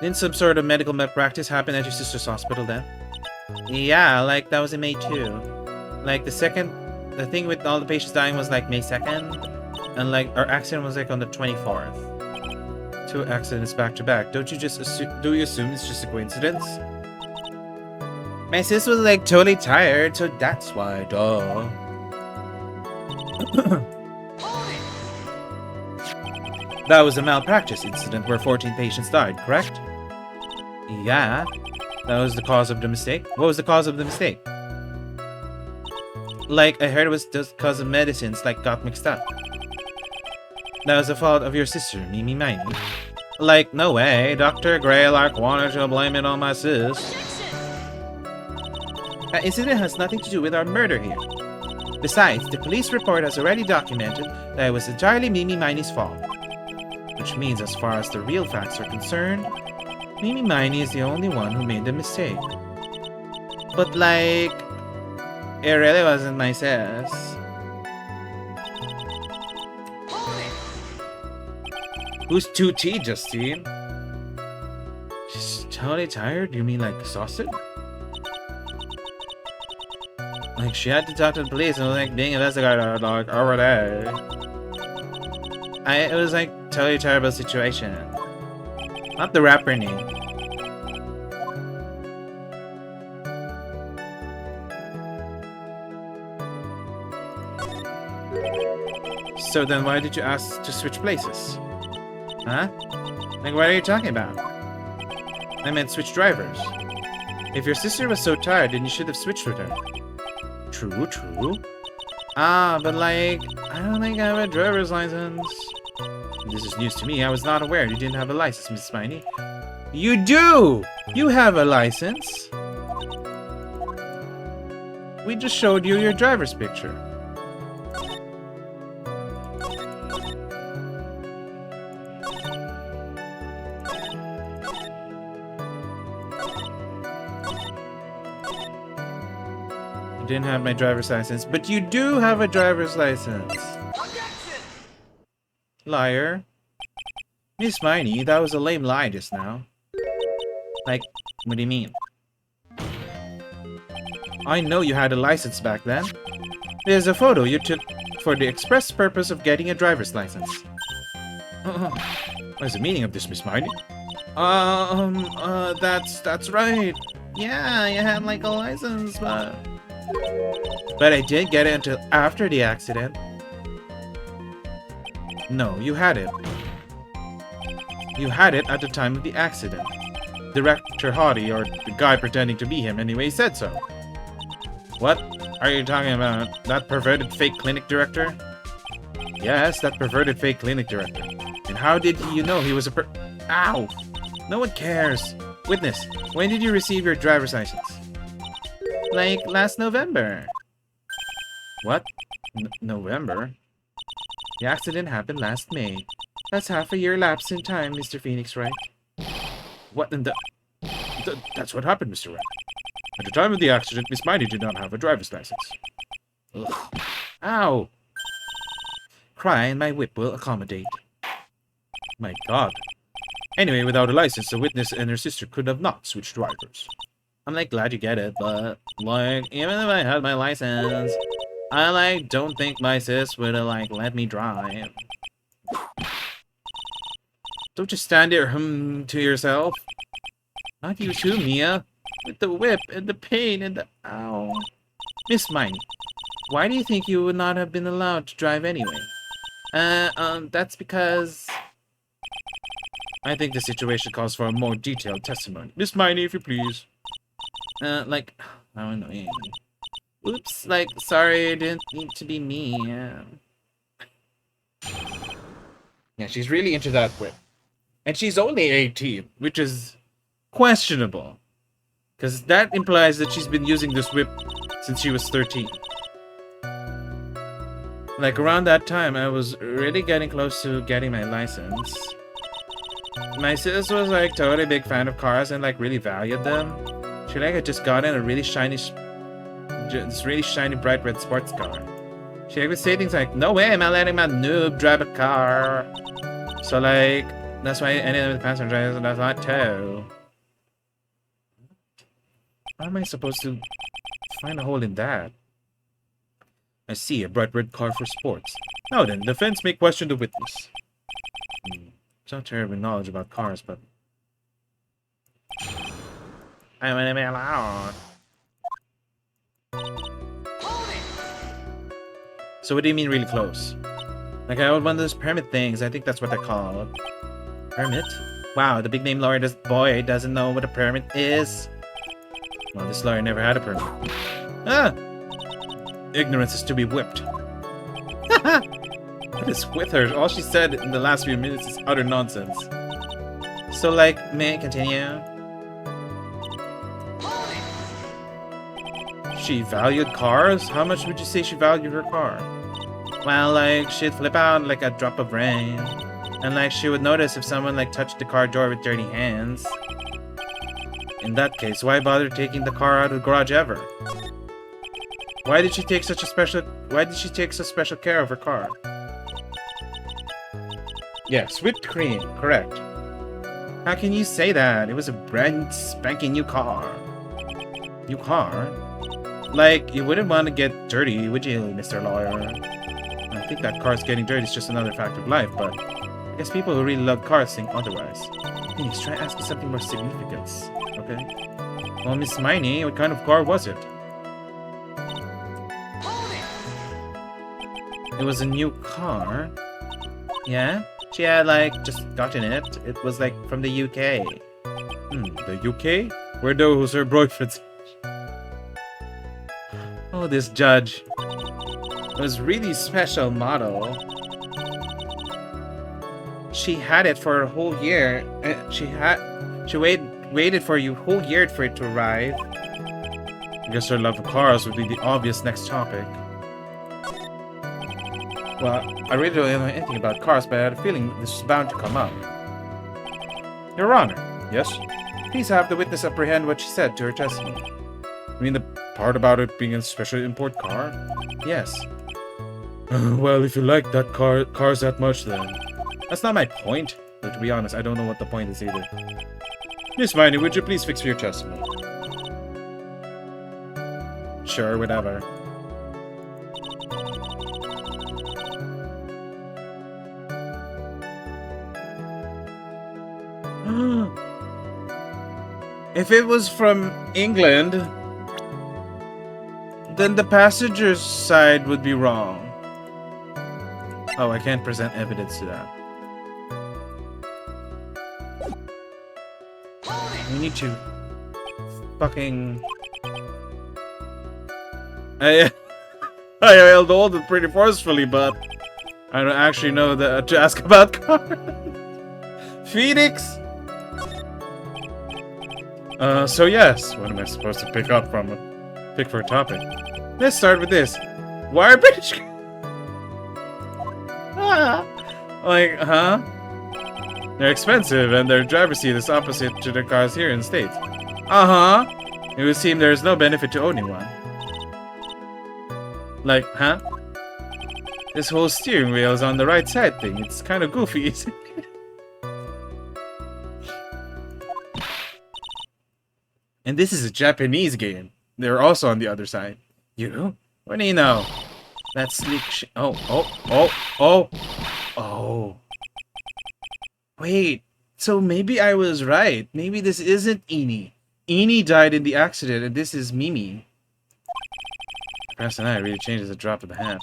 Didn't some sort of medical malpractice happen at your sister's hospital then? Yeah, like that was in May too. Like the thing with all the patients dying was like May 2nd, and like our accident was like on the 24th. 2 accidents back to back. Don't you just do you assume it's just a coincidence? My sis was like totally tired, so that's why, duh. That was a malpractice incident where 14 patients died, correct? Yeah. That was the cause of the mistake? What was the cause of the mistake? Like, I heard it was just because of medicines, like, got mixed up. That was the fault of your sister, Mimi Miney. Like, no way. Dr. Greylark wanted to blame it on my sis. That incident has nothing to do with our murder here. Besides, the police report has already documented that it was entirely Mimi Miney's fault. Which means, as far as the real facts are concerned, Mimi Miney is the only one who made the mistake. But like, it really wasn't my sis. Who's 2T, Justine? She's totally tired? You mean like exhausted? Like she had to talk to the police and was like being investigated like over there. It was like totally terrible situation. Not the rapper name. So then why did you ask to switch places? Huh? Like what are you talking about? I meant switch drivers. If your sister was so tired, then you should have switched with her. True, true. Ah, but like, I don't think I have a driver's license. This is news to me. I was not aware you didn't have a license, Miss Miney. You do! You have a license. We just showed you your driver's picture. You didn't have my driver's license, but you do have a driver's license. Liar. Miss Miney, that was a lame lie just now. Like, what do you mean? I know you had a license back then. There's a photo you took for the express purpose of getting a driver's license. What is the meaning of this, Miss Miney? That's right. Yeah, I had like a license, but I didn't get it until after the accident. No, you had it. You had it at the time of the accident. Director Hottie, or the guy pretending to be him anyway, said so. What are you talking about? That perverted fake clinic director? Yes, that perverted fake clinic director. And how did you know he was a Ow! No one cares. Witness, when did you receive your driver's license? Like, last November. What? November? The accident happened last May. That's half a year lapse in time, Mr. Phoenix, right? What in the... That's what happened, Mr. Wright. At the time of the accident, Miss Miney did not have a driver's license. Ugh. Ow! Cry and my whip will accommodate. My god. Anyway, without a license, the witness and her sister could have not switched drivers. I'm like glad you get it, but like even if I had my license, I like don't think my sis would have like let me drive. Don't just stand there to yourself. Not you too, Mia. With the whip and the pain and the ow. Miss Miney, why do you think you would not have been allowed to drive anyway? That's because I think the situation calls for a more detailed testimony. Miss Miney, if you please. Like, how annoying. Oops, like, sorry, I didn't mean to be mean. Yeah, she's really into that whip. And she's only 18, which is questionable. Because that implies that she's been using this whip since she was 13. Like, around that time, I was really getting close to getting my license. My sis was, like, totally big fan of cars and, like, really valued them. She, like, had just gotten a really shiny, bright red sports car. She would say things like, no way am I letting my noob drive a car. So, like, that's why any of the passengers does not tow. How am I supposed to find a hole in that? I see, a bright red car for sports. Now then, the defense may question the witness. It's not terribly knowledge about cars, but... I want to be allowed. So what do you mean really close? Like I want one of those permit things, I think that's what they're called. Permit? Wow, the big name lawyer boy doesn't know what a permit is. Well, this lawyer never had a permit. Ah! Ignorance is to be whipped. What is with her? All she said in the last few minutes is utter nonsense. So, like, may I continue? She valued cars? How much would you say she valued her car? Well, like, she'd flip out like a drop of rain. And, like, she would notice if someone, like, touched the car door with dirty hands. In that case, why bother taking the car out of the garage ever? Why did she take such special care of her car? Yes, whipped cream, correct. How can you say that? It was a brand spanking new car. New car? Like, you wouldn't want to get dirty, would you, Mr. Lawyer? I think that car's getting dirty is just another fact of life, but I guess people who really love cars think otherwise. Please, try asking something more significant, okay? Well, Miss Miney, what kind of car was it? It was a new car. Yeah? She had, like, just gotten it. It was, like, from the UK. The UK? Where those her boyfriends? Oh, this judge. It was really special model. She had it for a whole year. She waited for a whole year for it to arrive. I guess her love of cars would be the obvious next topic. Well, I really don't know anything about cars, but I had a feeling this was bound to come up. Your Honor. Yes? Please have the witness apprehend what she said to her testimony. You mean the part about it being a special import car? Yes. Well, if you like that cars that much, then... That's not my point. But to be honest, I don't know what the point is either. Miss Miney, would you please fix your testimony? Sure, whatever. If it was from England, then the passenger's side would be wrong. Oh, I can't present evidence to that. We need to fucking... I held hold it pretty forcefully, but I don't actually know to ask about cars. Phoenix? So yes, what am I supposed to pick for a topic? Let's start with this. Why are British... Like, huh? They're expensive and their driver's seat is opposite to the cars here in the States. Uh-huh. It would seem there is no benefit to owning one. Like, huh? This whole steering wheel is on the right side thing. It's kind of goofy, isn't it? And this is a Japanese game. They're also on the other side. You? What do you know? That sleek Oh. Wait. So maybe I was right. Maybe this isn't Ini. Ini died in the accident and this is Mimi. Perhaps and I really changed the drop of the hat.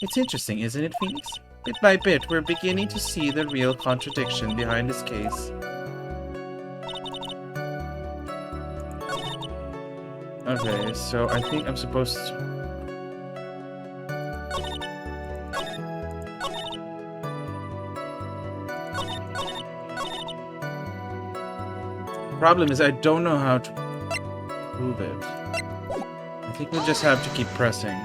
It's interesting, isn't it, Phoenix? Bit by bit, we're beginning to see the real contradiction behind this case. Okay, so I think I'm supposed to... Problem is, I don't know how to prove it. I think we'll just have to keep pressing.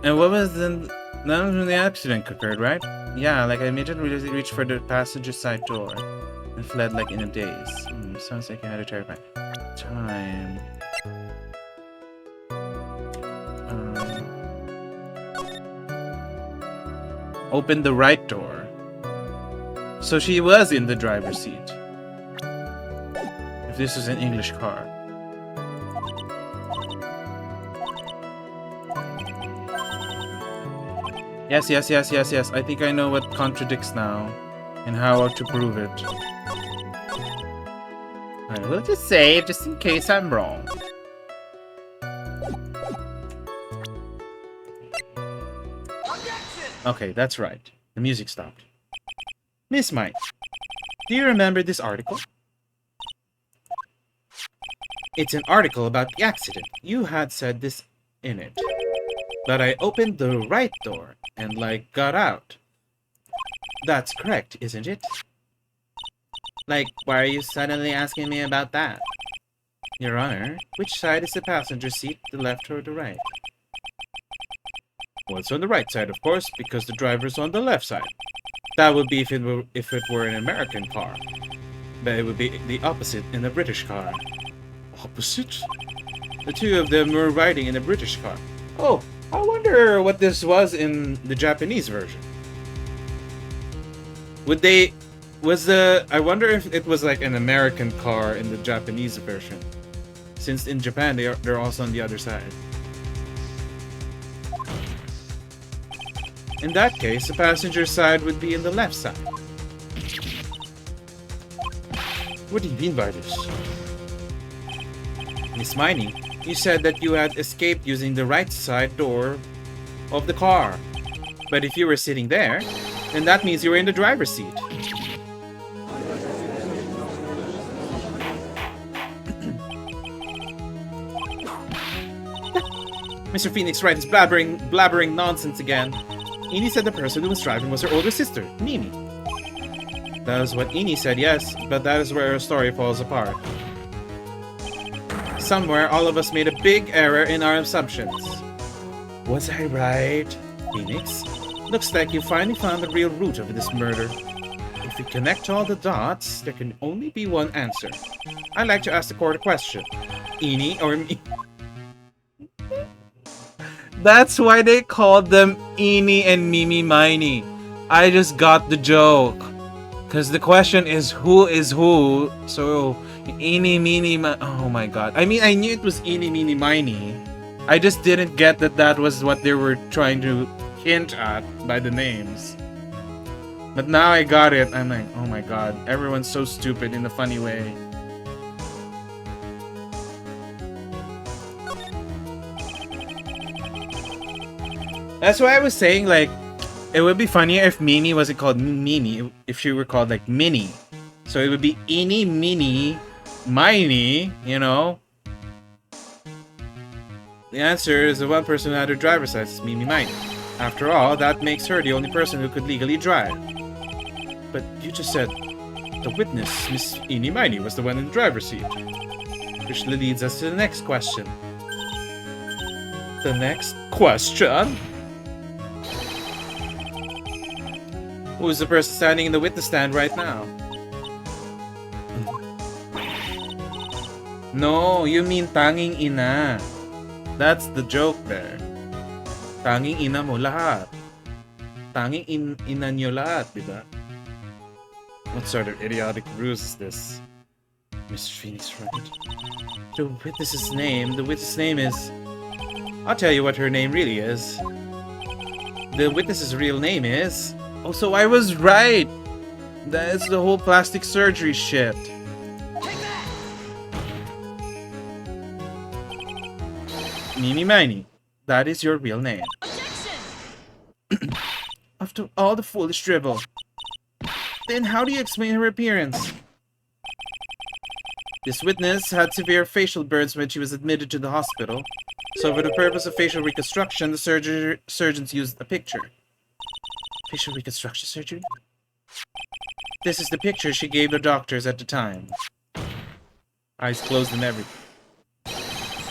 And what was the... That was when the accident occurred, right? Yeah, like I immediately reached for the passenger side door and fled like in a daze. Sounds like you had a terrifying time. Open the right door. So she was in the driver's seat. If this was an English car. Yes. I think I know what contradicts now. And how to prove it. I will just say, just in case I'm wrong. Okay, that's right. The music stopped. Miss Mike, do you remember this article? It's an article about the accident. You had said this in it. But I opened the right door and, like, got out. That's correct, isn't it? Like, why are you suddenly asking me about that? Your Honor, which side is the passenger seat, the left or the right? Well, it's on the right side, of course, because the driver's on the left side. That would be if it were an American car. But it would be the opposite in a British car. Opposite? The two of them were riding in a British car. Oh, I wonder what this was in the Japanese version. I wonder if it was like an American car in the Japanese version. Since in Japan, they're also on the other side. In that case, the passenger side would be in the left side. What do you mean by this? Miss Miney, you said that you had escaped using the right side door of the car. But if you were sitting there, then that means you were in the driver's seat. Mr. Phoenix Wright is blabbering nonsense again. Ini said the person who was driving was her older sister, Mimi. That is what Ini said, yes, but that is where her story falls apart. Somewhere, all of us made a big error in our assumptions. Was I right, Phoenix? Looks like you finally found the real root of this murder. If we connect all the dots, there can only be one answer. I'd like to ask the court a question. Ini or me? That's why they called them Ini and Mimi Miney. I just got the joke. Because the question is who is who. So, Ini, Mini, oh my god. I mean, I knew it was Ini, Mini, Miney. I just didn't get that was what they were trying to hint at by the names. But now I got it. I'm like, oh my god. Everyone's so stupid in a funny way. That's why I was saying, like, it would be funnier if Mimi wasn't called Mimi, if she were called, like, Minnie. So it would be Ini, Minnie, Miney, you know? The answer is the one person who had her driver's license, Mimi Miney. After all, that makes her the only person who could legally drive. But you just said the witness, Miss Ini Miney, was the one in the driver's seat. Which leads us to the next question. The next question? Who's the person standing in the witness stand right now? No, you mean tanging ina. That's the joke there. Tanging ina mo lahat. Tanging ina nyo lahat, diba? What sort of idiotic ruse is this? Mr. Phoenix shrugged. The witness's name is... I'll tell you what her name really is. The witness's real name is... Oh, so I was right! That is the whole plastic surgery shit. Mimi Miney, that is your real name. After all the foolish dribble. Then how do you explain her appearance? This witness had severe facial burns when she was admitted to the hospital, so for the purpose of facial reconstruction, the surgeons used a picture. Facial reconstruction surgery? This is the picture she gave the doctors at the time. Eyes closed and everything.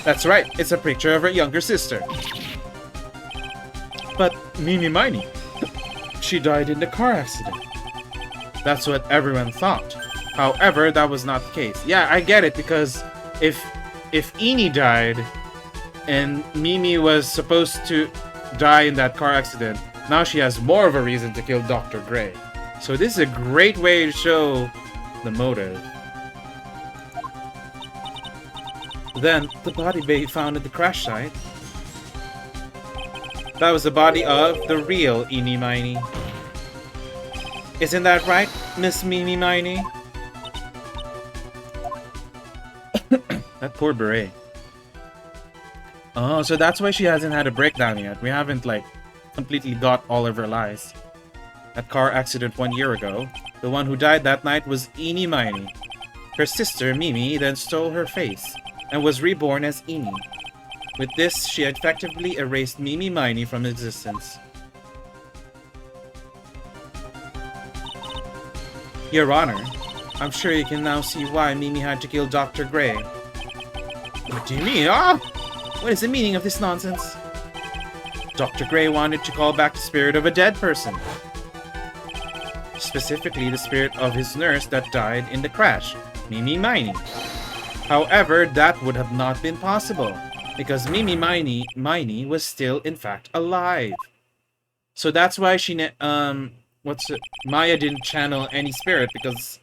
That's right, it's a picture of her younger sister. But Mimi Miney, she died in the car accident. That's what everyone thought. However, that was not the case. Yeah, I get it, because if Eni died and Mimi was supposed to die in that car accident, now she has more of a reason to kill Dr. Gray. So this is a great way to show the motive. Then, the body they found at the crash site. That was the body of the real Eni Miney. Isn't that right, Miss Mimi Miney? That poor beret. Oh, so that's why she hasn't had a breakdown yet. We haven't, like, completely got all of her lies. That car accident 1 year ago, the one who died that night was Eni Miney. Her sister, Mimi, then stole her face, and was reborn as Eni. With this, she effectively erased Mimi Miney from existence. Your Honor, I'm sure you can now see why Mimi had to kill Dr. Gray. What do you mean? Ah! What is the meaning of this nonsense? Dr. Gray wanted to call back the spirit of a dead person. Specifically, the spirit of his nurse that died in the crash, Mimi Miney. However, that would have not been possible, because Mimi Miney was still, in fact, alive. So that's why she, Maya didn't channel any spirit, because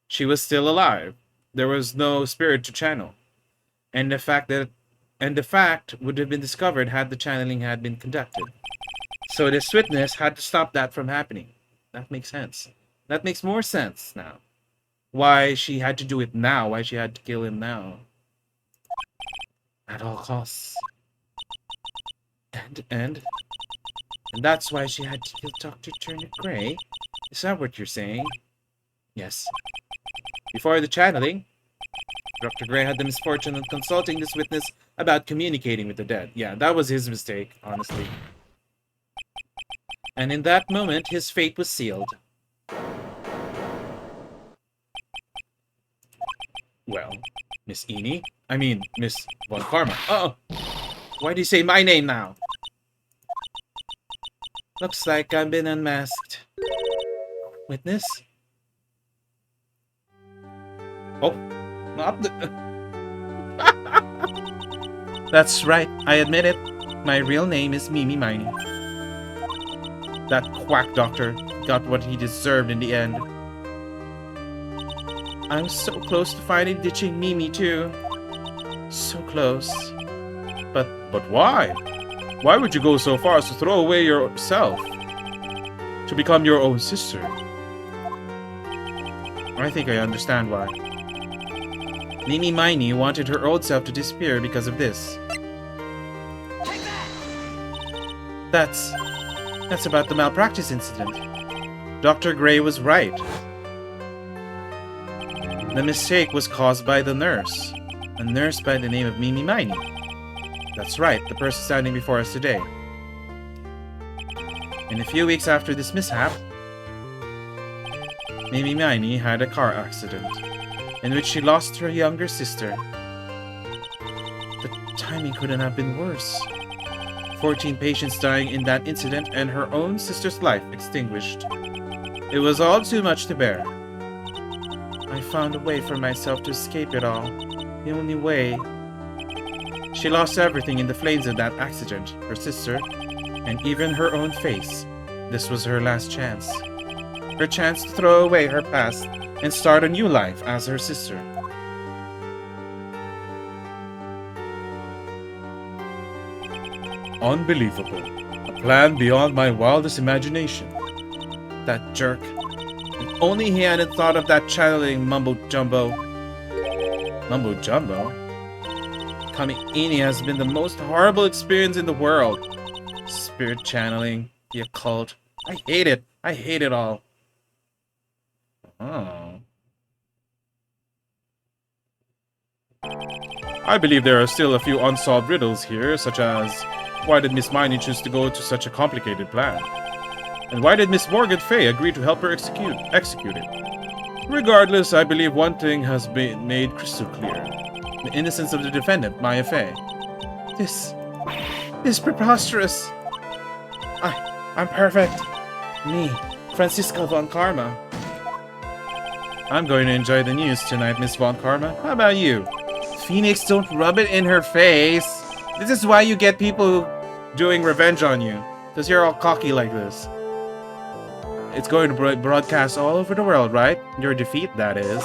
she was still alive. There was no spirit to channel. And the fact would have been discovered had the channeling had been conducted. So this witness had to stop that from happening. That makes sense. That makes more sense now. Why she had to do it now, why she had to kill him now. At all costs. And that's why she had to kill Dr. Turner Gray? Is that what you're saying? Yes. Before the channeling, Dr. Gray had the misfortune of consulting this witness about communicating with the dead. Yeah, that was his mistake, honestly. And in that moment, his fate was sealed. Well, Miss Eni? I mean, Miss Von Karma. Uh-oh! Why do you say my name now? Looks like I've been unmasked. Witness? Oh, not the... That's right, I admit it. My real name is Mimi Miney. That quack doctor got what he deserved in the end. I'm so close to finally ditching Mimi too. So close. But why? Why would you go so far as to throw away yourself? To become your own sister? I think I understand why. Mimi Miney wanted her old self to disappear because of this. That's about the malpractice incident. Dr. Gray was right. The mistake was caused by the nurse. A nurse by the name of Mimi Miney. That's right, the person standing before us today. In a few weeks after this mishap, Mimi Miney had a car accident, in which she lost her younger sister. The timing couldn't have been worse. 14 patients dying in that incident and her own sister's life extinguished. It was all too much to bear. I found a way for myself to escape it all. The only way. She lost everything in the flames of that accident, her sister, and even her own face. This was her last chance. Her chance to throw away her past and start a new life as her sister.
Unbelievable. A plan beyond my wildest imagination.
That jerk. If only he hadn't thought of that channeling mumbo-jumbo.
Mumbo-jumbo?
Kami-ini has been the most horrible experience in the world. Spirit channeling, the occult. I hate it. I hate it all.
Oh. I believe there are still a few unsolved riddles here, such as why did Miss Miney choose to go to such a complicated plan? And why did Miss Morgan Fay agree to help her execute it? Regardless, I believe one thing has been made crystal clear. The innocence of the defendant, Maya Fay.
This is preposterous. I'm perfect. Me, Francisco von Karma.
I'm going to enjoy the news tonight, Miss Von Karma. How about you?
Phoenix, don't rub it in her face. This is why you get people doing revenge on you. Because you're all cocky like this. It's going to broadcast all over the world, right? Your defeat, that is.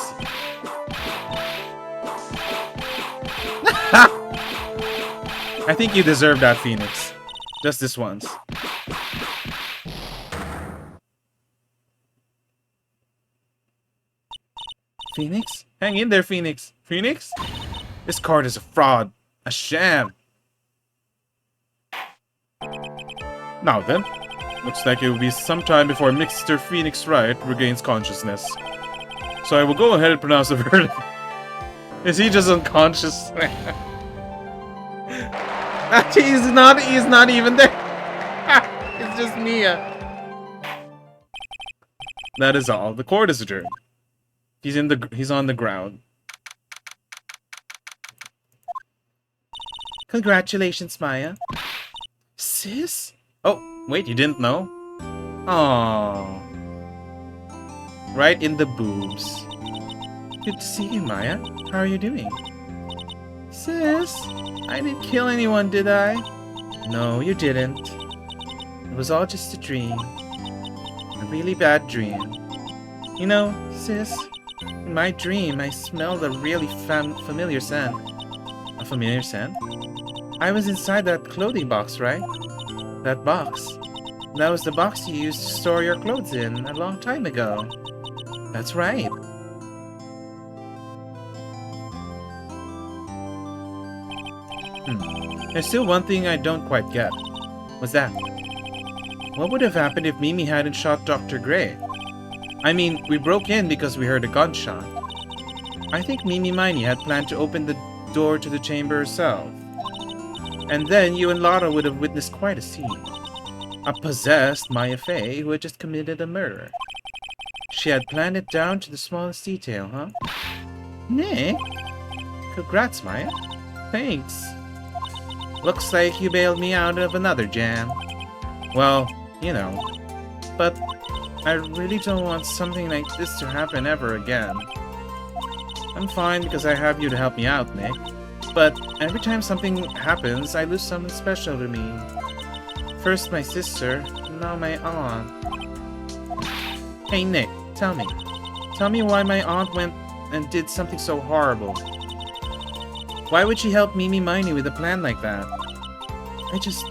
I think you deserve that, Phoenix. Just this once. Phoenix? Hang in there, Phoenix. Phoenix? This card is a fraud. A sham.
Now then, looks like it will be some time before Mr. Phoenix Wright regains consciousness. So I will go ahead and pronounce the verdict.
Is he just unconscious? He's not even there. It's just Mia.
That is all. The court is adjourned. He's on the ground.
Congratulations, Maya. Sis? Oh, wait, you didn't know? Aww. Right in the boobs. Good to see you, Maya. How are you doing? Sis, I didn't kill anyone, did I? No, you didn't. It was all just a dream. A really bad dream. You know, sis, in my dream, I smelled a really familiar scent. A familiar scent? I was inside that clothing box, right? That box. That was the box you used to store your clothes in a long time ago. That's right. There's still one thing I don't quite get. What's that? What would have happened if Mimi hadn't shot Dr. Gray? I mean, we broke in because we heard a gunshot. I think Mimi Miney had planned to open the door to the chamber herself. And then you and Lara would have witnessed quite a scene. A possessed Maya Fey who had just committed a murder. She had planned it down to the smallest detail, huh? Nay. Congrats, Maya. Thanks. Looks like you bailed me out of another jam. Well, you know. But I really don't want something like this to happen ever again. I'm fine because I have you to help me out, Nick. But every time something happens, I lose someone special to me. First my sister, now my aunt. Hey Nick, tell me. Tell me why my aunt went and did something so horrible. Why would she help Mimi Miney with a plan like that? I just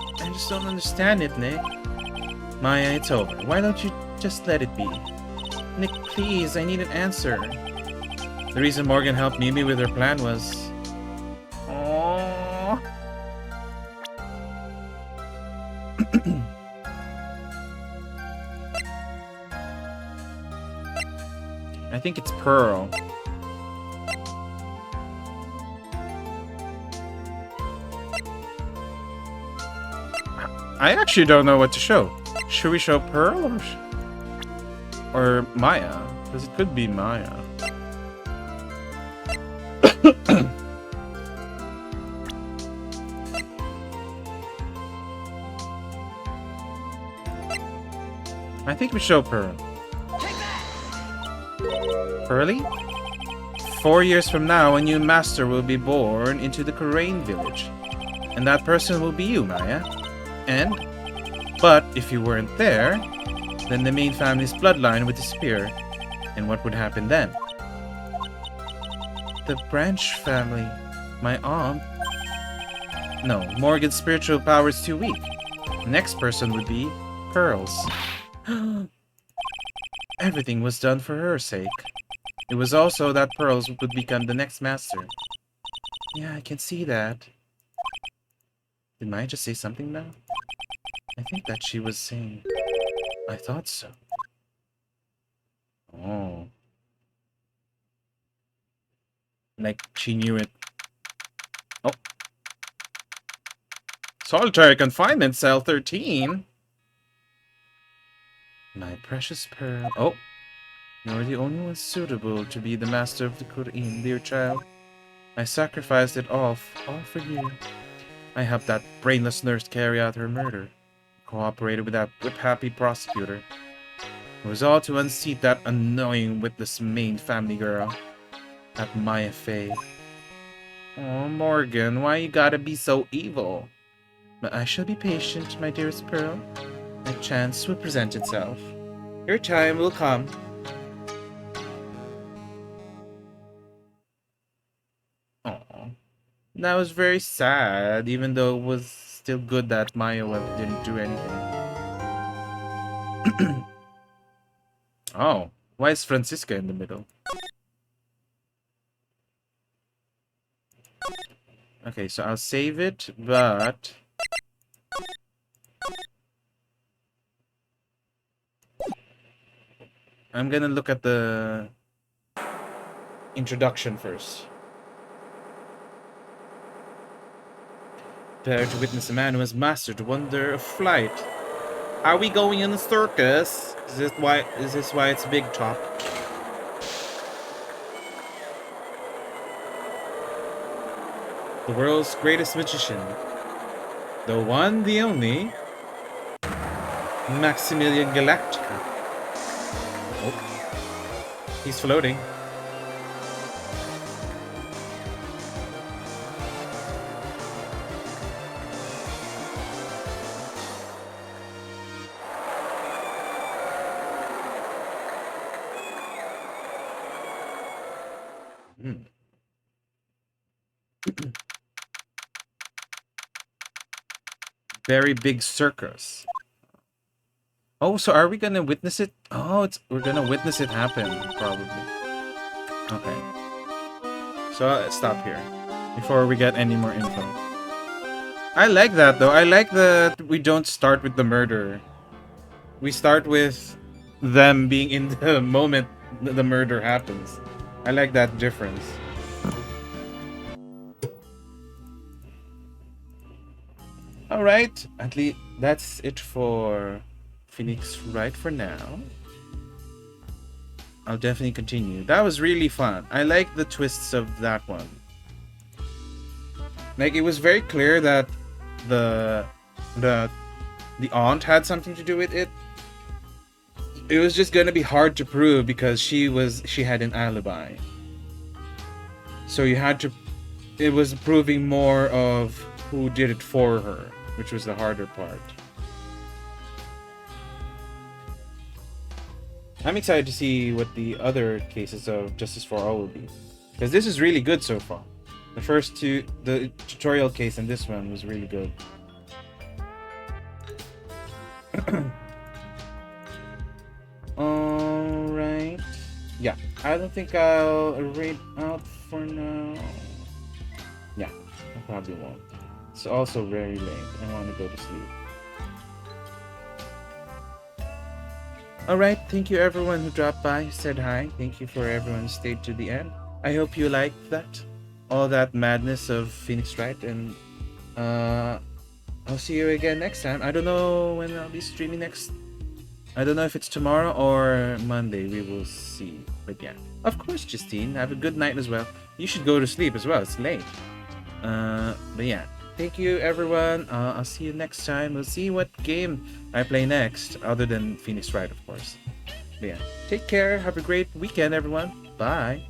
don't understand it, Nick. Maya, it's over. Why don't you just let it be? Nick, please, I need an answer. The reason Morgan helped Mimi with her plan was... Aww. I think it's Pearl. I actually don't know what to show. Should we show Pearl or Maya? Because it could be Maya. I think we show Pearl. Pearly? 4 years from now, a new master will be born into the Karain village. And that person will be you, Maya. But if you weren't there, then the main family's bloodline would disappear. And what would happen then? The Branch family, my aunt. No, Morgan's spiritual power is too weak. The next person would be Pearls. Everything was done for her sake. It was also that Pearls would become the next master. Yeah, I can see that. Did Maya just say something now? I think that she was saying... I thought so. Oh. Like, she knew it. Oh. Solitary confinement, cell 13. My precious Pearl. Oh. You're the only one suitable to be the master of the Quran, dear child. I sacrificed it all for you. I helped that brainless nurse carry out her murder. Cooperated with that whip-happy prosecutor. It was all to unseat that annoying witless main family girl. That Maya Fey. Oh, Morgan, why you gotta be so evil? But I shall be patient, my dearest Pearl. A chance will present itself. Your time will come. Oh, that was very sad, even though it was still good that Maya didn't do anything. Oh, why is Francisca in the middle? Okay, so I'll save it, but... I'm gonna look at the introduction first. Prepare to witness a man who has mastered the wonder of flight. Are we going in a circus? Is this why it's Big Top? The world's greatest magician. The one, the only. Maximilian Galactica. Oh. He's floating. Very big circus. Oh, so are we gonna witness it? Oh, we're gonna witness it happen, probably. Okay. So let's stop here before we get any more info. I like that though. I like that we don't start with the murder. We start with them being in the moment the murder happens. I like that difference. Alright, at least that's it for Phoenix Wright for now. I'll definitely continue. That was really fun. I like the twists of that one. Like, it was very clear that the aunt had something to do with it. It was just gonna be hard to prove because she had an alibi. So you had to... It was proving more of who did it for her, which was the harder part. I'm excited to see what the other cases of Justice for All will be, because this is really good so far. The first two, the tutorial case and this one was really good. Alright. Yeah, I don't think I'll rate out for now. Yeah, I probably won't. It's also very late. I want to go to sleep. Alright, thank you everyone who dropped by, said hi. Thank you for everyone who stayed to the end. I hope you liked that. All that madness of Phoenix Wright, and I'll see you again next time. I don't know when I'll be streaming next. I don't know if it's tomorrow or Monday. We will see. But yeah. Of course, Justine. Have a good night as well. You should go to sleep as well. It's late. But yeah. Thank you, everyone. I'll see you next time. We'll see what game I play next, other than Phoenix Wright, of course. But yeah. Take care. Have a great weekend, everyone. Bye.